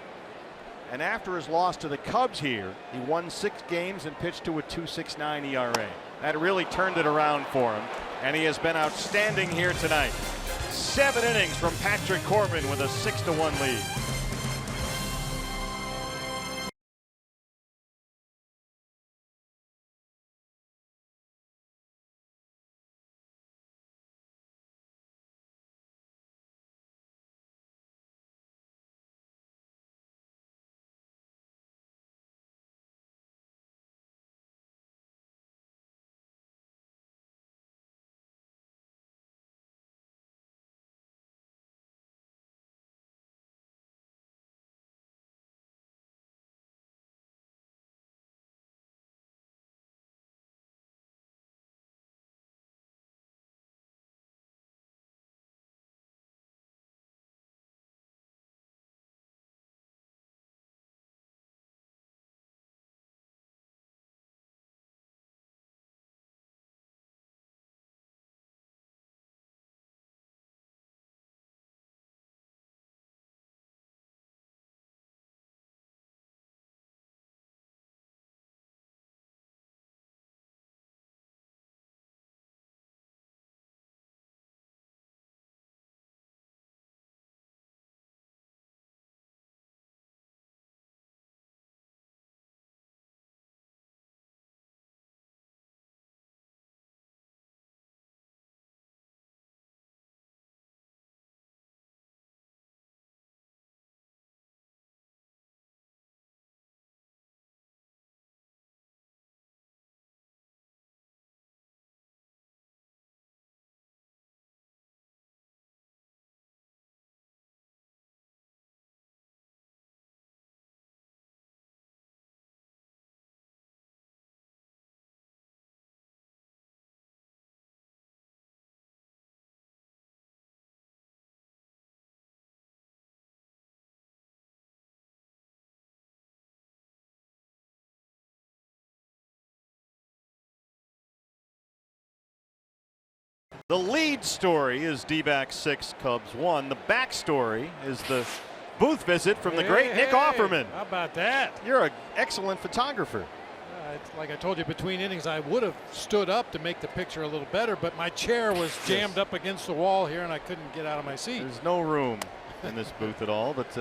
And after his loss to the Cubs here, he won 6 games and pitched to a 2.69 ERA. That really turned it around for him, and he has been outstanding here tonight. 7 innings from Patrick Corbin with a 6-1 lead. The lead story is D-backs 6, Cubs 1. The backstory is the booth visit from the great Nick Offerman. How about that? You're an excellent photographer. It's like I told you, between innings, I would have stood up to make the picture a little better, but my chair was jammed up against the wall here, and I couldn't get out of my seat. There's no room in this booth at all, but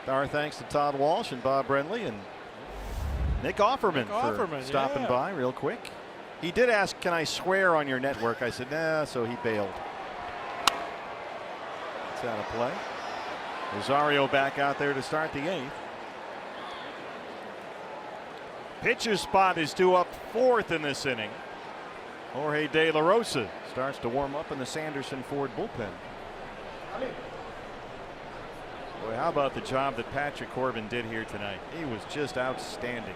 our thanks to Todd Walsh and Bob Brenly and Nick Offerman for stopping by real quick. He did ask, can I swear on your network? I said, nah, so he bailed. It's out of play. Rosario back out there to start the 8th. Pitcher's spot is due up 4th in this inning. Jorge De La Rosa starts to warm up in the Sanderson Ford bullpen. Boy, how about the job that Patrick Corbin did here tonight? He was just outstanding.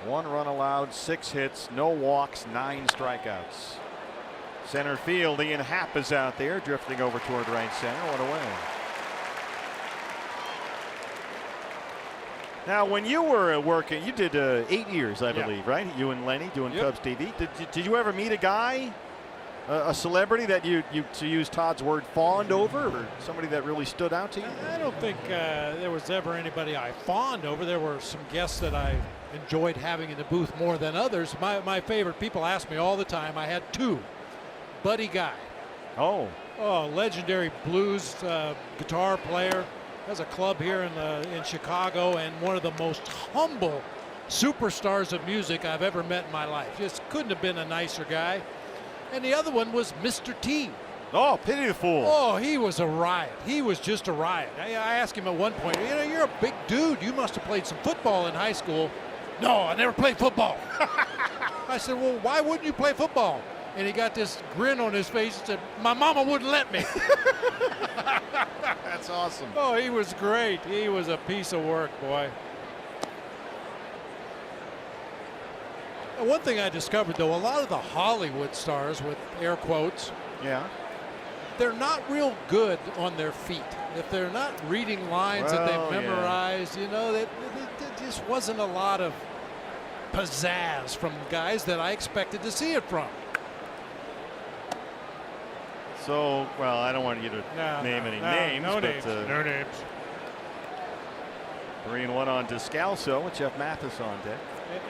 One run allowed, 6 hits, no walks, 9 strikeouts. Center field, Ian Happ is out there, drifting over toward right center. What away. Now, when you were working, you did 8 years, I believe, right? You and Lenny doing Cubs TV. Did you ever meet a guy, a celebrity that you, to use Todd's word, fawned over, or somebody that really stood out to you? I don't think there was ever anybody I fawned over. There were some guests that I enjoyed having in the booth more than others. My favorite people ask me all the time. I had 2. Buddy Guy. Oh, legendary blues guitar player. Has a club here in Chicago, and one of the most humble superstars of music I've ever met in my life. Just couldn't have been a nicer guy. And the other one was Mr. T. Oh, pity the fool. Oh, he was a riot. He was just a riot. I asked him at one point, you know, you're a big dude. You must have played some football in high school. No, I never played football. I said, well, why wouldn't you play football? And he got this grin on his face and said, my mama wouldn't let me. That's awesome. Oh, he was great. He was a piece of work, boy. One thing I discovered, though, a lot of the Hollywood stars, with air quotes, Yeah. they're not real good on their feet. If they're not reading lines that Well, they've yeah. memorized, you know, there just wasn't a lot of pizzazz from guys that I expected to see it from. So, well, I don't want you to name any names. No but, names. No names. 3-1 on Descalso with Jeff Mathis on deck.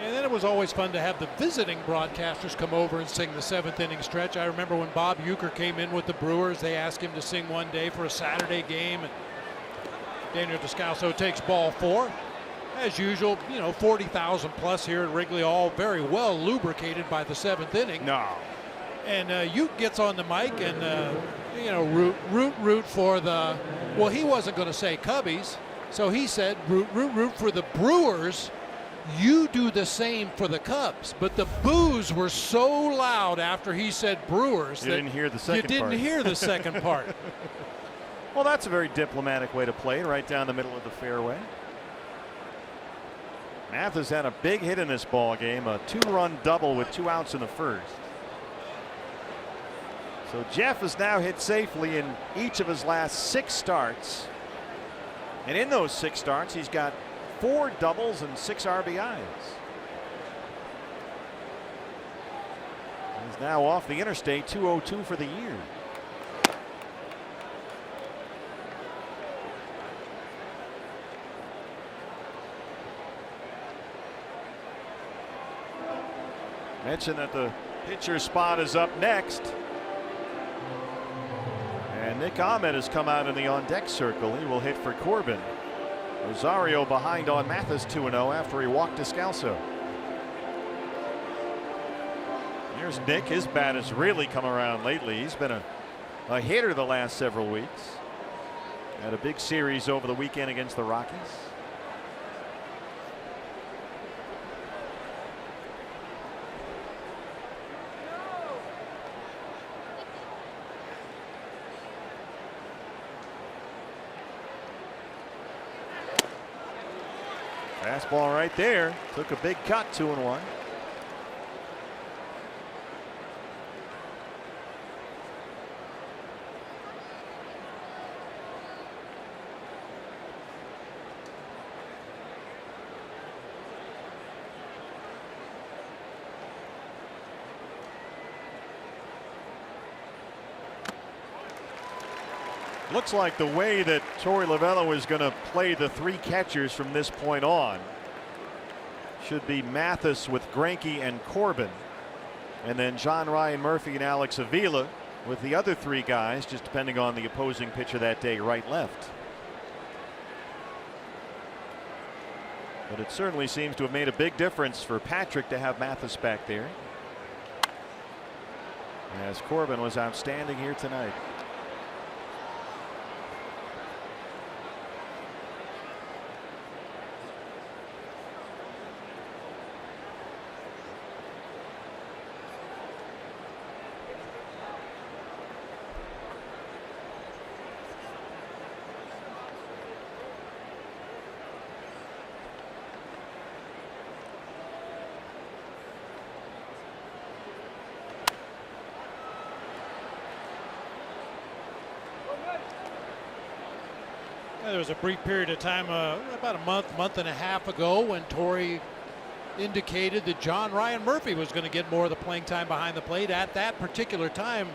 And then it was always fun to have the visiting broadcasters come over and sing the 7th inning stretch. I remember when Bob Uecker came in with the Brewers, they asked him to sing one day for a Saturday game. And Daniel Descalso takes ball 4. As usual, you know, 40,000 plus here at Wrigley, all very well lubricated by the 7th inning. No. And Uecker gets on the mic and, you know, root for the, well, he wasn't going to say Cubbies. So he said, root for the Brewers. You do the same for the Cubs. But the boos were so loud after he said Brewers You didn't hear the second you part. didn't hear the second part. Well, that's a very diplomatic way to play it, right down the middle of the fairway. Mathis had a big hit in this ball game, a 2-run double with 2 outs in the first. So Jeff has now hit safely in each of his last 6 starts. And in those 6 starts, he's got 4 doubles and 6 RBIs. He's now off the interstate, 202 for the year. Mentioned that the pitcher spot is up next. And Nick Ahmed has come out in the on-deck circle. He will hit for Corbin. Rosario behind on Mathis 2-0 after he walked Descalso. Here's Nick. His bat has really come around lately. He's been a hitter the last several weeks. Had a big series over the weekend against the Rockies. Fastball right there. Took a big cut, 2-1. Looks like the way that Torey Lovullo is going to play the 3 catchers from this point on should be Mathis with Greinke and Corbin, and then John Ryan Murphy and Alex Avila with the other 3 guys, just depending on the opposing pitcher that day, right, left. But it certainly seems to have made a big difference for Patrick to have Mathis back there, as Corbin was outstanding here tonight. There was a brief period of time about a month and a half ago when Torey indicated that John Ryan Murphy was going to get more of the playing time behind the plate. At that particular time,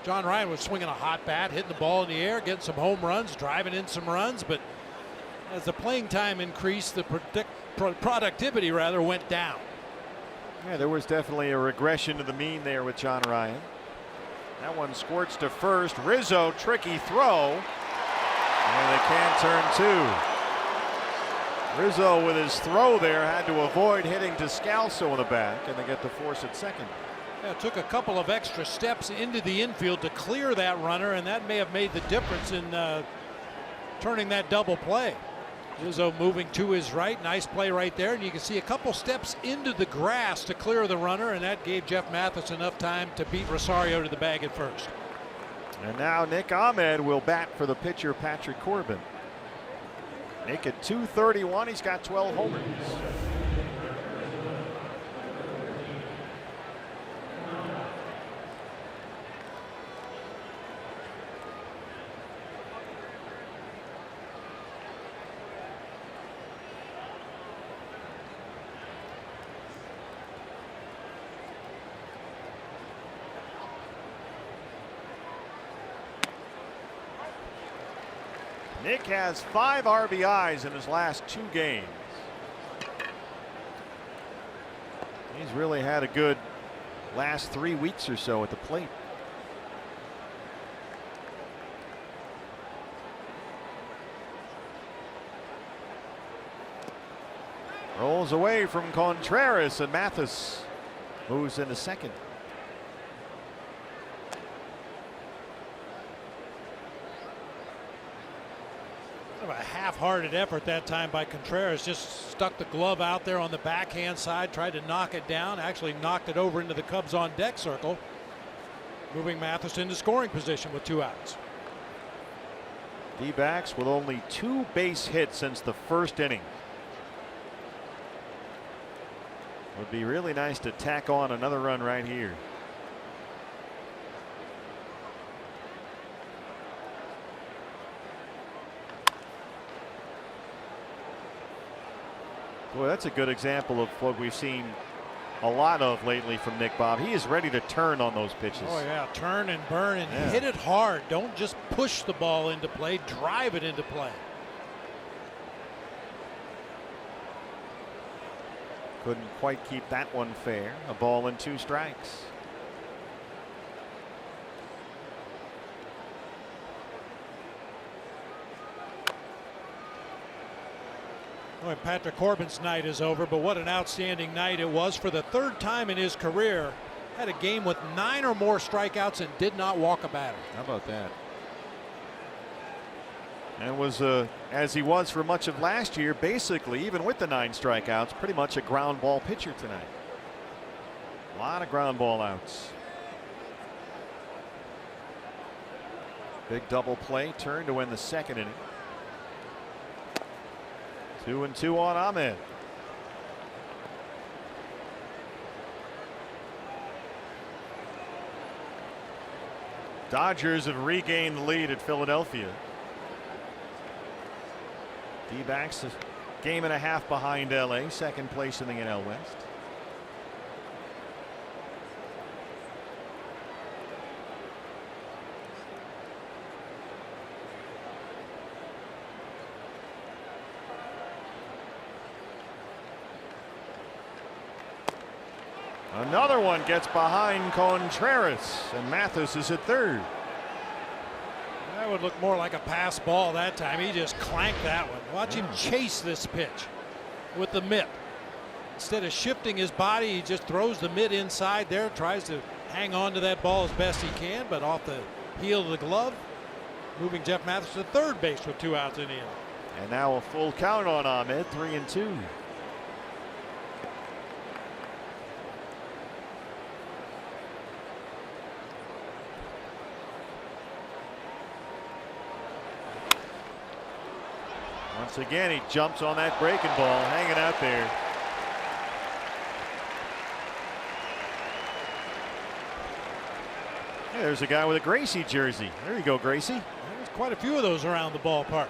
John Ryan was swinging a hot bat, hitting the ball in the air, getting some home runs, driving in some runs. But as the playing time increased, the productivity rather went down. Yeah, there was definitely a regression to the mean there with John Ryan. That one squirts to first. Rizzo, tricky throw. And they can turn 2. Rizzo with his throw there had to avoid hitting Descalso in the back, and they get the force at second. Yeah, it took a couple of extra steps into the infield to clear that runner, and that may have made the difference in turning that double play. Rizzo moving to his right. Nice play right there, and you can see a couple steps into the grass to clear the runner, and that gave Jeff Mathis enough time to beat Rosario to the bag at first. And now Nick Ahmed will bat for the pitcher Patrick Corbin. Nick at 231, he's got 12 homers. Nick has 5 RBIs in his last 2 games. He's really had a good last 3 weeks or so at the plate. Rolls away from Contreras, and Mathis moves into second. Kind of a half-hearted effort that time by Contreras. Just stuck the glove out there on the backhand side, tried to knock it down, actually knocked it over into the Cubs on deck circle, moving Mathis into scoring position with 2 outs. D-backs with only 2 base hits since the first inning. Would be really nice to tack on another run right here. Boy, that's a good example of what we've seen a lot of lately from Nick Bob. He is ready to turn on those pitches. Oh yeah, turn and burn and hit it hard. Don't just push the ball into play, drive it into play. Couldn't quite keep that one fair. A ball and 2 strikes. Boy, Patrick Corbin's night is over, but what an outstanding night it was for the 3rd time in his career. Had a game with 9 or more strikeouts and did not walk a batter. How about that? And was as he was for much of last year, basically, even with the 9 strikeouts, pretty much a ground ball pitcher tonight. A lot of ground ball outs. Big double play, turn to win the 2nd inning. 2-2 on Ahmed. Dodgers have regained the lead at Philadelphia. D-backs a game and a half behind LA, 2nd place in the NL West. Another one gets behind Contreras, and Mathis is at 3rd. That would look more like a pass ball that time. He just clanked that one. Watch him chase this pitch with the mitt. Instead of shifting his body, he just throws the mitt inside there, tries to hang on to that ball as best he can, but off the heel of the glove, moving Jeff Mathis to 3rd base with 2 outs in the inning. And now a full count on Ahmed, 3-2. Once again, he jumps on that breaking ball, hanging out there. Hey, there's a guy with a Gracie jersey. There you go, Gracie. There's quite a few of those around the ballpark.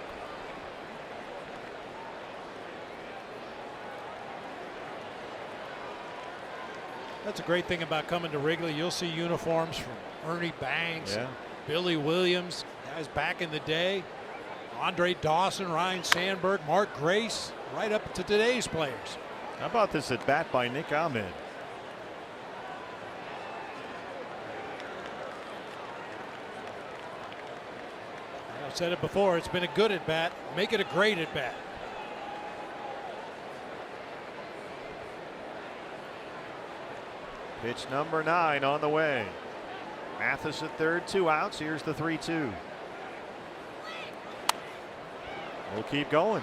That's a great thing about coming to Wrigley. You'll see uniforms from Ernie Banks, Billy Williams, guys back in the day. Andre Dawson, Ryan Sandberg, Mark Grace, right up to today's players. How about this at bat by Nick Ahmed? I've said it before, it's been a good at bat. Make it a great at bat. Pitch number 9 on the way. Mathis at 3rd, 2 outs. Here's the 3-2. We'll keep going.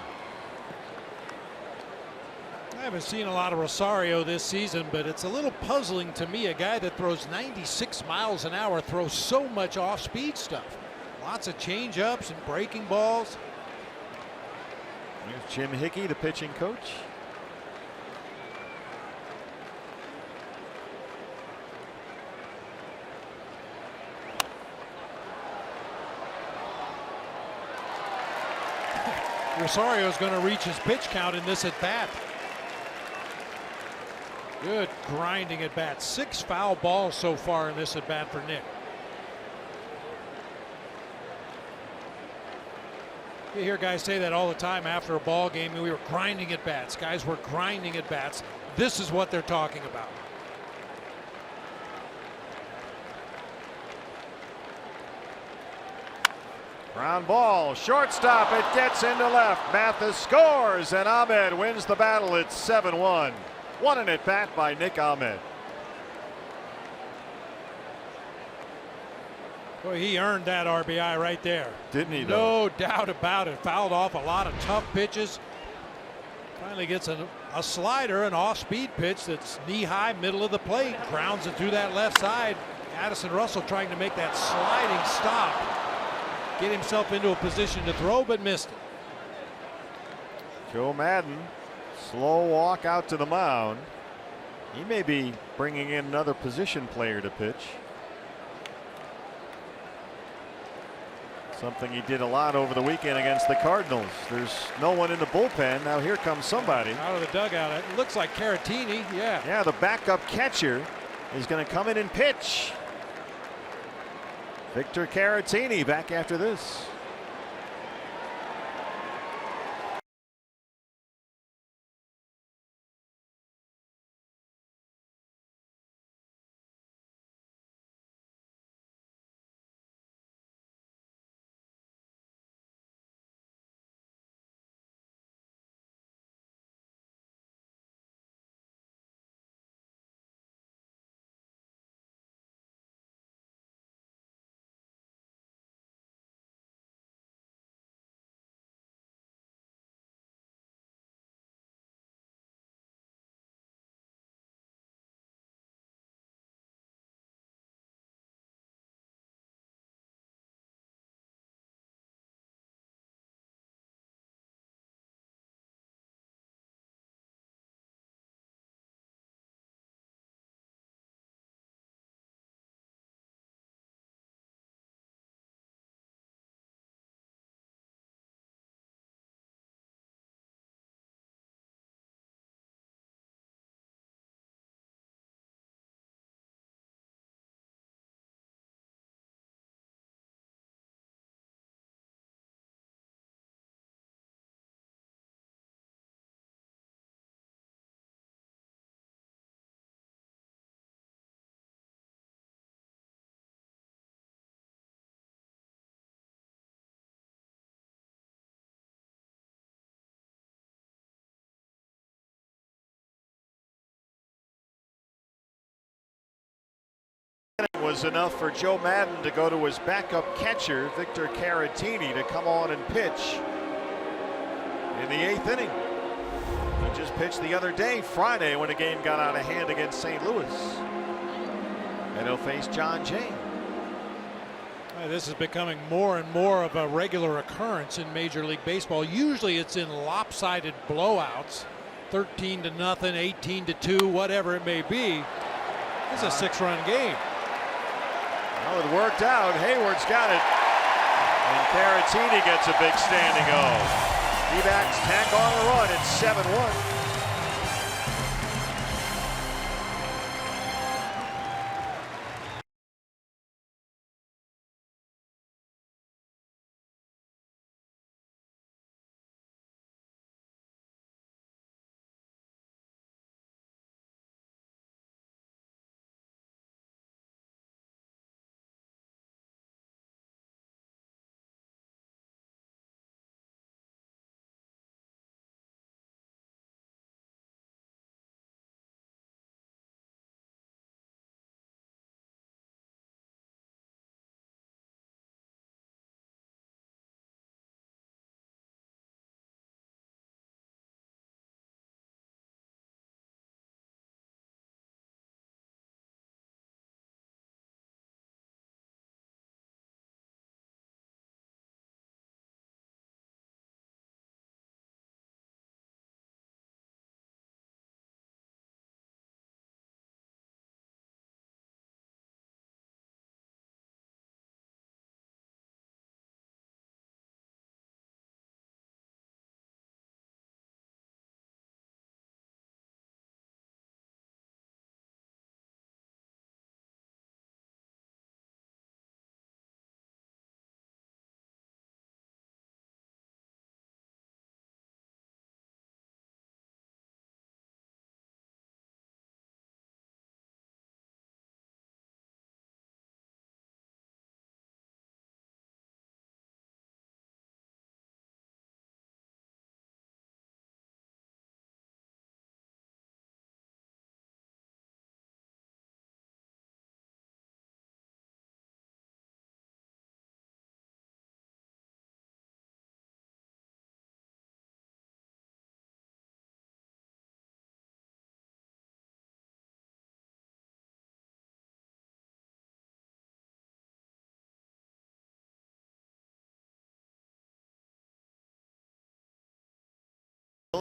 I haven't seen a lot of Rosario this season, but it's a little puzzling to me. A guy that throws 96 miles an hour throws so much off-speed stuff. Lots of change-ups and breaking balls. Here's Jim Hickey, the pitching coach. Rosario is going to reach his pitch count in this at bat. Good grinding at bat. 6 foul balls so far in this at bat for Nick. You hear guys say that all the time after a ball game. We were grinding at bats. Guys were grinding at bats. This is what they're talking about. Ground ball, shortstop, it gets into left. Mathis scores, and Ahmed wins the battle. It's 7-1. One in at bat by Nick Ahmed. Boy, he earned that RBI right there. Didn't he, though? No doubt about it. Fouled off a lot of tough pitches. Finally gets a slider, an off-speed pitch that's knee-high, middle of the plate. Grounds it through that left side. Addison Russell trying to make that sliding stop. Get himself into a position to throw, but missed it. Joe Madden, slow walk out to the mound. He may be bringing in another position player to pitch. Something he did a lot over the weekend against the Cardinals. There's no one in the bullpen. Now here comes somebody. Out of the dugout. It looks like Caratini. Yeah. Yeah, the backup catcher is going to come in and pitch. Victor Caratini back after this. Was enough for Joe Madden to go to his backup catcher, Victor Caratini, to come on and pitch in the 8th inning. He just pitched the other day, Friday, when the game got out of hand against St. Louis. And he'll face John Jay. This is becoming more and more of a regular occurrence in Major League Baseball. Usually it's in lopsided blowouts, 13-0, 18-2, whatever it may be. This is a 6-run game. Well, it worked out. Hayward's got it. And Caratini gets a big standing O. D-backs tack on a run. It's 7-1.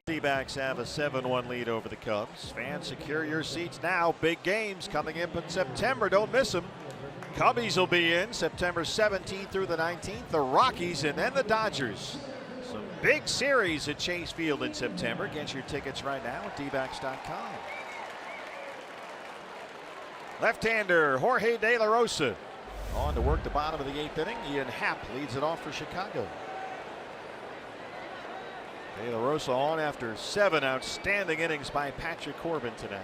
D-backs have a 7-1 lead over the Cubs. Fans, secure your seats now. Big games coming up in September. Don't miss them. Cubbies will be in September 17th through the 19th. The Rockies and then the Dodgers. Some big series at Chase Field in September. Get your tickets right now at dbacks.com. Left-hander Jorge De La Rosa on to work the bottom of the 8th inning. Ian Happ leads it off for Chicago. De La Rosa on after 7 outstanding innings by Patrick Corbin today.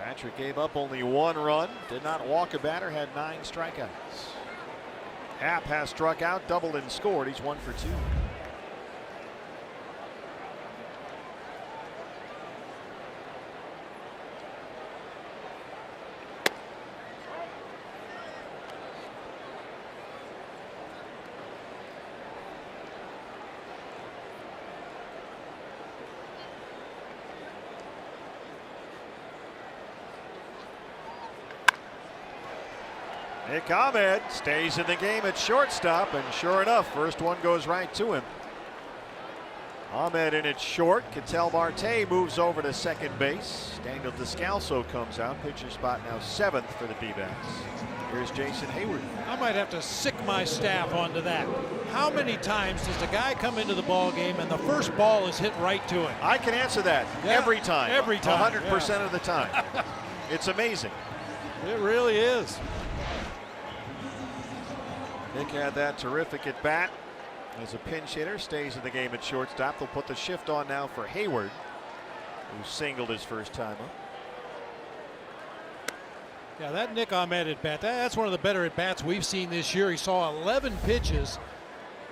Patrick gave up only 1 run, did not walk a batter, had 9 strikeouts. Happ has struck out, doubled and scored. He's 1 for 2. Nick Ahmed stays in the game at shortstop, and sure enough, first one goes right to him. Ahmed in at short. Ketel Marte moves over to second base. Daniel Descalso comes out. Pitcher spot now 7th for the D-backs. Here's Jason Hayward. I might have to sick my staff onto that. How many times does the guy come into the ball game and the first ball is hit right to him? I can answer that. Yeah, every time. Every time. 100% of the time. It's amazing. It really is. Nick had that terrific at bat as a pinch hitter, stays in the game at shortstop. They'll put the shift on now for Hayward, who singled his first time up. Yeah, that Nick Ahmed at bat, that's one of the better at bats we've seen this year. He saw 11 pitches,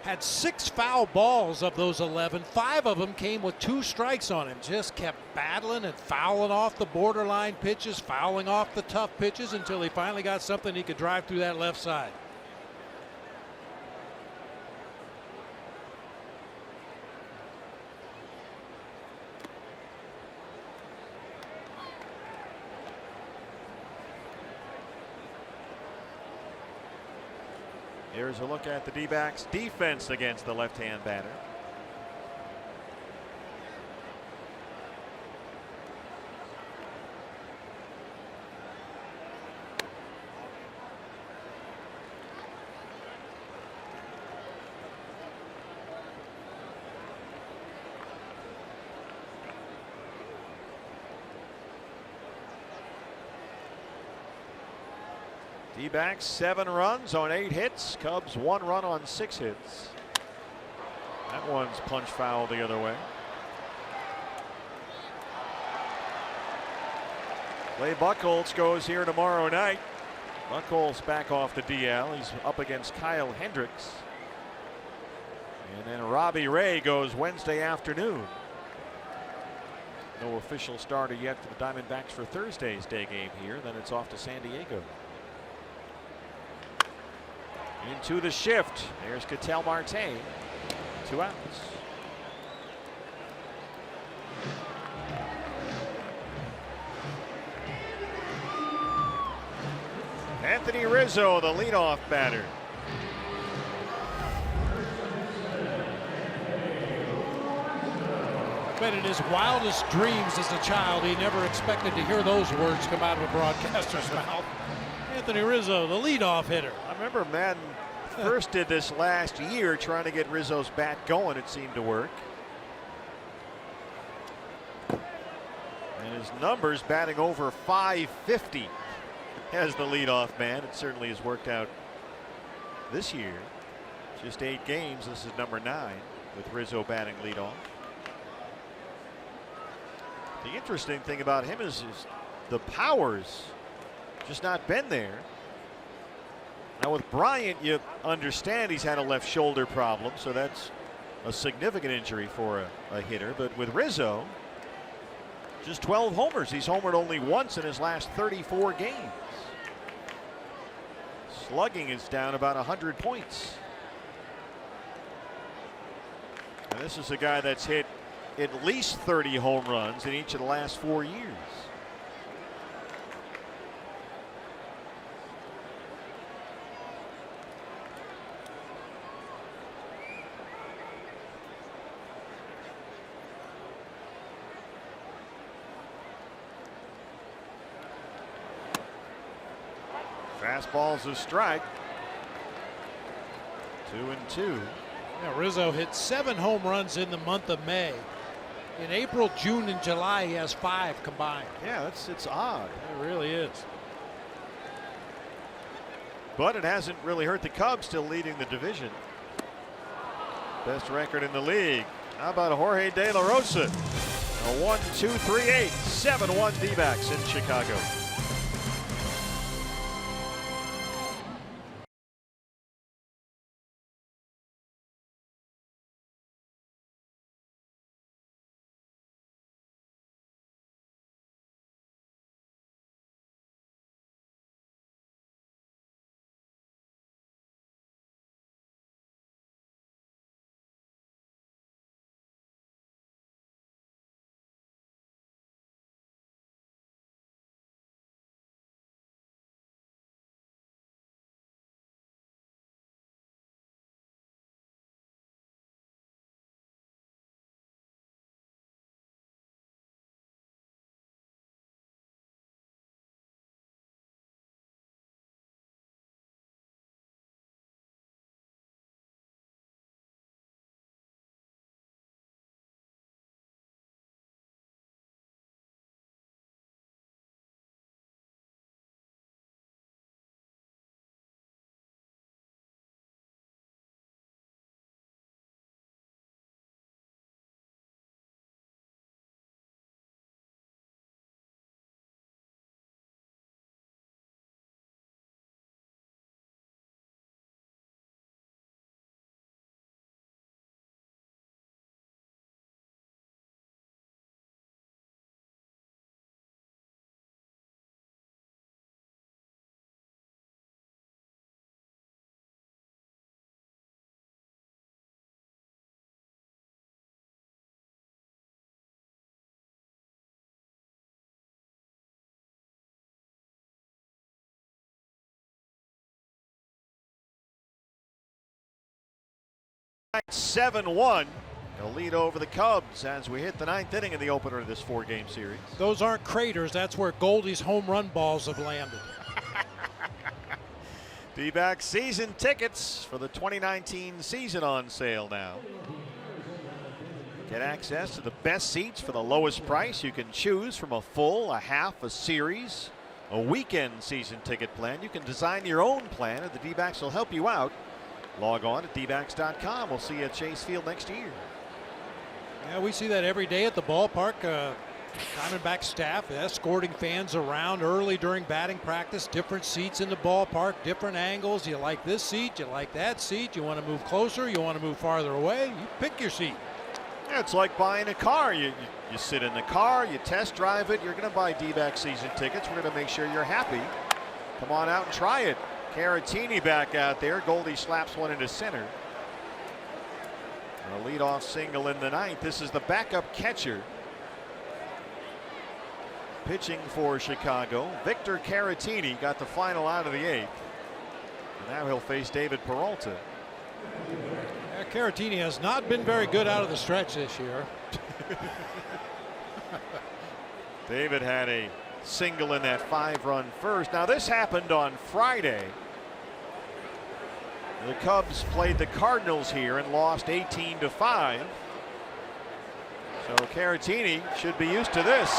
had 6 foul balls of those 11. 5 of them came with 2 strikes on him. Just kept battling and fouling off the borderline pitches, fouling off the tough pitches until he finally got something he could drive through that left side. Here's a look at the D-backs defense against the left-hand batter. D-backs 7 runs on 8 hits. Cubs 1 run on 6 hits. That one's punch foul the other way. Clay Buchholz goes here tomorrow night. Buchholz back off the DL. He's up against Kyle Hendricks. And then Robbie Ray goes Wednesday afternoon. No official starter yet for the Diamondbacks for Thursday's day game here. Then it's off to San Diego. Into the shift. There's Ketel Marte. 2 outs. Anthony Rizzo, the leadoff batter. But in his wildest dreams as a child, he never expected to hear those words come out of a broadcaster's mouth. Anthony Rizzo, the leadoff hitter. I remember Madden first did this last year, trying to get Rizzo's bat going. It seemed to work. And his numbers batting over .550 as the leadoff man. It certainly has worked out this year. Just 8 games. This is number 9 with Rizzo batting leadoff. The interesting thing about him is the power's just not been there. Now with Bryant, you understand he's had a left shoulder problem, so that's a significant injury for a hitter. But with Rizzo, just 12 homers. He's homered only once in his last 34 games. Slugging is down about 100 points. And this is a guy that's hit at least 30 home runs in each of the last 4 years. Fastball's a strike. 2-2. Yeah, Rizzo hit 7 home runs in the month of May. In April, June, and July, he has 5 combined. Yeah, it's odd. It really is. But it hasn't really hurt the Cubs, still leading the division. Best record in the league. How about Jorge De La Rosa? A 1-2-3-8, 7-1 D-backs in Chicago. Seven 7-1. A lead over the Cubs as we hit the 9th inning in the opener of this 4-game series. Those aren't craters. That's where Goldie's home run balls have landed. D-backs season tickets for the 2019 season on sale now. Get access to the best seats for the lowest price. You can choose from a full, a half, a series, a weekend season ticket plan. You can design your own plan, and the D-backs will help you out. Log on at dbacks.com. We'll see you at Chase Field next year. Yeah, we see that every day at the ballpark. Diamondback staff escorting fans around early during batting practice. Different seats in the ballpark, different angles. You like this seat, you like that seat. You want to move closer, you want to move farther away. You pick your seat. Yeah, it's like buying a car. You sit in the car, you test drive it. You're going to buy D-back season tickets. We're going to make sure you're happy. Come on out and try it. Caratini back out there. Goldie slaps one into center. A leadoff single in the 9th. This is the backup catcher pitching for Chicago. Victor Caratini got the final out of the 8th. And now he'll face David Peralta. Yeah, Caratini has not been very good out of the stretch this year. David had a single in that 5-run first. Now this happened on Friday. The Cubs played the Cardinals here and lost 18-5. So Caratini should be used to this.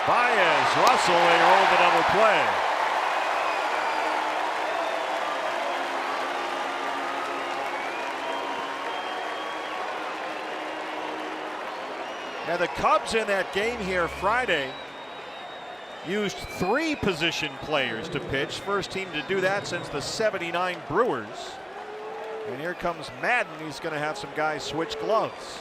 Baez, Russell, they roll the double play. Now the Cubs in that game here Friday used 3 position players to pitch. First team to do that since the '79 Brewers. And here comes Madden. He's going to have some guys switch gloves.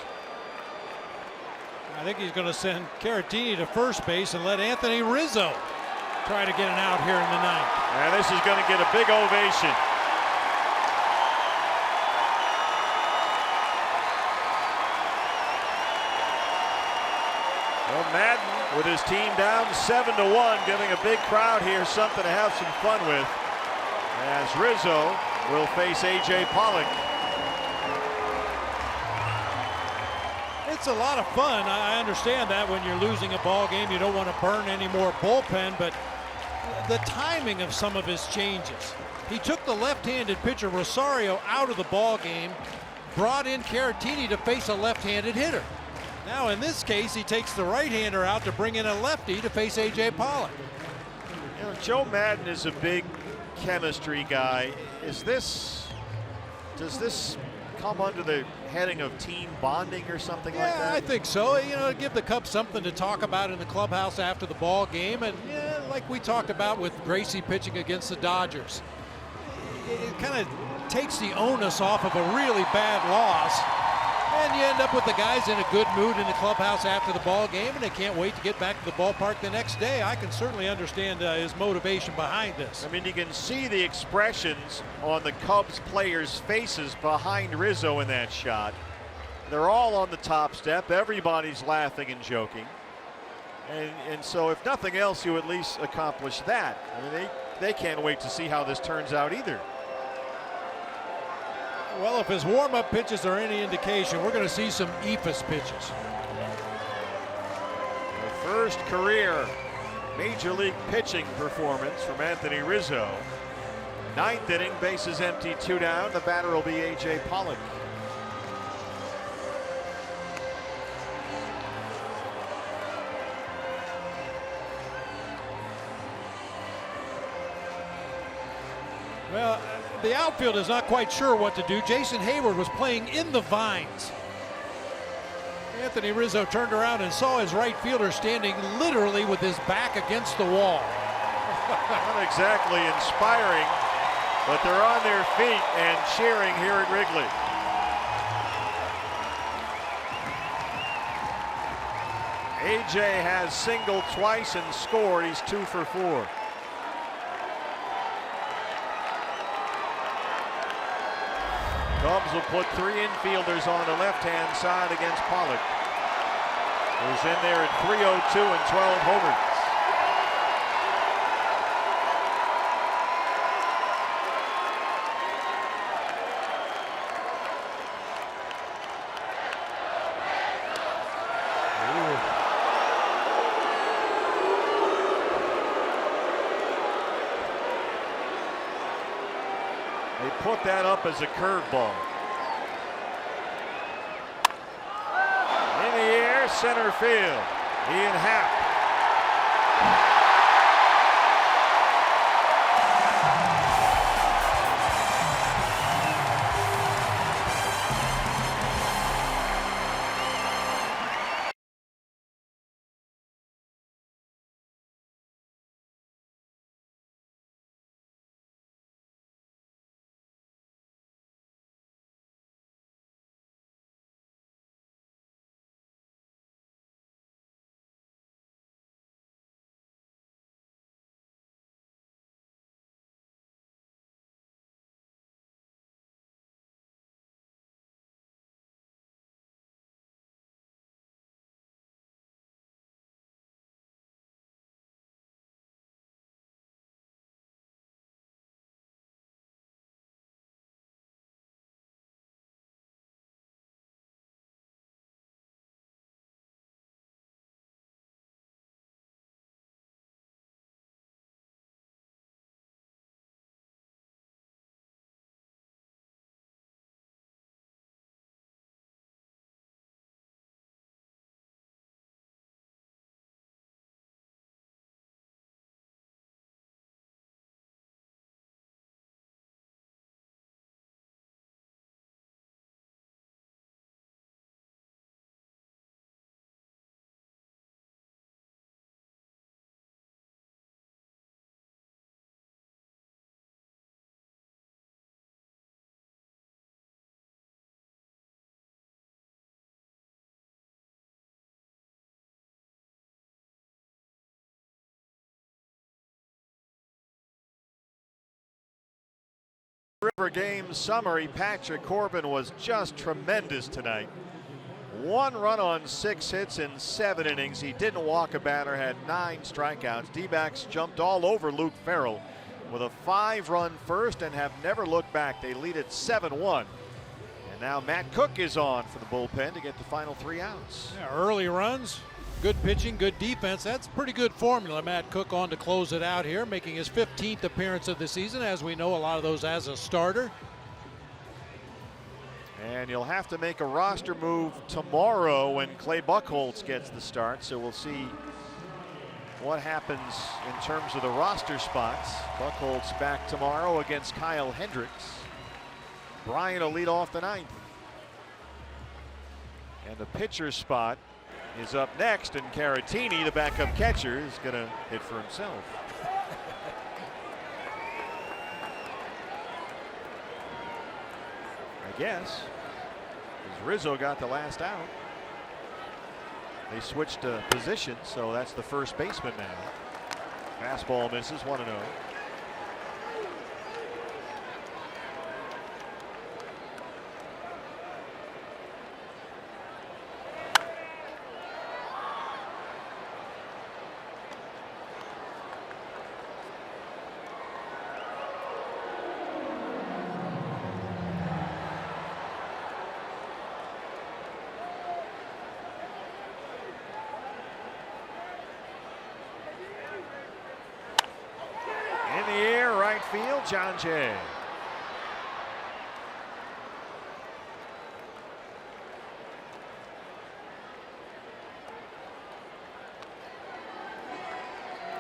I think he's going to send Caratini to first base and let Anthony Rizzo try to get an out here in the 9th. And this is going to get a big ovation. Well, Madden with his team down 7-1, giving a big crowd here something to have some fun with, as Rizzo will face A.J. Pollock. It's a lot of fun. I understand that when you're losing a ball game, you don't want to burn any more bullpen, but the timing of some of his changes. He took the left-handed pitcher Rosario out of the ball game, brought in Caratini to face a left-handed hitter. Now in this case, he takes the right-hander out to bring in a lefty to face A.J. Pollock. You know, Joe Madden is a big chemistry guy. Does this come under the heading of team bonding or something like that? I think so. You know, give the Cubs something to talk about in the clubhouse after the ball game. And yeah, like we talked about with Gracie pitching against the Dodgers, it kind of takes the onus off of a really bad loss. And you end up with the guys in a good mood in the clubhouse after the ball game, and they can't wait to get back to the ballpark the next day. I can certainly understand his motivation behind this. I mean, you can see the expressions on the Cubs players' faces behind Rizzo in that shot. They're all on the top step. Everybody's laughing and joking. And so if nothing else, you at least accomplish that. I mean, they can't wait to see how this turns out either. Well, if his warm-up pitches are any indication, we're going to see some eephus pitches. The first career major league pitching performance from Anthony Rizzo. Ninth inning, bases empty, 2 down. The batter will be A.J. Pollock. Well, the outfield is not quite sure what to do. Jason Hayward was playing in the vines. Anthony Rizzo turned around and saw his right fielder standing literally with his back against the wall. Not exactly inspiring, but they're on their feet and cheering here at Wrigley. AJ has singled twice and scored. He's 2 for 4. Cubs will put 3 infielders on the left-hand side against Pollock, who's in there at .302 and 12 homers. They put that up as a curveball. In the air, center field. Ian Happ. River game summary. Patrick Corbin was just tremendous tonight. 1 run on 6 hits in 7 innings. He didn't walk a batter, had 9 strikeouts. D-backs jumped all over Luke Farrell with a 5-run first and have never looked back. They lead at 7-1. And now Matt Cook is on for the bullpen to get the final 3 outs. Yeah, early runs, Good pitching, good defense. That's a pretty good formula. Matt Cook on to close it out here, making his 15th appearance of the season. As we know, a lot of those as a starter. And you'll have to make a roster move tomorrow when Clay Buchholz gets the start. So we'll see what happens in terms of the roster spots. Buchholz back tomorrow against Kyle Hendricks. Bryant will lead off the ninth. And the pitcher spot is up next, and Caratini, the backup catcher, is going to hit for himself. I guess, because Rizzo got the last out. They switched positions, so that's the first baseman now. Fastball misses, 1-0. Field, John Jay.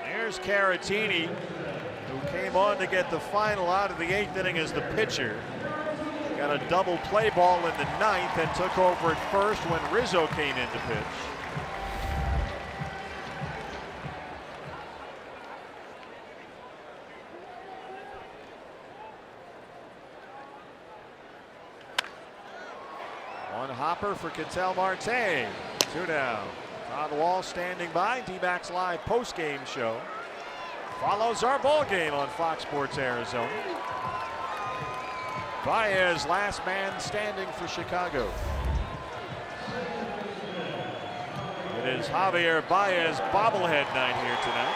There's Caratini, who came on to get the final out of the 8th inning as the pitcher. Got a double play ball in the 9th and took over at first when Rizzo came in to pitch. Hopper for Ketel Marte. 2 down. Todd Wall standing by. D-backs live post-game show. Follows our ball game on Fox Sports Arizona. Baez, last man standing for Chicago. It is Javier Baez bobblehead night here tonight.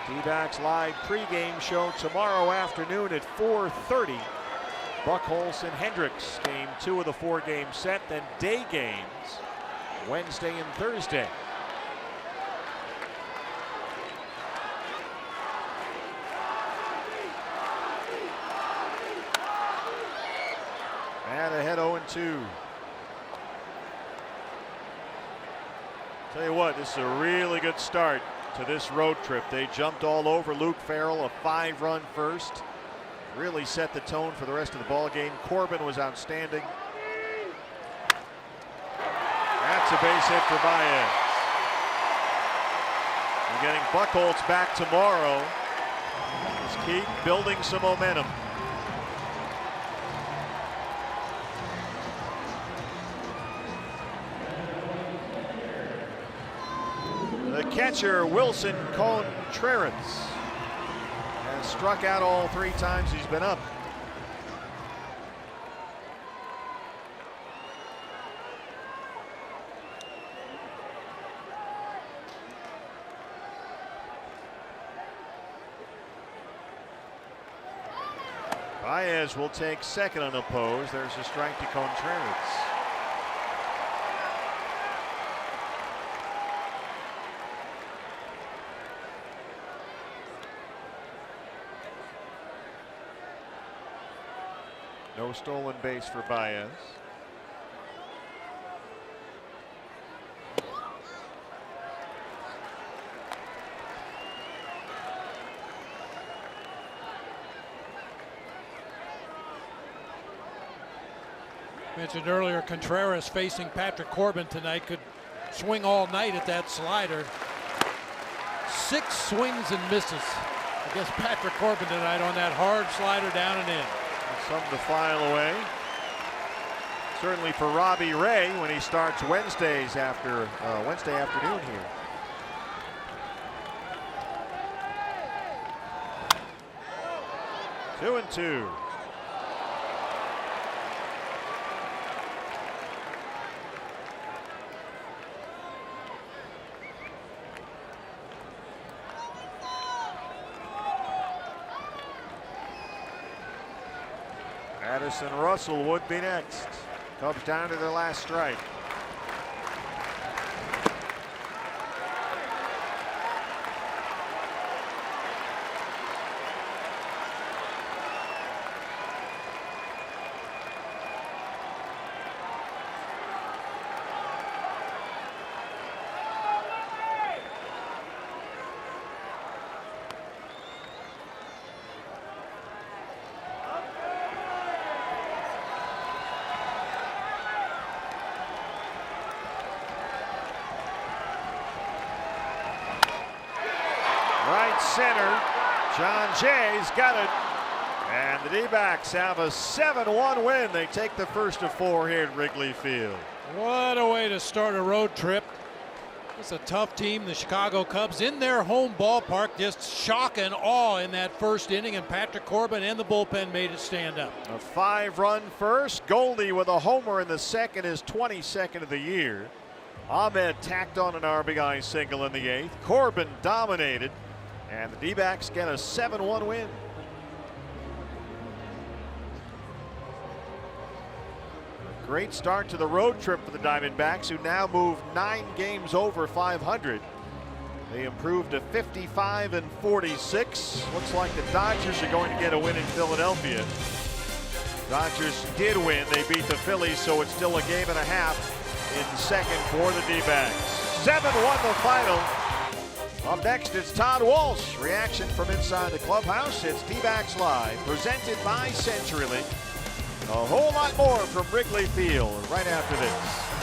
D-backs live pregame show tomorrow afternoon at 4:30. Buchholz and Hendricks, game 2 of the 4-game set, then day games Wednesday and Thursday. And ahead 0-2. Tell you what, this is a really good start to this road trip. They jumped all over Luke Farrell, a 5-run first. Really set the tone for the rest of the ball game. Corbin was outstanding. That's a base hit for Baez. We're getting Buchholz back tomorrow. Just keep building some momentum. The catcher, Wilson Contreras, has struck out all 3 times he's been up. Baez will take second unopposed. There's a strike to Contreras. No stolen base for Baez. Mentioned earlier, Contreras facing Patrick Corbin tonight could swing all night at that slider. 6 swings and misses against Patrick Corbin tonight on that hard slider down and in. Something to file away. Certainly for Robbie Ray when he starts Wednesday afternoon here. Two and two. Addison Russell would be next. Cubs down to their last strike. Right center, John Jay's got it. And the D-backs have a 7-1 win. They take the first of 4 here at Wrigley Field. What a way to start a road trip. It's a tough team, the Chicago Cubs, in their home ballpark. Just shock and awe in that first inning, and Patrick Corbin and the bullpen made it stand up. A 5-run first. Goldie with a homer in the second, his 22nd of the year. Ahmed tacked on an RBI single in the 8th. Corbin dominated, and the D-backs get a 7-1 win. Great start to the road trip for the Diamondbacks, who now move 9 games over 500. They improved to 55-46. Looks like the Dodgers are going to get a win in Philadelphia. Dodgers did win. They beat the Phillies, so it's still a game and a half in the second for the D-backs. 7-1 the final. Up next, it's Todd Walsh. Reaction from inside the clubhouse. It's D-backs Live, presented by CenturyLink. A whole lot more from Wrigley Field right after this.